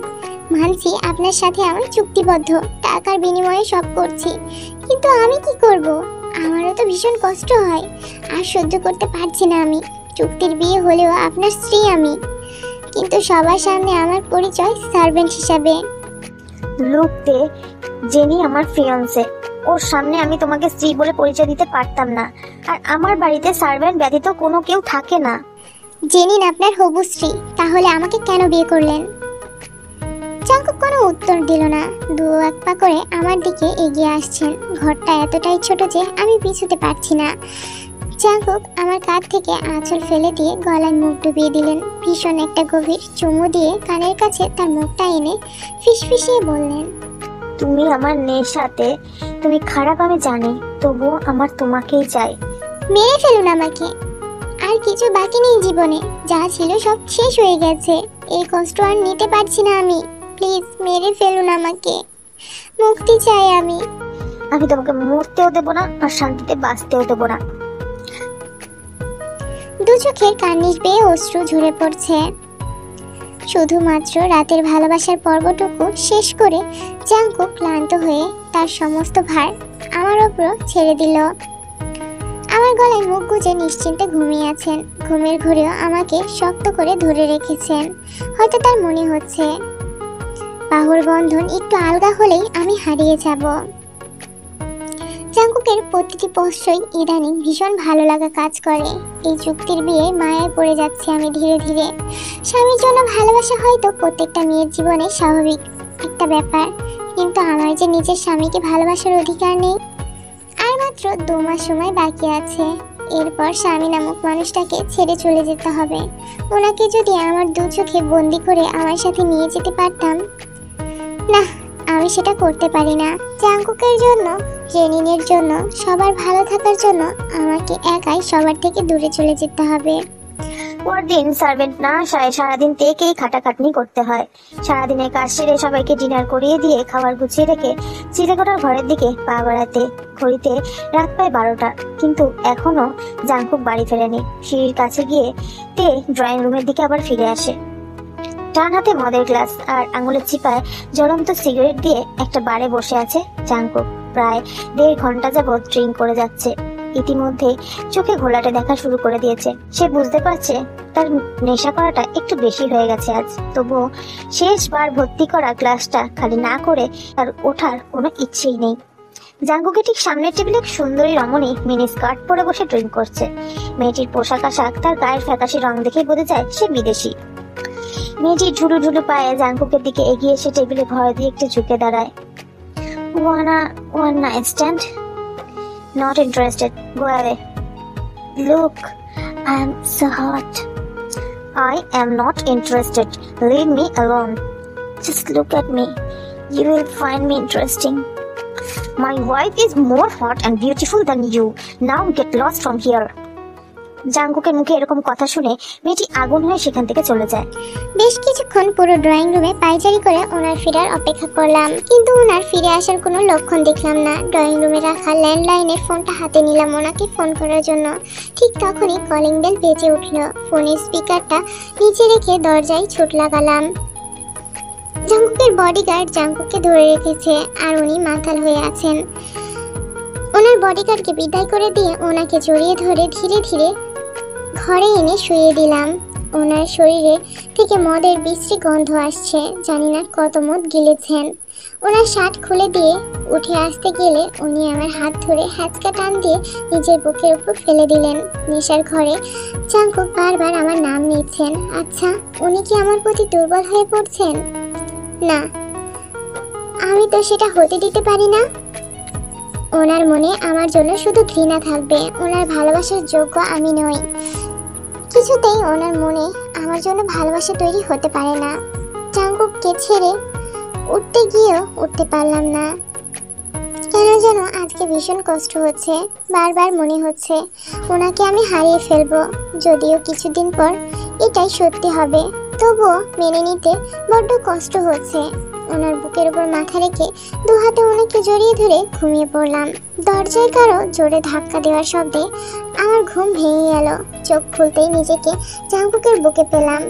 মানছি আপনার সাথে আমার চুক্তিবদ্ধ, টাকার বিনিময়ে সব করছি, কিন্তু আমি কি করব? আমারও তো ভীষণ কষ্ট হয়, আর সহ্য করতে পারছি না আমি। চুক্তির বিয়ে হলেও আপনার স্ত্রী আমি, কিন্তু সবার সামনে আমার পরিচয় সার্ভেন্ট হিসাবে। লুক দে, জেনি আমার ফিয়ান্সে, ওর সামনে আমি তোমাকে স্ত্রী বলে পরিচয় দিতে পারতাম না, আর আমার বাড়িতে সার্ভেন্ট ব্যতীত কোনো কেউ থাকে না। জেনিন আপনার হবু স্ত্রী, তাহলে আমাকে কেন বিয়ে করলেন? জাংকুক কোনো উত্তর দিল না, দু এক পা করে আমার দিকে এগিয়ে আসছেন। ঘরটা এতটাই ছোট যে আমি পিছুতে পারছি না। জাংকুক আমার কাঁধ থেকে আঁচল ফেলে দিয়ে গলায় মুখ ডুবিয়ে দিলেন। ভীষণ একটা গভীর চুমু দিয়ে কানের কাছে তার মুখটা এনে ফিসফিসিয়ে বললেন, তুমি আমার নেশাতে, তুমি খারাপ আমি জানি, তবুও আমার তোমাকেই চাই। মেরে ফেলুন আমাকে, আর কিছু বাকি নেই জীবনে, যা ছিল সব শেষ হয়ে গেছে। এই কষ্ট আর নিতে পারছি না আমি, প্লিজ মেরে ফেলুন আমাকে, মুক্তি চাই আমি। আমি তোমাকে মরতেও দেবো না, আর শান্তিতে বাঁচতেও দেবো না। দু চোখের কার্নিশ বেয়ে অশ্রু ঝরে পড়ছে। শুধুমাত্র রাতের ভালোবাসার পর্বটুকু শেষ করে জাংকুক ক্লান্ত হয়ে তার সমস্ত ভার আমার ওপর ছেড়ে দিল। আমার গলায় মুখ গুজে নিশ্চিন্তে ঘুমিয়ে আছেন। ঘুমের ঘুরেও আমাকে শক্ত করে ধরে রেখেছেন। হয়তো তার মনে হচ্ছে বাহুর বন্ধন একটু আলগা হলেই আমি হারিয়ে যাব। জাংকুকের প্রতিটি প্রশ্রয় ইদানিং ভীষণ ভালো লাগা কাজ করে। এই চুক্তির বিয়ে মায়ায় পড়ে যাচ্ছে আমি ধীরে ধীরে। স্বামীর জন্য ভালোবাসা হয়তো প্রত্যেকটা মেয়ের জীবনে স্বাভাবিক একটা ব্যাপার, কিন্তু আমার যে নিজের স্বামীকে ভালোবাসার অধিকার নেই। আর মাত্র 2 মাস সময় বাকি আছে, এরপর স্বামী নামক মানুষটাকে ছেড়ে চলে যেতে হবে। ওনাকে যদি আমার 2 চোখে বন্দি করে আমার সাথে নিয়ে যেতে পারতাম, না আমি সেটা করতে পারি না। জাংকুকের জন্য, জেনিনের জন্য, সবার ভালো থাকার জন্য আমাকে একাই সবার থেকে দূরে চলে যেতে হবে। পরদিন সার্ভেন্ট না আসায় সারাদিন তেকেই খাটাখাটনি করতে হয়। সারাদিনের কাজ সেরে সবাইকে ডিনার করিয়ে দিয়ে খাবার গুছিয়ে রেখে চিলেকোঠার ঘরের দিকে পা বাড়াতে ঘড়িতে রাত প্রায় 12টা, কিন্তু এখনো জাংকুক বাড়ি ফেরেনি। সিঁড়ির কাছে গিয়ে তে ড্রয়িং রুমের দিকে আবার ফিরে আসে। ডান হাতে মদের গ্লাস আর আঙুলের চিপায় জ্বলন্ত সিগারেট দিয়ে একটা বারে বসে আছে জাংকুক। প্রায় 1.5 ঘন্টা যাবৎ ড্রিঙ্ক করে যাচ্ছে। ইতিমধ্যে চোখে ঘোলাটে দেখা শুরু করে দিয়েছে। সে বুঝতে পারছে তার নেশা করাটা একটু বেশি হয়ে গেছে আজ। তবুও শেষবার ভর্তি করা গ্লাসটা খালি না করে তার ওঠার কোনো ইচ্ছেই নেই। জাংকুকের ঠিক সামনের টেবিলে এক সুন্দরী রমণী মিনি স্কার্ট পরে বসে ড্রিঙ্ক করছে। মেয়েটির পোশাক আশাক, তার গায়ের ফ্যাকাশে রং দেখে বোঝা যায় সে বিদেশি। মেয়েটি ঝুলু ঝুলু পায়ে জাংকুকের দিকে এগিয়ে এসে টেবিলে ভর দিয়ে একটু ঝুঁকে দাঁড়ায়। One night stand? Not interested. Go away. Look, I am so hot. I am not interested. Leave me alone. Just look at me. You will find me interesting. My wife is more hot and beautiful than you. Now get lost from here. জাংকুকের মুখে এরকম কথা শুনে মেয়েটি আগুন হয়ে সেখান থেকে চলে যায়। বেশ কিছুক্ষণ পুরো ড্রয়িং রুমে পায়চারি করে ওনার ফেরার অপেক্ষা করলাম, কিন্তু ওনার ফিরে আসার কোনো লক্ষণ দেখলাম না। ড্রয়িং রুমে রাখা ল্যান্ডলাইনের ফোনটা হাতে নিলাম ওনাকে ফোন করার জন্য। ঠিক তখনই কলিং বেল বেজে উঠল। ফোনের স্পিকারটা নিচে রেখে দরজায় ছুট লাগালাম। জাংকুকের বডিগার্ড জাংকুককে ধরে রেখেছে, আর উনি মাতাল হয়ে আছেন। ওনার বডিগার্ডকে বিদায় করে দিয়ে ওনাকে জড়িয়ে ধরে ধীরে ধীরে ঘরে এনে শুয়ে দিলাম। ওনার শরীরে থেকে মদের বিশ্রী গন্ধ আসছে, জানি না কত মদ গিলেছেন। ওনার শার্ট খুলে দিয়ে উঠে আসতে গেলে উনি আমার হাত ধরে হ্যাঁচকা টান দিয়ে নিজের বুকের উপর ফেলে দিলেন। নেশার ঘরে জাঙ্কুক বারবার আমার নাম নিচ্ছেন। আচ্ছা, উনি কি আমার প্রতি দুর্বল হয়ে পড়ছেন? না, আমি তো সেটা হতে দিতে পারি না। ওনার মনে আমার জন্য শুধু ঘৃণা থাকবে, ওনার ভালোবাসার যোগ্য আমি নই। কিছুতেই ওনার মনে আমার জন্য ভালোবাসা তৈরি হতে পারে না। জাঙ্কুককে ছেড়ে উঠতে গিয়েও উঠতে পারলাম না। কেন যেন আজকে ভীষণ কষ্ট হচ্ছে। বারবার মনে হচ্ছে ওনাকে আমি হারিয়ে ফেলবো। যদিও কিছুদিন পর এটাই সত্যি হবে, তবুও মেনে নিতে বড্ড কষ্ট হচ্ছে। ওনার বুকের উপর মাথা রেখে দু হাতে ওনাকে জড়িয়ে ধরে ঘুমিয়ে পড়লাম। দরজায় কারো জোরে ধাক্কা দেওয়ার শব্দে আমার ঘুম ভেঙে গেল। চোখ খুলতেই নিজেকে জাঙ্কুকের বুকে পেলাম।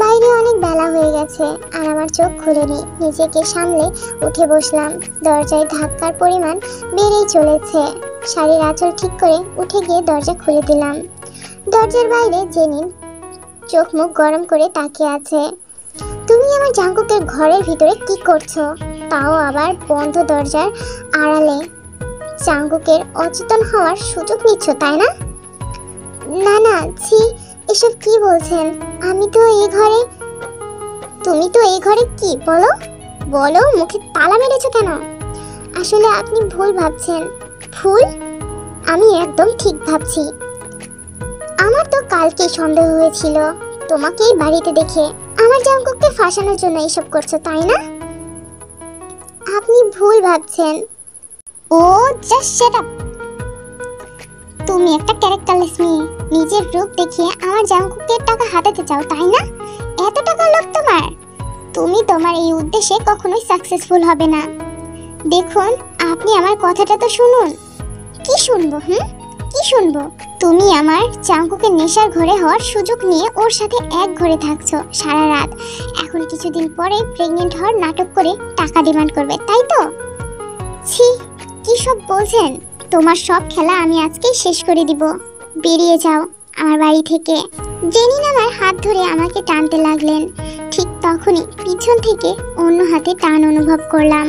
বাইরে অনেক বেলা হয়ে গেছে আর আমার চোখ খুলেনি। নিজেকে সামলে উঠে বসলাম। দরজায় ধাক্কার পরিমাণ বেড়েই চলেছে। শাড়ির আঁচল ঠিক করে উঠে গিয়ে দরজা খুলে দিলাম। দরজার বাইরে জেনিন চোখ মুখ গরম করে তাকিয়ে আছে। তুমি আমার জাঙ্কুকের ঘরের ভিতরে কি করছো? তাও আবার বন্ধ দরজার আড়ালে। জাঙ্কুকের অচেতন হওয়ার সুযোগ নিচ্ছ, তাই না? না না, ছি, এসব কি বলছেন? আমি তো এই ঘরে। তুমি তো এই ঘরে কি? বলো বলো, মুখে তালা মেরেছো কেন? আসলে আপনি ভুল ভাবছেন। ভুল? আমি একদম ঠিক ভাবছি। আমার তো কালকেই সন্দেহ হয়েছিল তোমাকেই বাড়িতে দেখে। আমার জাঙ্কুককে ফাঁসানোর জন্য এসব করছো, তাই না? আপনি ভুল ভাবছেন। ও জাস্ট শাট আপ। তুমি একটা ক্যারেক্টারলেস মেয়ে। নিজের রূপ দেখিয়ে আমার জাঙ্কুকের টাকা হাতাতে চাও, তাই না? এত টাকা লোভ তোমার। তুমি তোমার এই উদ্দেশ্যে কখনোই সাকসেসফুল হবে না। দেখুন, আপনি আমার কথাটা তো শুনুন। কি শুনবো? কি শুনবো? তুমি আমার জাঙ্কুকের নেশার ঘরে হওয়ার সুযোগ নিয়ে ওর সাথে এক ঘরে থাকছো সারা রাত। এখন কিছুদিন পরে প্রেগনেন্ট হওয়ার নাটক করে টাকা ডিমান্ড করবে, তাই তো? ছি, কি সব বলছেন? তোমার সব খেলা আমি আজকেই শেষ করে দিব। বেরিয়ে যাও আমার বাড়ি থেকে। জেনিন আমার হাত ধরে আমাকে টানতে লাগলেন। ঠিক তখনই পিছন থেকে অন্য হাতে টান অনুভব করলাম।